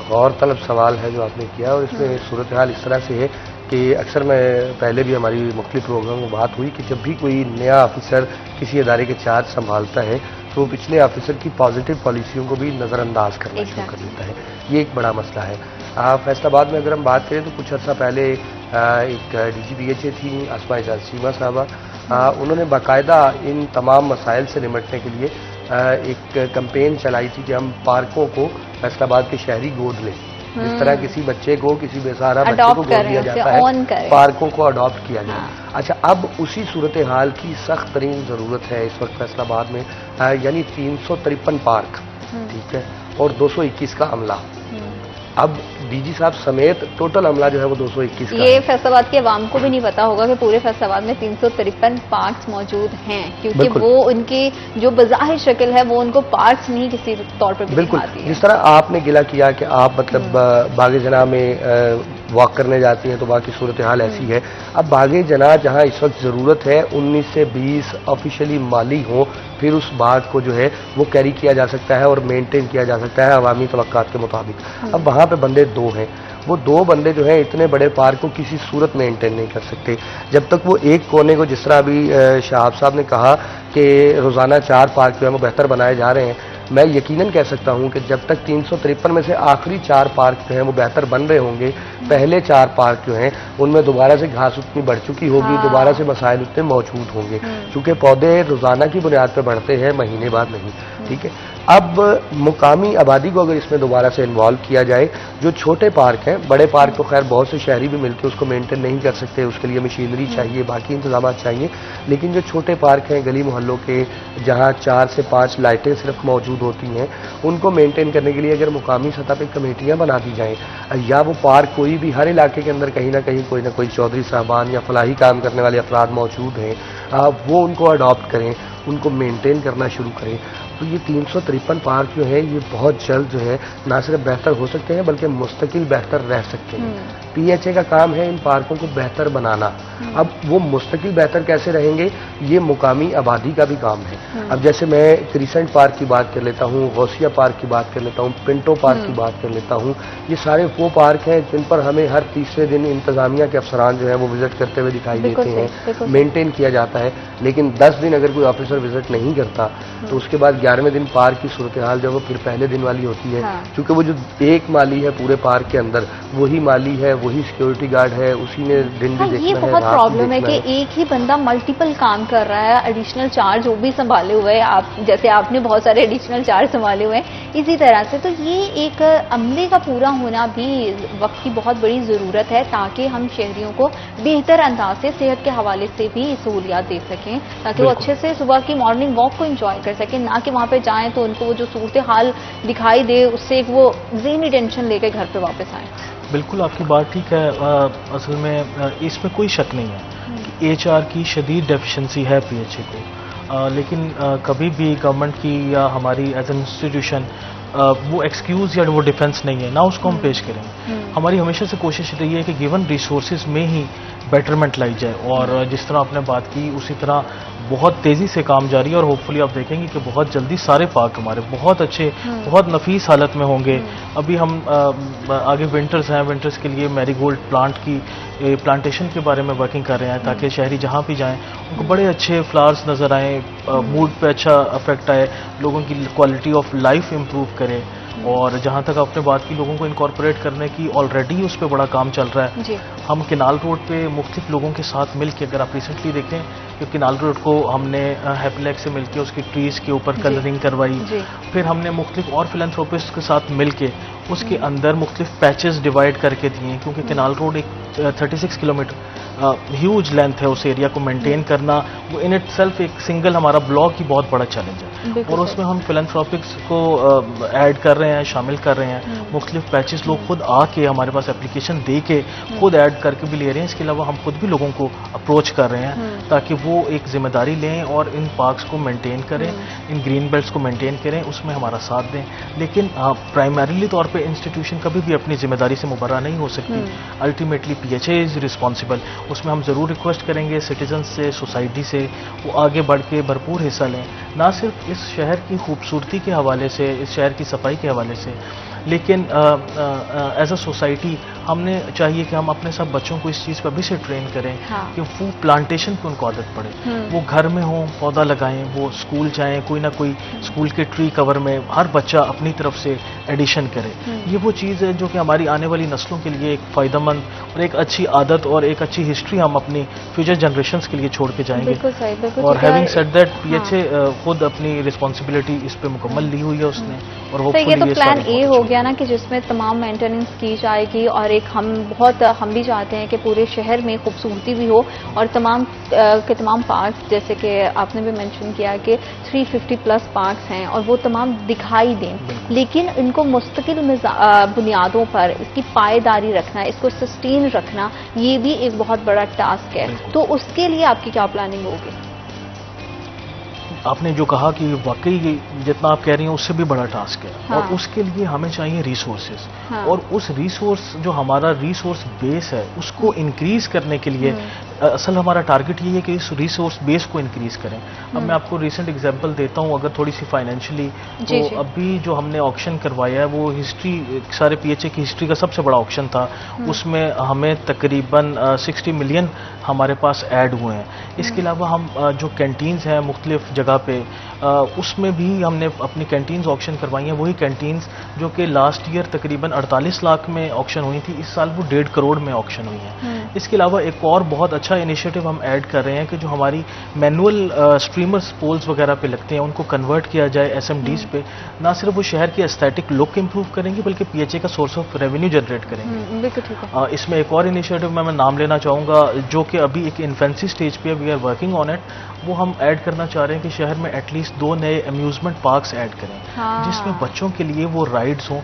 गौर तलब सवाल है जो आपने किया, और इसमें सूरत हाल इस तरह से है कि अक्सर मैं पहले भी हमारी मुख्तलिफ प्रोग्राम में बात हुई कि जब भी कोई नया ऑफिसर किसी अदारे के चार्ज संभालता है तो वो ऑफिसर की पॉजिटिव पॉलिसियों को भी नज़रअंदाज करना शुरू कर देता है। ये एक बड़ा मसला है। फैसलाबाद में अगर हम बात करें तो कुछ अर्सा पहले एक DGPHA थी आसमा एजाज सीमा साहबा, उन्होंने बाकायदा इन तमाम मसाइल से निपटने के लिए एक कैंपेन चलाई थी कि हम पार्कों को फैसलाबाद के शहरी गोद लें। जिस तरह किसी बच्चे को, किसी बेसहारा बच्चे को गोद लिया जाता है, पार्कों को अडॉप्ट किया जाए। अच्छा, अब उसी सूरत हाल की सख्त तरीन ज़रूरत है इस वक्त फैसलाबाद में, यानी 353 पार्क, ठीक है, और 221 का अमला। अब DG साहब समेत टोटल अमला जो है वो 221 का। ये फैसलाबाद के अवाम को भी नहीं पता होगा कि पूरे फैसलाबाद में 353 पार्क्स मौजूद हैं, क्योंकि वो उनकी जो बज़ाहिर शक्ल है वो उनको पार्क्स नहीं किसी तौर पर बिल्कुल, जिस तरह आपने गिला किया कि आप मतलब बागे जना में वॉक करने जाती हैं तो बाकी सूरत हाल ऐसी है। अब बागे जना जहां इस वक्त ज़रूरत है 19 से 20 ऑफिशियली माली हो, फिर उस बाग को जो है वो कैरी किया जा सकता है और मेंटेन किया जा सकता है अवामी तवक्कात के मुताबिक। अब वहाँ पे बंदे 2 हैं, वो 2 बंदे जो है इतने बड़े पार्क को किसी सूरत मेंटेन नहीं कर सकते जब तक वो एक कोने को, जिस तरह अभी शहाब साहब ने कहा कि रोज़ाना 4 पार्क जो है वो बेहतर बनाए जा रहे हैं, मैं यकीनन कह सकता हूं कि जब तक 353 में से आखिरी 4 पार्क जो हैं वो बेहतर बन रहे होंगे, पहले 4 पार्क जो हैं उनमें दोबारा से घास उतनी बढ़ चुकी होगी, दोबारा से मसाइल उतने मौजूद होंगे, क्योंकि पौधे रोजाना की बुनियाद पर बढ़ते हैं, महीने बाद नहीं। ठीक है, अब मुकामी आबादी को अगर इसमें दोबारा से इन्वॉल्व किया जाए, जो छोटे पार्क हैं, बड़े पार्क को खैर बहुत से शहरी भी मिलकर उसको मेंटेन नहीं कर सकते, उसके लिए मशीनरी चाहिए, बाकी इंतजाम चाहिए, लेकिन जो छोटे पार्क हैं गली मोहल्लों के, जहां 4 से 5 लाइटें सिर्फ मौजूद होती हैं, उनको मेंटेन करने के लिए अगर मुकामी सतह पर कमेटियां बना दी जाएं, या वो पार्क कोई भी हर इलाके के अंदर कहीं ना कहीं कोई ना कोई चौधरी साहबान या फलाही काम करने वाले अफराद मौजूद हैं, वो उनको अडॉप्ट करें, उनको मेंटेन करना शुरू करें, तो ये 353 पार्क जो है ये बहुत जल्द जो है ना सिर्फ बेहतर हो सकते हैं बल्कि मुस्तकिल बेहतर रह सकते हैं। PHA का काम है इन पार्कों को बेहतर बनाना। अब वो मुस्तकिल बेहतर कैसे रहेंगे, ये मुकामी आबादी का भी काम है। अब जैसे मैं क्रिसेंट पार्क की बात कर लेता हूँ, गौसिया पार्क की बात कर लेता हूँ, पिंटो पार्क की बात कर लेता हूँ, ये सारे वो पार्क हैं जिन पर हमें हर तीसरे दिन इंतजामिया के अफसरान जो है वो विजिट करते हुए दिखाई देते हैं, मेंटेन किया जाता है। लेकिन 10 दिन अगर कोई ऑफिसर विजिट नहीं करता तो उसके बाद 11वें दिन पार्क की सूरत हाल जो वो फिर पहले दिन वाली होती है, क्योंकि वो जो एक माली है पूरे पार्क के अंदर, वही माली है, वही सिक्योरिटी गार्ड है, उसी ने दिन भी देखना है। ये बहुत प्रॉब्लम है कि एक ही बंदा मल्टीपल काम कर रहा है, एडिशनल चार्ज वो भी संभाल संभाले हुए हैं, आप जैसे आपने बहुत सारे एडिशनल चार्ज संभाले हुए हैं, इसी तरह से तो ये एक अमले का पूरा होना भी वक्त की बहुत बड़ी ज़रूरत है, ताकि हम शहरियों को बेहतर अंदाज से सेहत के हवाले से भी सहूलियात दे सकें, ताकि वो अच्छे से सुबह की मॉर्निंग वॉक को एंजॉय कर सकें, ना कि वहाँ पे जाएं तो उनको वो जो सूरत हाल दिखाई दे उससे एक वो ज़हनी टेंशन लेकर घर पे वापस आएँ। बिल्कुल आपकी बात ठीक है। असल में इसमें कोई शक नहीं है कि HR की शदीद डेफिशिएंसी है PHA को, लेकिन कभी भी गवर्नमेंट की या हमारी एज एन इंस्टीट्यूशन वो एक्सक्यूज़ या वो डिफेंस नहीं है, ना उसको हम पेश करेंगे। हमारी हमेशा से कोशिश रही है कि गिवन रिसोर्सेज में ही बेटरमेंट लाई जाए, और जिस तरह आपने बात की उसी तरह बहुत तेज़ी से काम जारी है, और होपफुली आप देखेंगे कि बहुत जल्दी सारे पार्क हमारे बहुत अच्छे, बहुत नफीस हालत में होंगे। अभी हम आगे विंटर्स हैं, विंटर्स के लिए मैरीगोल्ड प्लांट की प्लांटेशन के बारे में वर्किंग कर रहे हैं, ताकि शहरी जहाँ भी जाएं उनको बड़े अच्छे फ्लावर्स नज़र आएँ, मूड पे अच्छा अफेक्ट आए, लोगों की क्वालिटी ऑफ लाइफ इम्प्रूव करे। और जहाँ तक आपने बात की लोगों को इनकॉर्पोरेट करने की, ऑलरेडी उस पर बड़ा काम चल रहा है। हम किनाल रोड पे मुख्तलिफ लोगों के साथ मिलकर, अगर आप रिसेंटली देखें कि किनाल रोड को हमने हैप्पीलैक से मिलकर उसकी ट्रीज़ के ऊपर कलरिंग करवाई, फिर हमने मुख्तलिफ और फिलैंथ्रोपिस्ट के साथ मिलके उसके अंदर मुख्तलिफ पैचेस डिवाइड करके दिए, क्योंकि किनाल रोड एक 36 किलोमीटर ह्यूज लेंथ है, उस एरिया को मेंटेन करना वो इन इटसेल्फ एक सिंगल हमारा ब्लॉक ही बहुत बड़ा चैलेंज है, और उसमें हम फिलैंथ्रोपिक्स को ऐड कर रहे हैं, शामिल कर रहे हैं। मुख्तलिफ पैचेस लोग खुद आके हमारे पास एप्लीकेशन दे के खुद ऐड करके भी ले रहे हैं। इसके अलावा हम खुद भी लोगों को अप्रोच कर रहे हैं ताकि वो एक जिम्मेदारी लें और इन पार्क्स को मेंटेन करें, इन ग्रीन बेल्ट्स को मेंटेन करें, उसमें हमारा साथ दें। लेकिन प्राइमरीली तौर पे इंस्टीट्यूशन कभी भी अपनी जिम्मेदारी से मुबर्रा नहीं हो सकती। Ultimately PHA is responsible. उसमें हम ज़रूर रिक्वेस्ट करेंगे सिटीजन से, सोसाइटी से, वो आगे बढ़ के भरपूर हिस्सा लें, ना सिर्फ इस शहर की खूबसूरती के हवाले से, इस शहर की सफाई के हवाले से, लेकिन एज अ सोसाइटी हमने चाहिए कि हम अपने सब बच्चों को इस चीज़ पर भी से ट्रेन करें कि वो प्लांटेशन की उनको आदत पड़े। वो घर में हो, पौधा लगाएं, वो स्कूल जाएं, कोई ना कोई स्कूल के ट्री कवर में हर बच्चा अपनी तरफ से एडिशन करे। ये वो चीज़ है जो कि हमारी आने वाली नस्लों के लिए एक फ़ायदेमंद और एक अच्छी आदत और एक अच्छी हिस्ट्री हम अपनी फ्यूचर जनरेशंस के लिए छोड़ के जाएंगे। और हैविंग सेड दैट PHA खुद अपनी रिस्पॉन्सिबिलिटी इस पर मुकम्मल ली हुई है उसने, और होपफुली ये तो प्लान ए हो गया ना कि जिसमें तमाम मेंटेनेंस की जाएगी, और एक हम भी चाहते हैं कि पूरे शहर में खूबसूरती भी हो, और तमाम के तमाम पार्क्स, जैसे कि आपने भी मेंशन किया कि 350+ पार्क्स हैं, और वो तमाम दिखाई दें, लेकिन इनको मुस्तकिल बुनियादों पर इसकी पायदारी रखना, इसको सस्टेन रखना, ये भी एक बहुत बड़ा टास्क है। तो उसके लिए आपकी क्या प्लानिंग होगी? आपने जो कहा कि वाकई जितना आप कह रही हैं उससे भी बड़ा टास्क है, और उसके लिए हमें चाहिए रिसोर्सेज, और उस रिसोर्स जो हमारा रिसोर्स बेस है उसको इंक्रीज करने के लिए असल हमारा टारगेट ये है कि इस रिसोर्स बेस को इंक्रीज करें। अब मैं आपको रिसेंट एग्जांपल देता हूँ, अगर थोड़ी सी फाइनेंशियली, तो अभी जो हमने ऑक्शन करवाया है वो हिस्ट्री, सारे PHA की हिस्ट्री का सबसे बड़ा ऑक्शन था। उसमें हमें तकरीबन 60 मिलियन हमारे पास ऐड हुए हैं। इसके अलावा हम जो कैंटीन्स हैं मुख्तलिफ जगह पे, उसमें भी हमने अपनी कैंटीन्स ऑक्शन करवाई हैं। वही कैंटीन्स जो कि लास्ट ईयर तकरीबन 48 लाख में ऑक्शन हुई थी, इस साल वो 1.5 करोड़ में ऑक्शन हुई हैं। इसके अलावा एक और बहुत अच्छा इनिशिएटिव हम ऐड कर रहे हैं कि जो हमारी मैनुअल स्ट्रीमर्स पोल्स वगैरह पे लगते हैं उनको कन्वर्ट किया जाए SMDs पे। ना सिर्फ वो शहर की एस्थेटिक लुक इंप्रूव करेंगे बल्कि PHA का सोर्स ऑफ रेवेन्यू जनरेट करेंगे। इसमें एक और इनिशिएटिव मैं नाम लेना चाहूँगा जो कि अभी एक इन्फेंसी स्टेज पे, we are working on it. वो हम ऐड करना चाह रहे हैं कि शहर में एटलीस्ट 2 नए अम्यूजमेंट पार्क्स ऐड करें, जिसमें बच्चों के लिए वो राइड्स हों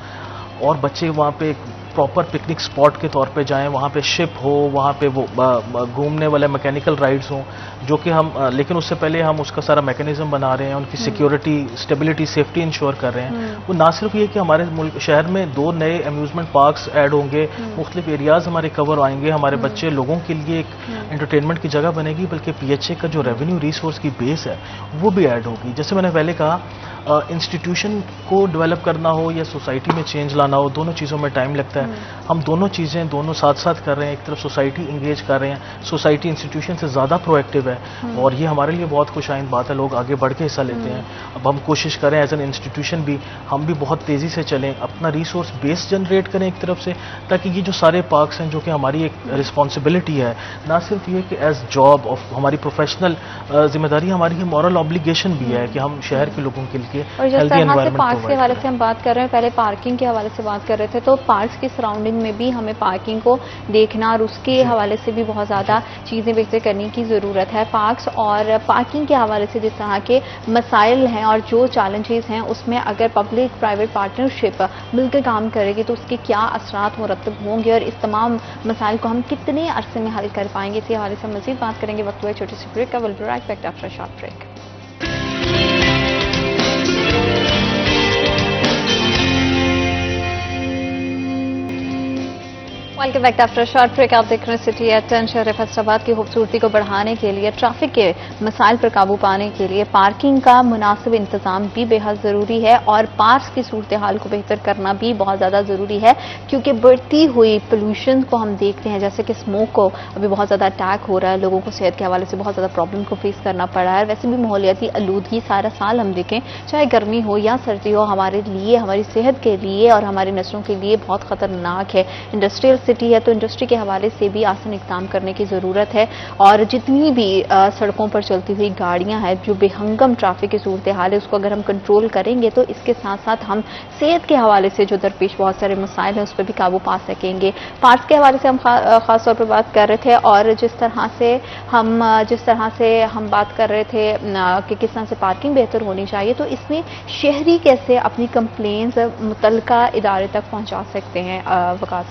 और बच्चे वहाँ पे प्रॉपर पिकनिक स्पॉट के तौर पे जाएं, वहाँ पे शिप हो, वहाँ पे वो घूमने वाले मैकेनिकल राइड्स हों, जो कि हम लेकिन उससे पहले हम उसका सारा मैकेनिज्म बना रहे हैं, उनकी सिक्योरिटी, स्टेबिलिटी, सेफ्टी इंश्योर कर रहे हैं। वो ना सिर्फ ये कि हमारे मुल्क शहर में 2 नए अम्यूजमेंट पार्क्स ऐड होंगे, मुख्तलिफ एरियाज हमारे कवर आएंगे, हमारे बच्चे लोगों के लिए एक एंटरटेनमेंट की जगह बनेगी, बल्कि PHA का जो रेवेन्यू रिसोर्स की बेस है वो भी ऐड होगी। जैसे मैंने पहले कहा, इंस्टीट्यूशन को डेवलप करना हो या सोसाइटी में चेंज लाना हो, दोनों चीज़ों में टाइम लगता है। हम दोनों चीज़ें दोनों साथ साथ कर रहे हैं। एक तरफ सोसाइटी इंगेज कर रहे हैं, सोसाइटी इंस्टीट्यूशन से ज़्यादा प्रोएक्टिव है और ये हमारे लिए बहुत खुशाइंद बात है। लोग आगे बढ़ के हिस्सा लेते हैं। अब हम कोशिश करें एज एन इंस्टीट्यूशन भी, हम भी बहुत तेज़ी से चलें, अपना रिसोर्स बेस जनरेट करें एक तरफ से, ताकि ये जो सारे पार्क्स हैं जो कि हमारी एक रिस्पॉन्सिबिलिटी है, ना सिर्फ ये कि एज जॉब ऑफ हमारी प्रोफेशनल जिम्मेदारी, हमारी मॉरल ऑब्लिगेशन भी है कि हम शहर के लोगों के लिए और जिस हेल्दी तरह से एनवायरनमेंट पार्क्स के हवाले से हम बात कर रहे हैं, पहले पार्किंग के हवाले से बात कर रहे थे, तो पार्क्स की सराउंडिंग में भी हमें पार्किंग को देखना और उसके हवाले से भी बहुत ज़्यादा चीज़ें बेहतर करने की ज़रूरत है। पार्क्स और पार्किंग के हवाले से जिस तरह के मसाइल हैं और जो चैलेंजेस हैं, उसमें अगर पब्लिक प्राइवेट पार्टनरशिप मिलकर काम करेगी तो उसके क्या असरात मुरतब होंगे और इस तमाम मसाइल को हम कितने अरसे में हल कर पाएंगे, इसी हवाले से मजीद बात करेंगे। वक्त हुआ छोटी सी ब्रेक का, will be right back after short break. Welcome back after short break. आप देख रहे हैं सिटी एट 10। शहर फैसलाबाद की खूबसूरती को बढ़ाने के लिए, ट्रैफिक के मसाइल पर काबू पाने के लिए पार्किंग का मुनासिब इंतजाम भी बेहद ज़रूरी है और पार्क्स की सूरत हाल को बेहतर करना भी बहुत ज़्यादा ज़रूरी है, क्योंकि बढ़ती हुई पोल्यूशन को हम देखते हैं, जैसे कि स्मोक को अभी बहुत ज़्यादा अटैक हो रहा है, लोगों को सेहत के हवाले से बहुत ज़्यादा प्रॉब्लम को फेस करना पड़ रहा है। वैसे भी माहौलियाती आलूदगी सारा साल हम देखें, चाहे गर्मी हो या सर्दी हो, हमारे लिए, हमारी सेहत के लिए और हमारी नस्लों के लिए बहुत ख़तरनाक है। इंडस्ट्रियल सिटी है तो इंडस्ट्री के हवाले से भी आसान इक़दाम करने की ज़रूरत है और जितनी भी सड़कों पर चलती हुई गाड़ियां हैं, जो बेहंगम ट्रैफिक की सूरत हाल है, उसको अगर हम कंट्रोल करेंगे तो इसके साथ साथ हम सेहत के हवाले से जो दरपेश बहुत सारे मसाइल हैं उस पर भी काबू पा सकेंगे। पार्क्स के हवाले से हम खास तौर पर बात कर रहे थे और जिस तरह से हम बात कर रहे थे कि किस तरह से पार्किंग बेहतर होनी चाहिए, तो इसमें शहरी कैसे अपनी कंप्लेंट्स मुतल्लिका इदारे तक पहुंचा सकते हैं। वकास,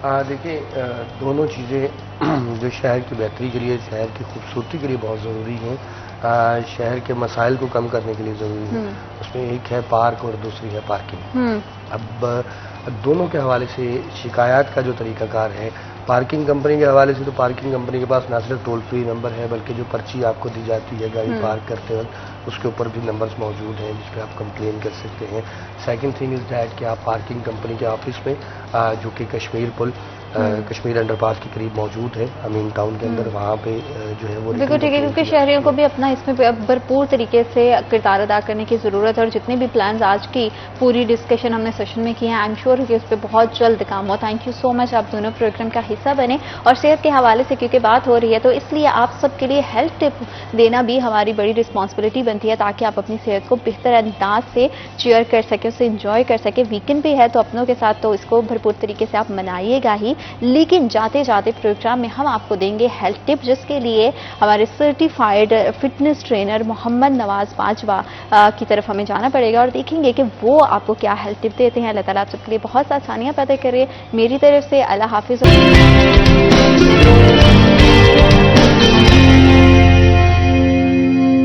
देखिए, दोनों चीज़ें जो शहर की बेहतरी के लिए, शहर की खूबसूरती के लिए बहुत ज़रूरी हैं, शहर के मसाइल को कम करने के लिए ज़रूरी है। उसमें एक है पार्क और दूसरी है पार्किंग। अब दोनों के हवाले से शिकायत का जो तरीकाकार है, पार्किंग कंपनी के हवाले से तो पार्किंग कंपनी के पास ना सिर्फ टोल फ्री नंबर है, बल्कि जो पर्ची आपको दी जाती है गाड़ी पार्क करते वक्त, उसके ऊपर भी नंबर्स मौजूद हैं जिस पर आप कंप्लेन कर सकते हैं। सेकंड थिंग इज़ दैट कि आप पार्किंग कंपनी के ऑफिस में, जो कि कश्मीर पुल, कश्मीर अंडरपास के करीब मौजूद है अमीन टाउन के अंदर, वहाँ पे जो है वो बिल्कुल ठीक है, क्योंकि शहरियों को भी अपना इसमें भरपूर तरीके से किरदार अदा करने की ज़रूरत है और जितने भी प्लान्स आज की पूरी डिस्कशन हमने सेशन में किए हैं, आई एम श्योर कि उस पर बहुत जल्द काम हो। थैंक यू सो मच, आप दोनों प्रोग्राम का हिस्सा बने और सेहत के हवाले से क्योंकि बात हो रही है तो इसलिए आप सबके लिए हेल्थ टिप देना भी हमारी बड़ी रिस्पॉन्सिबिलिटी बनती है, ताकि आप अपनी सेहत को बेहतर अंदाज से चेयर कर सके, उसे इंजॉय कर सके। वीकेंड भी है तो अपनों के साथ तो इसको भरपूर तरीके से आप मनाइएगा ही, लेकिन जाते जाते प्रोग्राम में हम आपको देंगे हेल्थ टिप, जिसके लिए हमारे certified fitness trainer Mohammad Nawaz Bajwa की तरफ हमें जाना पड़ेगा और देखेंगे कि वो आपको क्या हेल्थ टिप देते हैं। अल्लाह ताला आप सबके लिए बहुत सा आसानियां पैदा करे। मेरी तरफ से अल्लाह हाफिज।